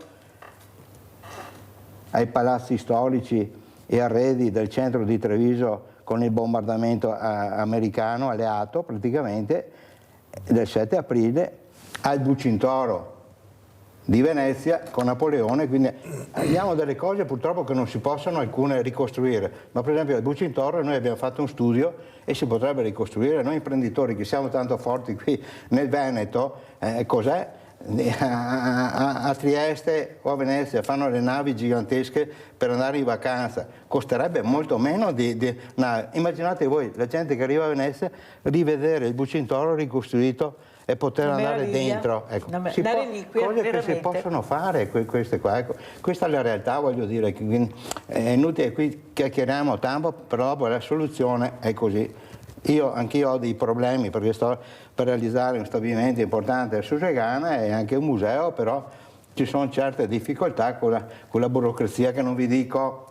ai palazzi storici e arredi del centro di Treviso con il bombardamento americano alleato praticamente del 7 aprile, al Bucintoro di Venezia con Napoleone, quindi abbiamo delle cose purtroppo che non si possono alcune ricostruire, ma per esempio al Bucintoro noi abbiamo fatto un studio e si potrebbe ricostruire. Noi imprenditori che siamo tanto forti qui nel Veneto, cos'è? A Trieste o a Venezia fanno le navi gigantesche per andare in vacanza, costerebbe molto meno immaginate voi la gente che arriva a Venezia rivedere il Bucintoro ricostruito e poter andare dentro, ecco. Cose che si possono fare queste qua, ecco. Questa è la realtà, voglio dire, è inutile qui chiacchieriamo tanto, però la soluzione è così. Anch'io ho dei problemi perché sto per realizzare un stabilimento importante a Susegana e anche un museo, però ci sono certe difficoltà con la burocrazia che non vi dico.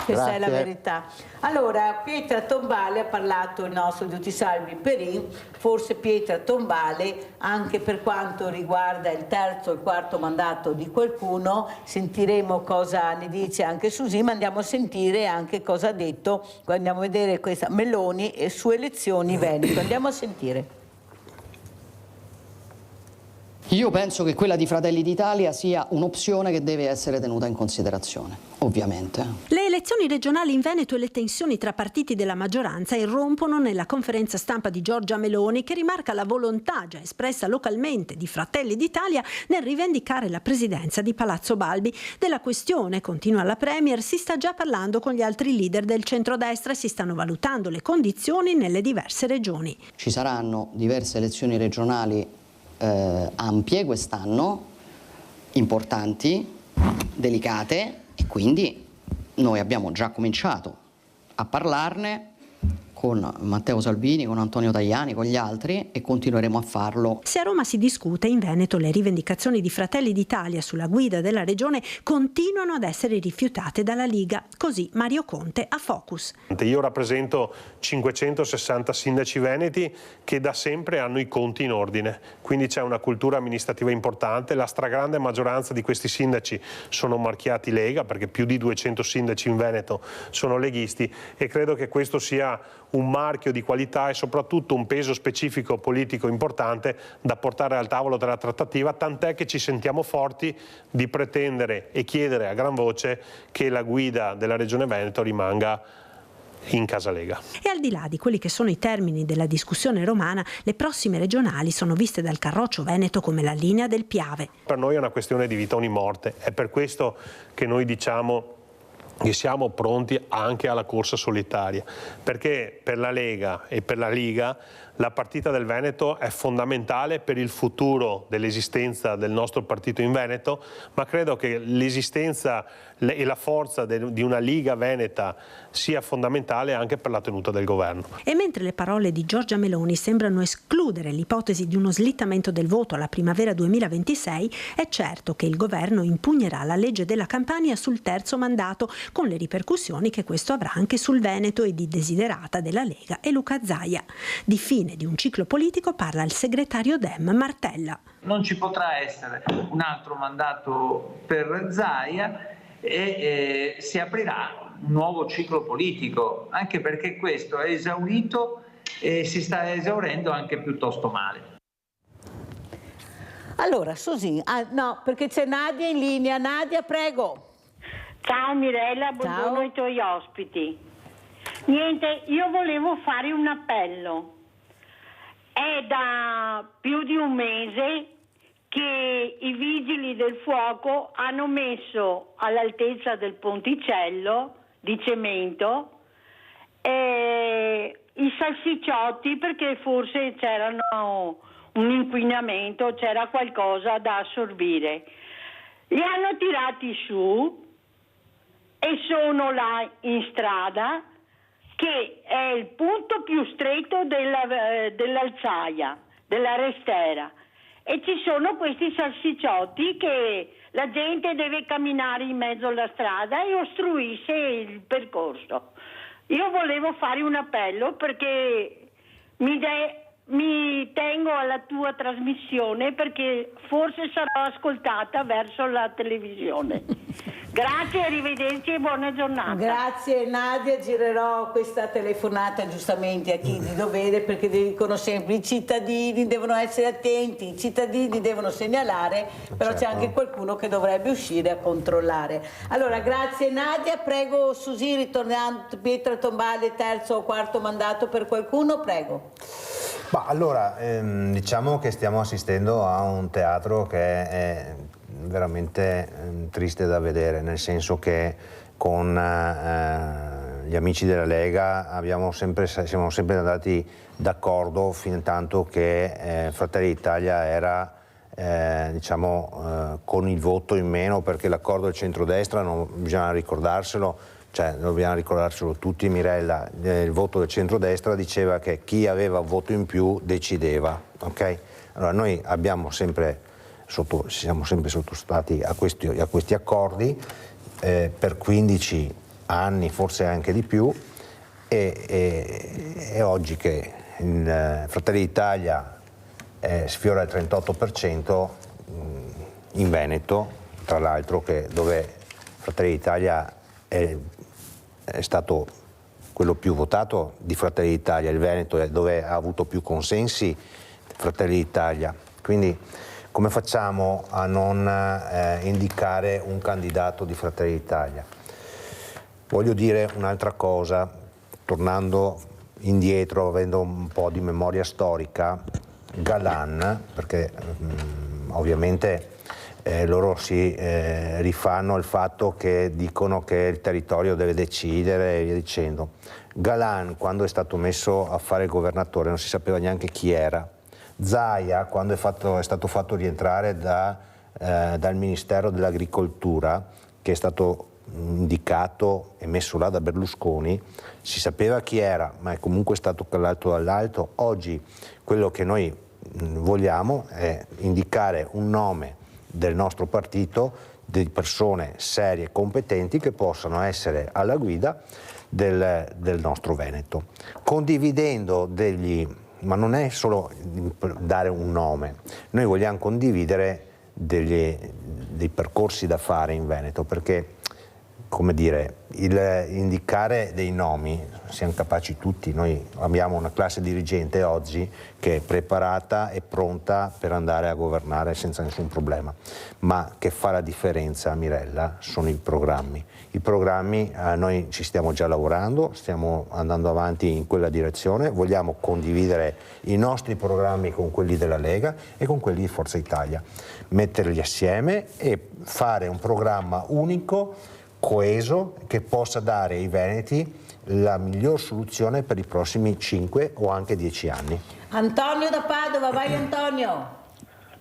Questa Grazie. è la verità. Allora, pietra tombale, ha parlato il nostro Giutisalvi Perin, forse pietra tombale anche per quanto riguarda il terzo e il quarto mandato di qualcuno. Sentiremo cosa ne dice anche Susi, ma andiamo a sentire anche cosa ha detto, andiamo a vedere questa Meloni e su elezioni Veneto. Andiamo a sentire. Io penso che quella di Fratelli d'Italia sia un'opzione che deve essere tenuta in considerazione, ovviamente. Le elezioni regionali in Veneto e le tensioni tra partiti della maggioranza irrompono nella conferenza stampa di Giorgia Meloni, che rimarca la volontà già espressa localmente di Fratelli d'Italia nel rivendicare la presidenza di Palazzo Balbi. Della questione, continua la Premier, si sta già parlando con gli altri leader del centrodestra e si stanno valutando le condizioni nelle diverse regioni. Ci saranno diverse elezioni regionali ampie quest'anno, importanti, delicate, e quindi noi abbiamo già cominciato a parlarne con Matteo Salvini, con Antonio Tajani, con gli altri, e continueremo a farlo. Se a Roma si discute, in Veneto le rivendicazioni di Fratelli d'Italia sulla guida della regione continuano ad essere rifiutate dalla Liga. Così Mario Conte a Focus. Io rappresento 560 sindaci veneti che da sempre hanno i conti in ordine, quindi c'è una cultura amministrativa importante. La stragrande maggioranza di questi sindaci sono marchiati Lega, perché più di 200 sindaci in Veneto sono leghisti, e credo che questo sia un marchio di qualità e soprattutto un peso specifico politico importante da portare al tavolo della trattativa, tant'è che ci sentiamo forti di pretendere e chiedere a gran voce che la guida della Regione Veneto rimanga in casa Lega. E al di là di quelli che sono i termini della discussione romana, le prossime regionali sono viste dal Carroccio Veneto come la linea del Piave. Per noi è una questione di vita o di morte, è per questo che noi diciamo che siamo pronti anche alla corsa solitaria, perché per la Lega e per la Liga la partita del Veneto è fondamentale per il futuro dell'esistenza del nostro partito in Veneto, ma credo che l'esistenza e la forza di una Liga veneta sia fondamentale anche per la tenuta del governo. E mentre le parole di Giorgia Meloni sembrano escludere l'ipotesi di uno slittamento del voto alla primavera 2026, è certo che il governo impugnerà la legge della Campania sul terzo mandato, con le ripercussioni che questo avrà anche sul Veneto e di desiderata della Lega e Luca Zaia. Di fine di un ciclo politico parla il segretario Dem Martella. Non ci potrà essere un altro mandato per Zaia e si aprirà un nuovo ciclo politico, anche perché questo è esaurito si sta esaurendo anche piuttosto male. Allora, Susi, no, perché c'è Nadia in linea. Nadia, prego. Ciao Mirella, buongiorno ai tuoi ospiti. Niente, io volevo fare un appello. È da più di un mese che i vigili del fuoco hanno messo all'altezza del ponticello di cemento i salsicciotti, perché forse c'erano un inquinamento, c'era qualcosa da assorbire. Li hanno tirati su e sono là in strada, che è il punto più stretto dell'Alzaia, della Restera, e ci sono questi salsicciotti che la gente deve camminare in mezzo alla strada e ostruisce il percorso. Io volevo fare un appello perché mi tengo alla tua trasmissione, perché forse sarò ascoltata verso la televisione. Grazie, arrivederci e buona giornata. Grazie Nadia, girerò questa telefonata giustamente a chi di dovere, perché dicono sempre i cittadini devono essere attenti, i cittadini devono segnalare, però c'è anche qualcuno che dovrebbe uscire a controllare. Allora, grazie Nadia, prego Susi, ritornando Pietra Tombale, terzo o quarto mandato per qualcuno, prego. Ma allora, diciamo che stiamo assistendo a un teatro che è veramente triste da vedere, nel senso che con gli amici della Lega siamo sempre andati d'accordo fin tanto che Fratelli d'Italia era con il voto in meno, perché l'accordo del centrodestra, non bisogna ricordarselo, cioè dobbiamo ricordarselo tutti, Mirella, il voto del centrodestra diceva che chi aveva voto in più decideva, ok? Allora noi siamo sempre sottostati a questi accordi per 15 anni, forse anche di più, e oggi che il Fratelli d'Italia sfiora il 38% in Veneto, tra l'altro, dove Fratelli d'Italia è stato quello più votato di Fratelli d'Italia, il Veneto è dove ha avuto più consensi Fratelli d'Italia, quindi come facciamo a non indicare un candidato di Fratelli d'Italia? Voglio dire un'altra cosa, tornando indietro, avendo un po' di memoria storica. Galan, perché ovviamente loro si rifanno al fatto che dicono che il territorio deve decidere e via dicendo. Galan, quando è stato messo a fare il governatore, non si sapeva neanche chi era. Zaia, quando è stato fatto rientrare dal Ministero dell'Agricoltura, che è stato indicato e messo là da Berlusconi, si sapeva chi era, ma è comunque stato callato dall'alto. Oggi quello che noi vogliamo è indicare un nome del nostro partito, di persone serie e competenti che possano essere alla guida del nostro Veneto, condividendo ma non è solo dare un nome, noi vogliamo condividere dei percorsi da fare in Veneto, perché, come dire, indicare dei nomi, siamo capaci tutti, noi abbiamo una classe dirigente oggi che è preparata e pronta per andare a governare senza nessun problema, ma che fa la differenza, Mirella, sono i programmi. I programmi, noi ci stiamo già lavorando, stiamo andando avanti in quella direzione, vogliamo condividere i nostri programmi con quelli della Lega e con quelli di Forza Italia, metterli assieme e fare un programma unico, coeso, che possa dare ai veneti la miglior soluzione per i prossimi 5 o anche 10 anni. Antonio da Padova, vai Antonio.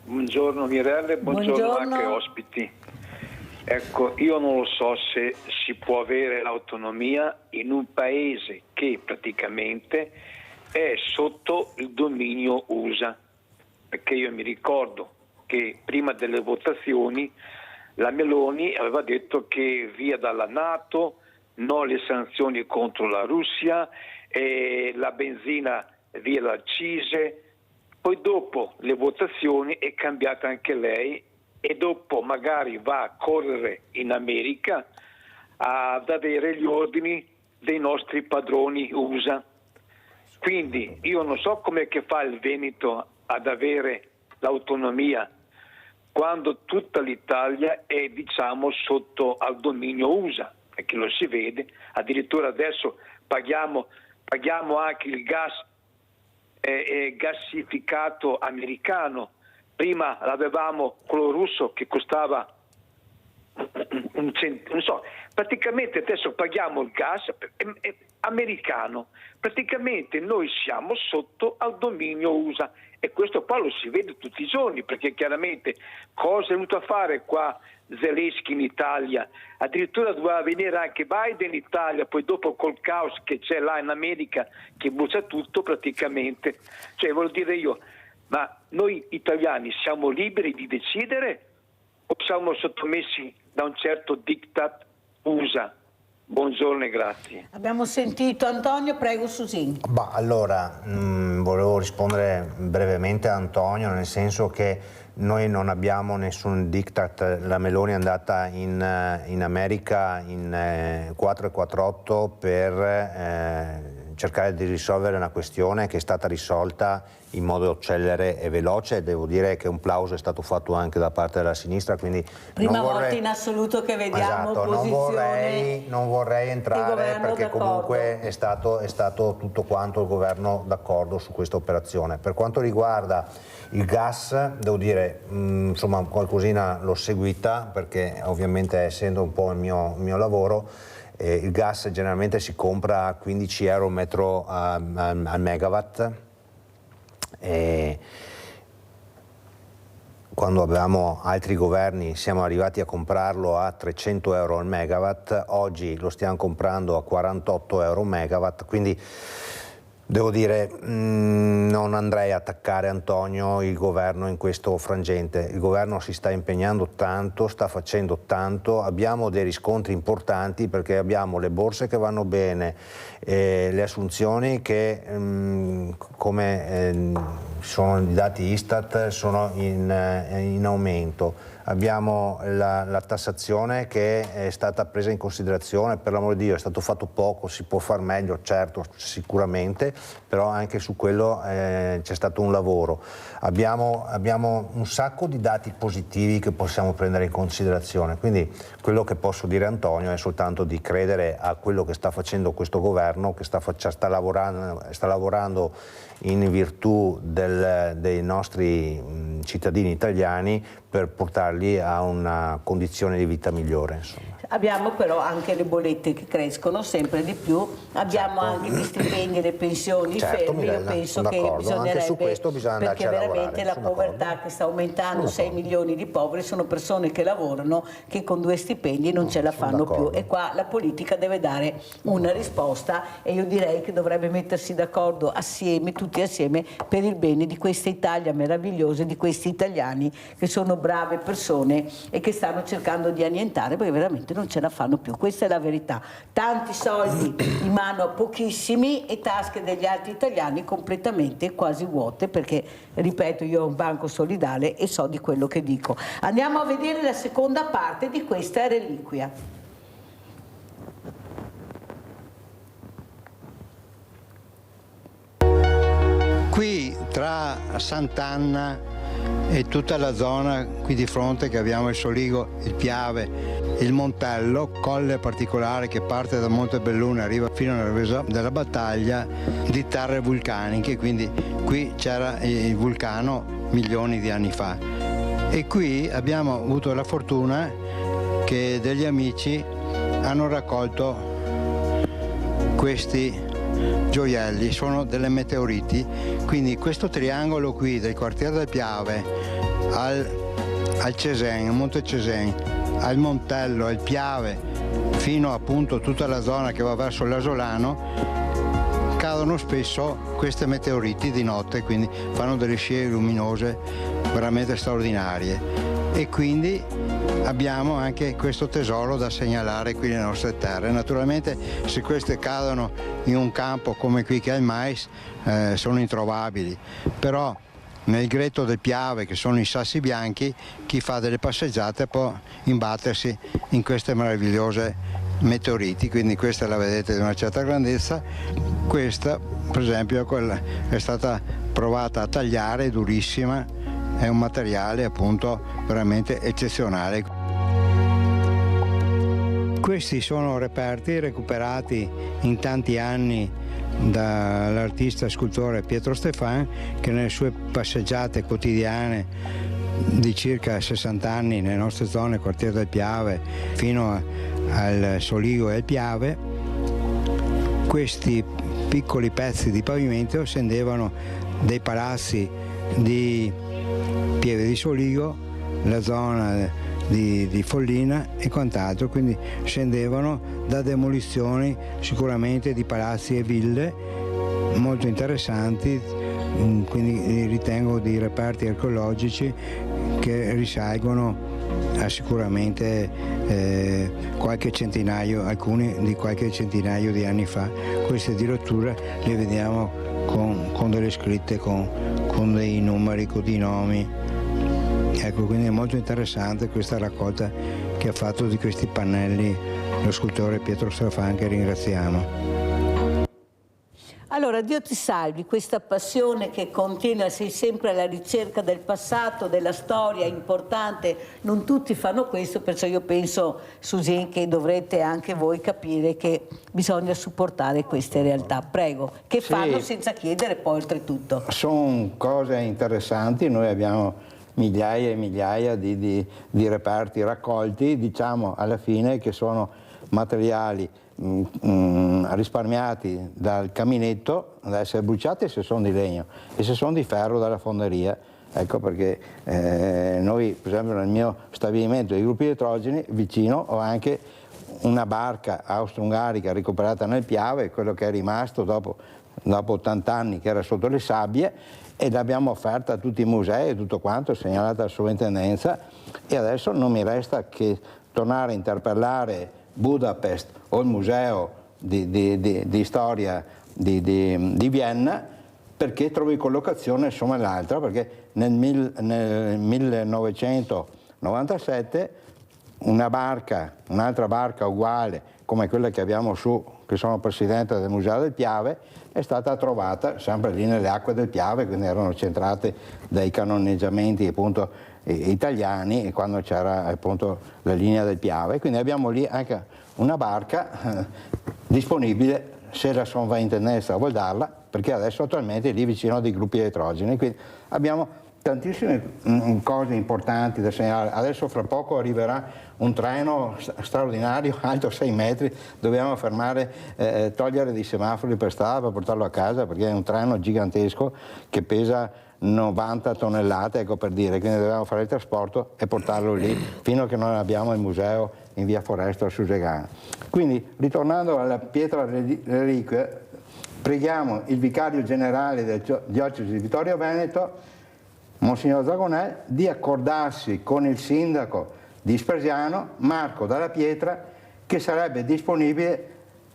Buongiorno Mirella e buongiorno anche ospiti. Ecco, io non lo so se si può avere l'autonomia in un paese che praticamente è sotto il dominio USA, perché io mi ricordo che prima delle votazioni la Meloni aveva detto che via dalla NATO, no alle sanzioni contro la Russia, la benzina via dal CISE, poi dopo le votazioni è cambiata anche lei e dopo magari va a correre in America ad avere gli ordini dei nostri padroni USA. Quindi io non so come che fa il Veneto ad avere l'autonomia quando tutta l'Italia è, diciamo, sotto al dominio USA, perché lo si vede, addirittura adesso paghiamo anche il gas gassificato americano. Prima l'avevamo quello russo che costava non so, praticamente adesso paghiamo il gas americano, praticamente noi siamo sotto al dominio USA e questo qua lo si vede tutti i giorni, perché chiaramente cosa è venuto a fare qua Zelensky in Italia? Addirittura doveva venire anche Biden in Italia, poi dopo col caos che c'è là in America che brucia tutto praticamente, cioè voglio dire io, ma noi italiani siamo liberi di decidere o siamo sottomessi da un certo diktat USA? Buongiorno e grazie. Abbiamo sentito Antonio, prego Susin. Allora, volevo rispondere brevemente a Antonio, nel senso che noi non abbiamo nessun diktat. La Meloni è andata in America in 448 per cercare di risolvere una questione che è stata risolta in modo celere e veloce. Devo dire che un plauso è stato fatto anche da parte della sinistra, quindi prima volta in assoluto che vediamo opposizione. Non vorrei entrare perché comunque è stato tutto quanto il governo d'accordo su questa operazione. Per quanto riguarda il gas, devo dire, insomma, qualcosina l'ho seguita perché ovviamente essendo un po' il mio lavoro, il gas generalmente si compra a 15 euro metro al megawatt. Quando avevamo altri governi siamo arrivati a comprarlo a 300 euro al megawatt, oggi lo stiamo comprando a 48 euro al megawatt, quindi devo dire non andrei a attaccare Antonio, il governo in questo frangente. Il governo si sta impegnando tanto, sta facendo tanto, abbiamo dei riscontri importanti perché abbiamo le borse che vanno bene, le assunzioni che come sono i dati Istat sono in aumento. Abbiamo la tassazione che è stata presa in considerazione, per l'amor di Dio è stato fatto poco, si può far meglio, certo, sicuramente, però anche su quello c'è stato un lavoro. Abbiamo un sacco di dati positivi che possiamo prendere in considerazione, quindi quello che posso dire a Antonio è soltanto di credere a quello che sta facendo questo governo, che sta lavorando in virtù dei nostri cittadini italiani per portarli a una condizione di vita migliore, insomma. Abbiamo però anche le bollette che crescono sempre di più, abbiamo anche gli stipendi e le pensioni fermi. Io penso che bisognerebbe, anche su questo bisogna andarci perché a veramente la povertà che sta aumentando, 6 milioni di poveri sono persone che lavorano, che con 2 stipendi non ce la fanno più, e qua la politica deve dare una risposta e io direi che dovrebbe mettersi d'accordo assieme, tutti assieme, per il bene di questa Italia meravigliosa, di questi italiani che sono brave persone e che stanno cercando di annientare perché veramente non ce la fanno più, questa è la verità. Tanti soldi in mano a pochissimi e tasche degli altri italiani completamente quasi vuote, perché ripeto, io ho un banco solidale e so di quello che dico. Andiamo a vedere la seconda parte di questa reliquia. Qui tra Sant'Anna e tutta la zona qui di fronte che abbiamo il Soligo, il Piave, il Montello, colle particolare che parte da Montebelluna e arriva fino alla Resa della Battaglia, di terre vulcaniche, quindi qui c'era il vulcano milioni di anni fa. E qui abbiamo avuto la fortuna che degli amici hanno raccolto questi gioielli, sono delle meteoriti, quindi questo triangolo qui del quartiere del Piave al Cesen, al Monte Cesen, al Montello, al Piave, fino appunto tutta la zona che va verso l'Asolano, cadono spesso queste meteoriti di notte, quindi fanno delle scie luminose veramente straordinarie, e quindi abbiamo anche questo tesoro da segnalare qui nelle nostre terre. Naturalmente se queste cadono in un campo come qui che è il mais sono introvabili, però nel greto del Piave, che sono i sassi bianchi, chi fa delle passeggiate può imbattersi in queste meravigliose meteoriti, quindi questa la vedete di una certa grandezza, questa per esempio è stata provata a tagliare, è durissima, è un materiale appunto veramente eccezionale. Questi sono reperti recuperati in tanti anni dall'artista scultore Pietro Stefan, che nelle sue passeggiate quotidiane di circa 60 anni nelle nostre zone, quartiere del Piave fino al Soligo e al Piave, questi piccoli pezzi di pavimento scendevano dai palazzi di Pieve di Soligo, la zona di Follina e quant'altro, quindi scendevano da demolizioni sicuramente di palazzi e ville molto interessanti, quindi ritengo di reperti archeologici che risalgono a sicuramente qualche centinaio, alcuni di qualche centinaio di anni fa. Queste addirittura le vediamo con delle scritte, con dei numeri, con dei nomi. Ecco, quindi è molto interessante questa raccolta che ha fatto di questi pannelli lo scultore Pietro Stefan, che ringraziamo. Allora, Dio ti salvi, questa passione che continua, sei sempre alla ricerca del passato, della storia importante, non tutti fanno questo, perciò io penso, Susin, che dovrete anche voi capire che bisogna supportare queste realtà. Prego, che fanno senza chiedere poi oltretutto. Sono cose interessanti, noi abbiamo migliaia e migliaia di reperti raccolti, diciamo alla fine che sono materiali risparmiati dal caminetto da essere bruciati se sono di legno, e se sono di ferro dalla fonderia. Ecco perché noi, per esempio, nel mio stabilimento di gruppi elettrogeni vicino ho anche una barca austro-ungarica recuperata nel Piave, quello che è rimasto dopo 80 anni, che era sotto le sabbie, e l'abbiamo offerta a tutti i musei e tutto quanto, segnalata alla sovrintendenza, e adesso non mi resta che tornare a interpellare Budapest o il museo di storia di Vienna perché trovi collocazione insomma l'altra, perché nel 1997 un'altra barca uguale come quella che abbiamo su, che sono presidente del Museo del Piave, è stata trovata sempre lì nelle acque del Piave, quindi erano centrate dai cannoneggiamenti appunto italiani, e quando c'era appunto la linea del Piave, quindi abbiamo lì anche una barca disponibile se la sovrintendenza vuol darla, perché adesso attualmente è lì vicino a dei gruppi elettrogeni, quindi abbiamo tantissime cose importanti da segnalare. Adesso fra poco arriverà un treno straordinario, alto 6 metri, dobbiamo fermare, togliere dei semafori per strada per portarlo a casa, perché è un treno gigantesco che pesa 90 tonnellate, ecco per dire, quindi dobbiamo fare il trasporto e portarlo lì fino a che non abbiamo il museo in via Foresta al Susegano. Quindi, ritornando alla pietra reliquia, preghiamo il vicario generale del diocesi di Vittorio Veneto, Monsignor Zagonel, di accordarsi con il sindaco di Spresiano, Marco Dalla Pietra, che sarebbe disponibile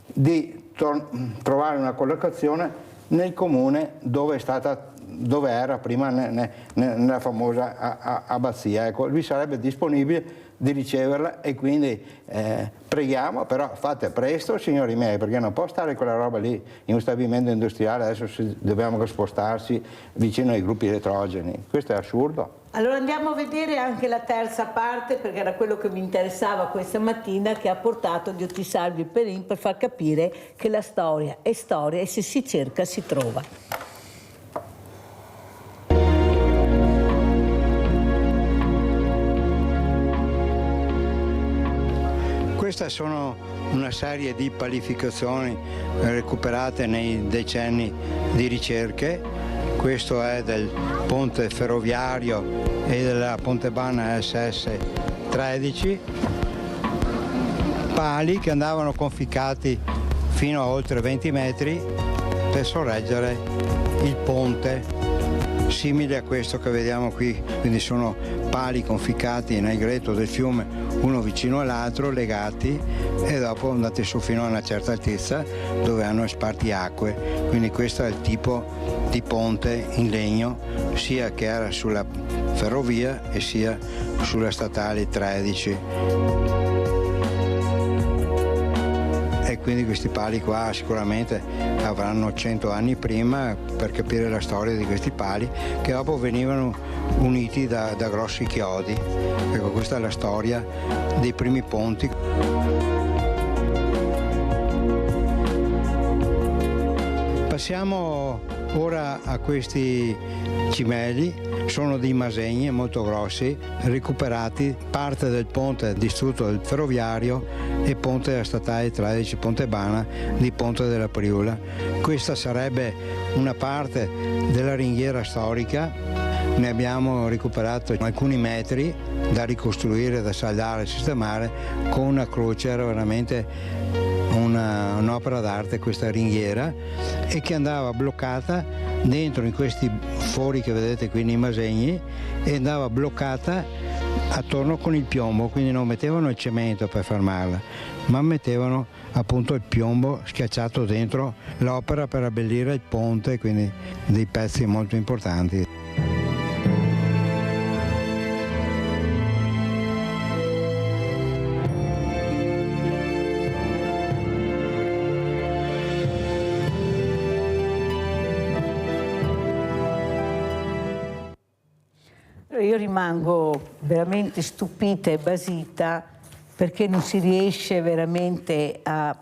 di trovare una collocazione nel comune dove era prima nella famosa abbazia. Ecco, lui sarebbe disponibile di riceverla, e quindi preghiamo, però fate presto signori miei, perché non può stare quella roba lì in un stabilimento industriale, adesso dobbiamo spostarsi vicino ai gruppi elettrogeni, questo è assurdo. Allora andiamo a vedere anche la terza parte, perché era quello che mi interessava questa mattina, che ha portato Dio ti salvi Perin, per far capire che la storia è storia e se si cerca si trova. Queste sono una serie di palificazioni recuperate nei decenni di ricerche. Questo è del ponte ferroviario e della Pontebana SS13, pali che andavano conficcati fino a oltre 20 metri per sorreggere il ponte, simile a questo che vediamo qui, quindi sono pali conficcati nel gretto del fiume uno vicino all'altro, legati, e dopo andati su fino a una certa altezza dove hanno spartiacque. Quindi questo è il tipo di ponte in legno, sia che era sulla ferrovia e sia sulla statale 13. quindi questi pali qua sicuramente avranno 100 anni prima per capire la storia di questi pali, che dopo venivano uniti da grossi chiodi. Ecco, questa è la storia dei primi ponti. Passiamo ora a questi cimeli, sono dei masegni molto grossi, recuperati parte del ponte distrutto del ferroviario e ponte della statale 13 Pontebana di Ponte della Priula. Questa sarebbe una parte della ringhiera storica, ne abbiamo recuperato alcuni metri da ricostruire, da saldare e sistemare con una croce, era veramente un'opera d'arte questa ringhiera, e che andava bloccata dentro in questi fori che vedete qui nei masegni, e andava bloccata attorno con il piombo, quindi non mettevano il cemento per fermarla, ma mettevano appunto il piombo schiacciato dentro l'opera per abbellire il ponte, quindi dei pezzi molto importanti. Io rimango veramente stupita e basita perché non si riesce veramente a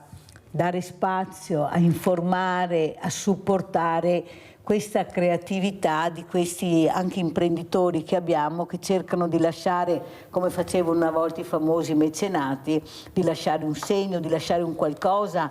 dare spazio, a informare, a supportare questa creatività di questi anche imprenditori che abbiamo, che cercano di lasciare, come facevano una volta i famosi mecenati, di lasciare un segno, di lasciare un qualcosa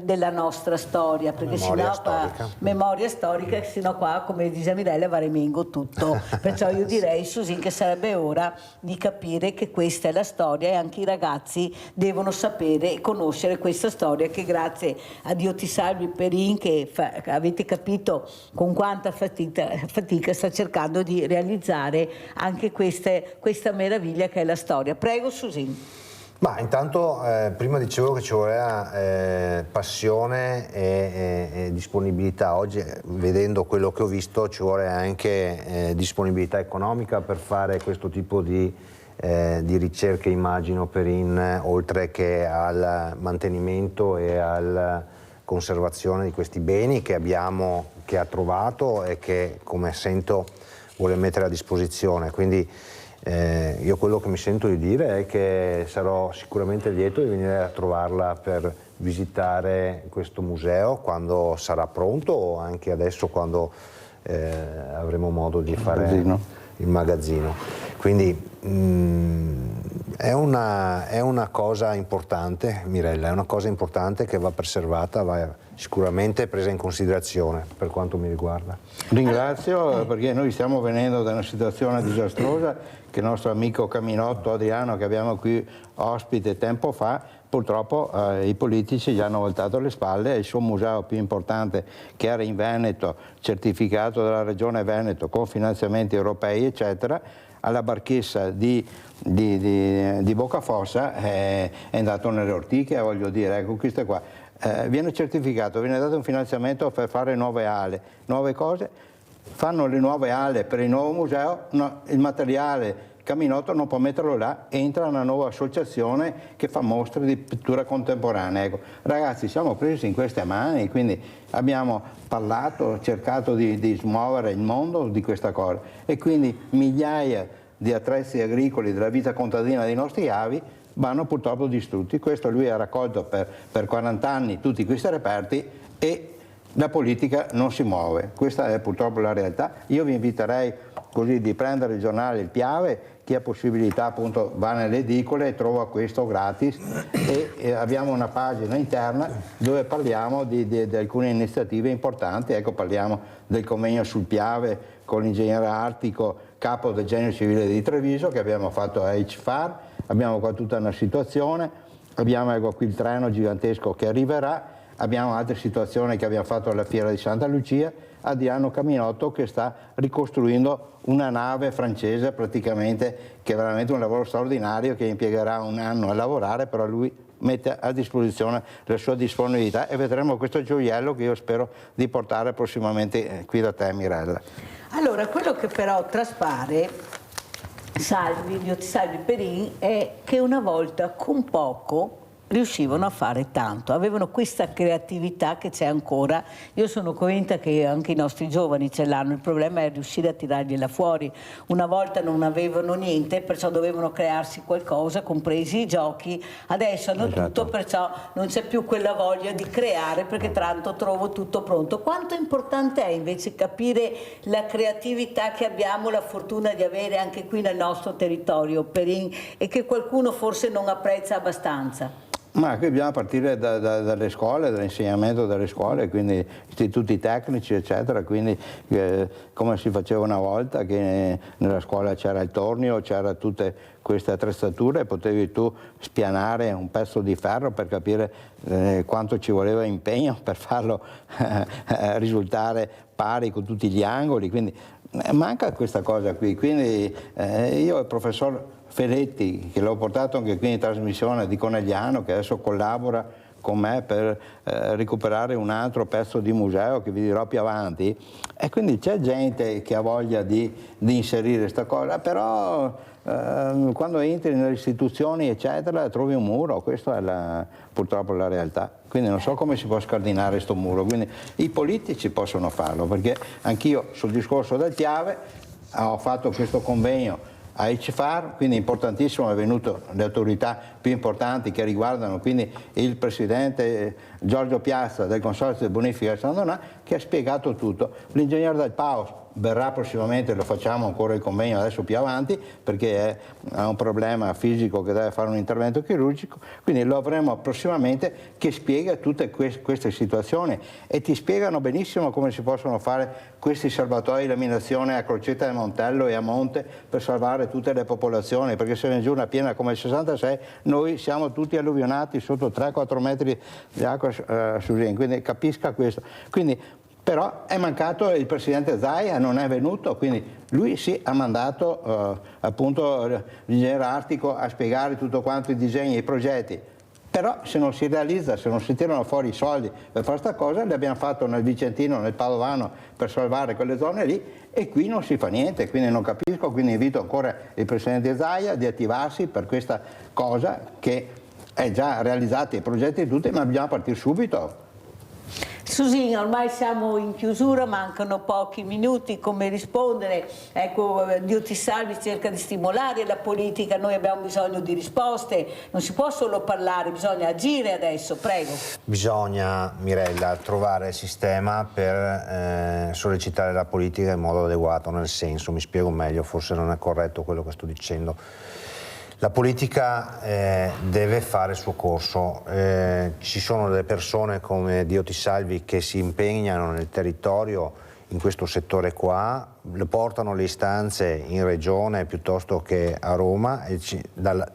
della nostra storia, perché memoria sennò qua, storica. memoria storica, sennò qua, come dice Mirella, va remengo tutto. Perciò io direi, Susin, che sarebbe ora di capire che questa è la storia, e anche i ragazzi devono sapere e conoscere questa storia, che grazie a Dio ti salvi Perin, che avete capito con quanta fatica sta cercando di realizzare anche questa meraviglia che è la storia. Prego Susin. Ma intanto prima dicevo che ci voleva passione e disponibilità. Oggi, vedendo quello che ho visto, ci vuole anche disponibilità economica per fare questo tipo di ricerche, immagino, Perin, oltre che al mantenimento e alla conservazione di questi beni che ha trovato e che, come sento, vuole mettere a disposizione. Quindi io quello che mi sento di dire è che sarò sicuramente lieto di venire a trovarla per visitare questo museo quando sarà pronto, o anche adesso quando avremo modo di fare il magazzino. Quindi è una cosa importante, Mirella, è una cosa importante che va preservata, va sicuramente presa in considerazione per quanto mi riguarda. Ringrazio, perché noi stiamo venendo da una situazione disastrosa che il nostro amico Caminotto Adriano, che abbiamo qui ospite tempo fa, purtroppo i politici gli hanno voltato le spalle, e il suo museo più importante, che era in Veneto, certificato dalla Regione Veneto con finanziamenti europei eccetera, alla Barchessa di Bocafossa è andato nelle ortiche, voglio dire, ecco, queste qua. Viene certificato, viene dato un finanziamento per fare nuove ale, nuove cose, fanno le nuove ale per il nuovo museo, no, il materiale Caminotto non può metterlo là, entra una nuova associazione che fa mostre di pittura contemporanea. Ecco, ragazzi, siamo presi in queste mani, quindi abbiamo parlato, cercato di smuovere il mondo di questa cosa, e quindi migliaia di attrezzi agricoli della vita contadina dei nostri avi vanno purtroppo distrutti. Questo lui ha raccolto per 40 anni tutti questi reperti, e la politica non si muove. Questa è purtroppo la realtà. Io vi inviterei così di prendere il giornale Il Piave, chi ha possibilità appunto va nelle edicole e trova questo gratis, e abbiamo una pagina interna dove parliamo di alcune iniziative importanti. Ecco, parliamo del convegno sul Piave con l'ingegnere Artico, capo del Genio Civile di Treviso, che abbiamo fatto a HFAR. Abbiamo qua tutta una situazione, abbiamo ecco qui il treno gigantesco che arriverà, abbiamo altre situazioni che abbiamo fatto alla Fiera di Santa Lucia, Adriano Caminotto che sta ricostruendo una nave francese praticamente, che è veramente un lavoro straordinario, che impiegherà un anno a lavorare, però lui mette a disposizione la sua disponibilità, e vedremo questo gioiello che io spero di portare prossimamente qui da te, Mirella. Allora, quello che però traspare, Dio ti salvi Perin, è che una volta con poco riuscivano a fare tanto, avevano questa creatività che c'è ancora. Io sono convinta che anche i nostri giovani ce l'hanno, il problema è riuscire a tirargliela fuori. Una volta non avevano niente, perciò dovevano crearsi qualcosa, compresi i giochi, adesso hanno tutto, perciò non c'è più quella voglia di creare, perché tanto trovo tutto pronto. Quanto importante è invece capire la creatività che abbiamo la fortuna di avere anche qui nel nostro territorio e che qualcuno forse non apprezza abbastanza. Ma qui bisogna partire dalle scuole, dall'insegnamento delle scuole, quindi istituti tecnici eccetera, quindi come si faceva una volta, che nella scuola c'era il tornio, c'era tutte queste attrezzature e potevi tu spianare un pezzo di ferro per capire quanto ci voleva impegno per farlo risultare pari con tutti gli angoli, quindi manca questa cosa qui. Quindi io il professor Feletti, che l'ho portato anche qui in trasmissione, di Conegliano, che adesso collabora con me per recuperare un altro pezzo di museo che vi dirò più avanti, e quindi c'è gente che ha voglia di inserire questa cosa, però quando entri nelle istituzioni eccetera trovi un muro, questa è purtroppo la realtà. Quindi non so come si può scardinare questo muro, quindi i politici possono farlo, perché anch'io sul discorso del Piave ho fatto questo convegno a ICFAR, quindi importantissimo, è venuto le autorità più importanti che riguardano, quindi il presidente Giorgio Piazza del Consorzio di Bonifica San Donà, che ha spiegato tutto. L'ingegnere Del Paus verrà prossimamente, lo facciamo ancora il convegno adesso più avanti, perché ha un problema fisico che deve fare un intervento chirurgico, quindi lo avremo prossimamente, che spiega tutte queste situazioni e ti spiegano benissimo come si possono fare questi serbatoi di laminazione a Crocetta del Montello e a Monte per salvare tutte le popolazioni, perché se viene giù una piena come il 66 noi siamo tutti alluvionati sotto 3-4 metri di acqua quindi capisca questo. Quindi, però è mancato il presidente Zaia, non è venuto, quindi lui sì ha mandato appunto l'ingegnere Artico a spiegare tutto quanto, i disegni e i progetti, però se non si realizza, se non si tirano fuori i soldi per fare questa cosa, li abbiamo fatto nel Vicentino, nel Padovano per salvare quelle zone lì, e qui non si fa niente, quindi non capisco, quindi invito ancora il presidente Zaia di attivarsi per questa cosa che è già realizzata, i progetti e tutti, ma bisogna partire subito. Susina, ormai siamo in chiusura, mancano pochi minuti, come rispondere? Ecco, Dio ti salvi cerca di stimolare la politica, noi abbiamo bisogno di risposte, non si può solo parlare, bisogna agire adesso, prego. Bisogna, Mirella, trovare il sistema per sollecitare la politica in modo adeguato, nel senso, mi spiego meglio, forse non è corretto quello che sto dicendo. La politica deve fare il suo corso, ci sono delle persone come Dio ti salvi che si impegnano nel territorio in questo settore qua, portano le istanze in regione piuttosto che a Roma, e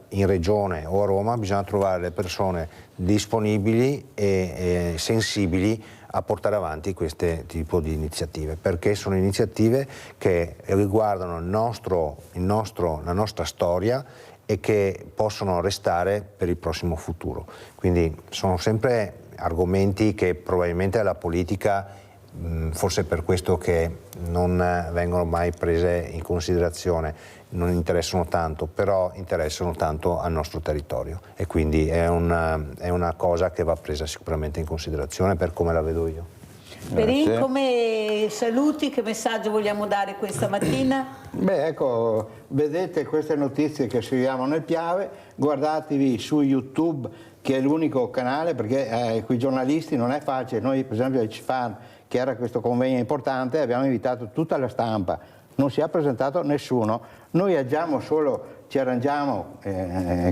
in regione o a Roma bisogna trovare le persone disponibili e sensibili a portare avanti questo tipo di iniziative, perché sono iniziative che riguardano la nostra storia e che possono restare per il prossimo futuro. Quindi sono sempre argomenti che probabilmente la politica, forse per questo che non vengono mai prese in considerazione, non interessano tanto, però interessano tanto al nostro territorio, e quindi è una cosa che va presa sicuramente in considerazione per come la vedo io. Perin, come saluti, che messaggio vogliamo dare questa mattina? Beh, ecco, vedete queste notizie che seguiamo nel Piave, guardatevi su YouTube, che è l'unico canale, perché con i giornalisti non è facile. Noi per esempio a ICFAR, che era questo convegno importante, abbiamo invitato tutta la stampa, non si è presentato nessuno, noi agiamo solo, ci arrangiamo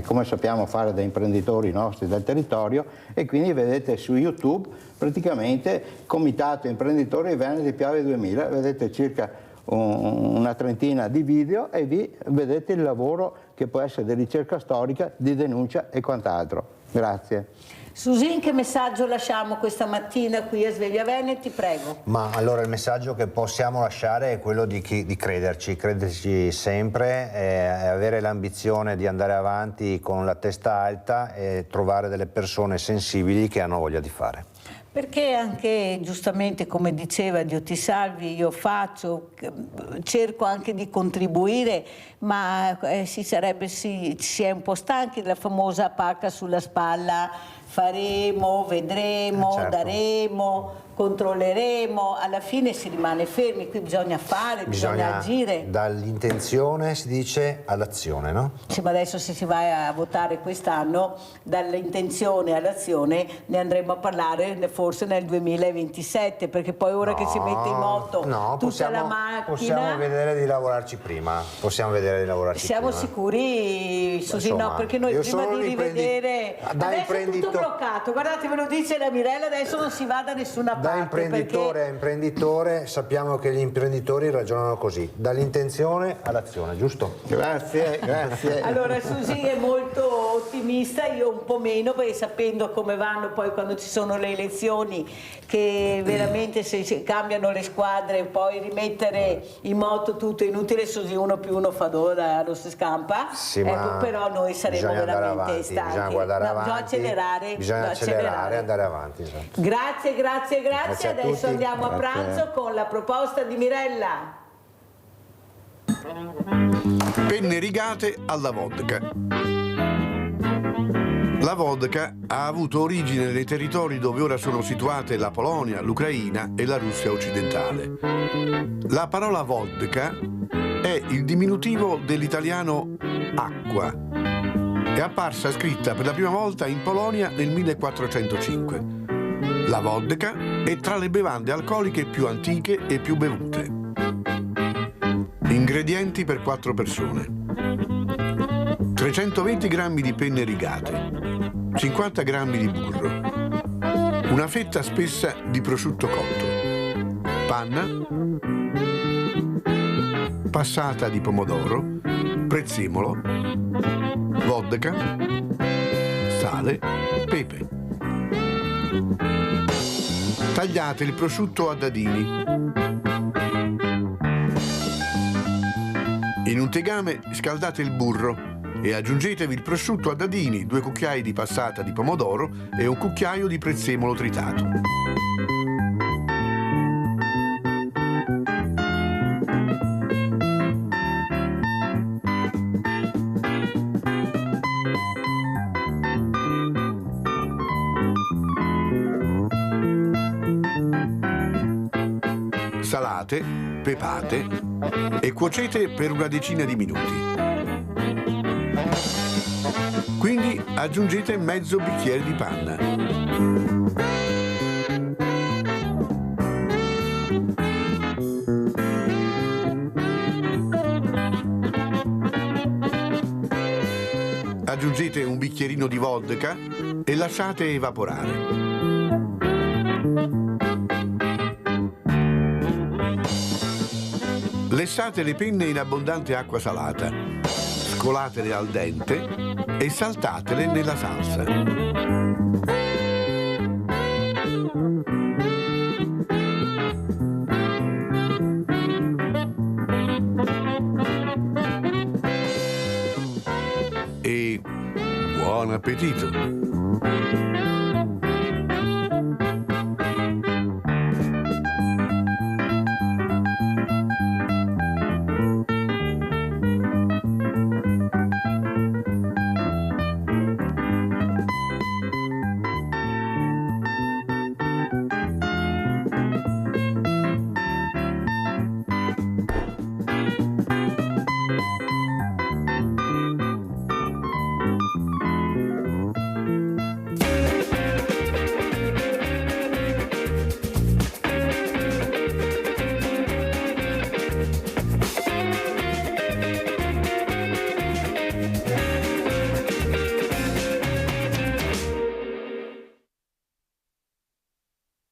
come sappiamo fare da imprenditori nostri del territorio, e quindi vedete su YouTube praticamente Comitato Imprenditori Veneti Piave 2000, vedete circa una trentina di video e vi vedete il lavoro che può essere di ricerca storica, di denuncia e quant'altro. Grazie. Susin, che messaggio lasciamo questa mattina qui a Sveglia Veneti? Prego. Ma allora il messaggio che possiamo lasciare è quello di crederci sempre, avere l'ambizione di andare avanti con la testa alta e trovare delle persone sensibili che hanno voglia di fare. Perché anche giustamente, come diceva Dio ti salvi, io cerco anche di contribuire, ma si è un po' stanchi della famosa pacca sulla spalla, faremo, vedremo, certo. Daremo, controlleremo, alla fine si rimane fermi, qui bisogna fare, bisogna agire. Dall'intenzione si dice all'azione, no? Sì, ma adesso se si va a votare quest'anno, dall'intenzione all'azione ne andremo a parlare forse nel 2027, perché poi ora che si mette in moto tutta la macchina... Possiamo vedere di lavorarci prima, Siamo sicuri, Susi? Insomma, no, perché noi prima di rivedere... Adesso è tutto bloccato, guardate, ve lo dice la Mirella, adesso non si va da nessuna parte. Da imprenditore a imprenditore sappiamo che gli imprenditori ragionano così, dall'intenzione all'azione, giusto? Grazie. Allora Susi è molto ottimista, io un po' meno, perché sapendo come vanno poi quando ci sono le elezioni, che veramente se cambiano le squadre poi rimettere in moto tutto è inutile, Susi 1 più 1 fa 2, non si scampa, sì, ma però noi saremo veramente stanchi, bisogna guardare avanti, bisogna accelerare e andare avanti. Esatto. Grazie. Adesso andiamo a pranzo con la proposta di Mirella. Penne rigate alla vodka. La vodka ha avuto origine nei territori dove ora sono situate la Polonia, l'Ucraina e la Russia occidentale. La parola vodka è il diminutivo dell'italiano acqua. È apparsa scritta per la prima volta in Polonia nel 1405. La vodka è tra le bevande alcoliche più antiche e più bevute. Ingredienti per 4 persone: 320 grammi di penne rigate, 50 grammi di burro, una fetta spessa di prosciutto cotto, panna, passata di pomodoro, prezzemolo, vodka, sale, pepe. Tagliate il prosciutto a dadini. In un tegame scaldate il burro e aggiungetevi il prosciutto a dadini, 2 cucchiai di passata di pomodoro e un cucchiaio di prezzemolo tritato. Salate, pepate e cuocete per una decina di minuti. Quindi aggiungete mezzo bicchiere di panna. Aggiungete un bicchierino di vodka e lasciate evaporare. Lessate le penne in abbondante acqua salata, scolatele al dente e saltatele nella salsa. E buon appetito!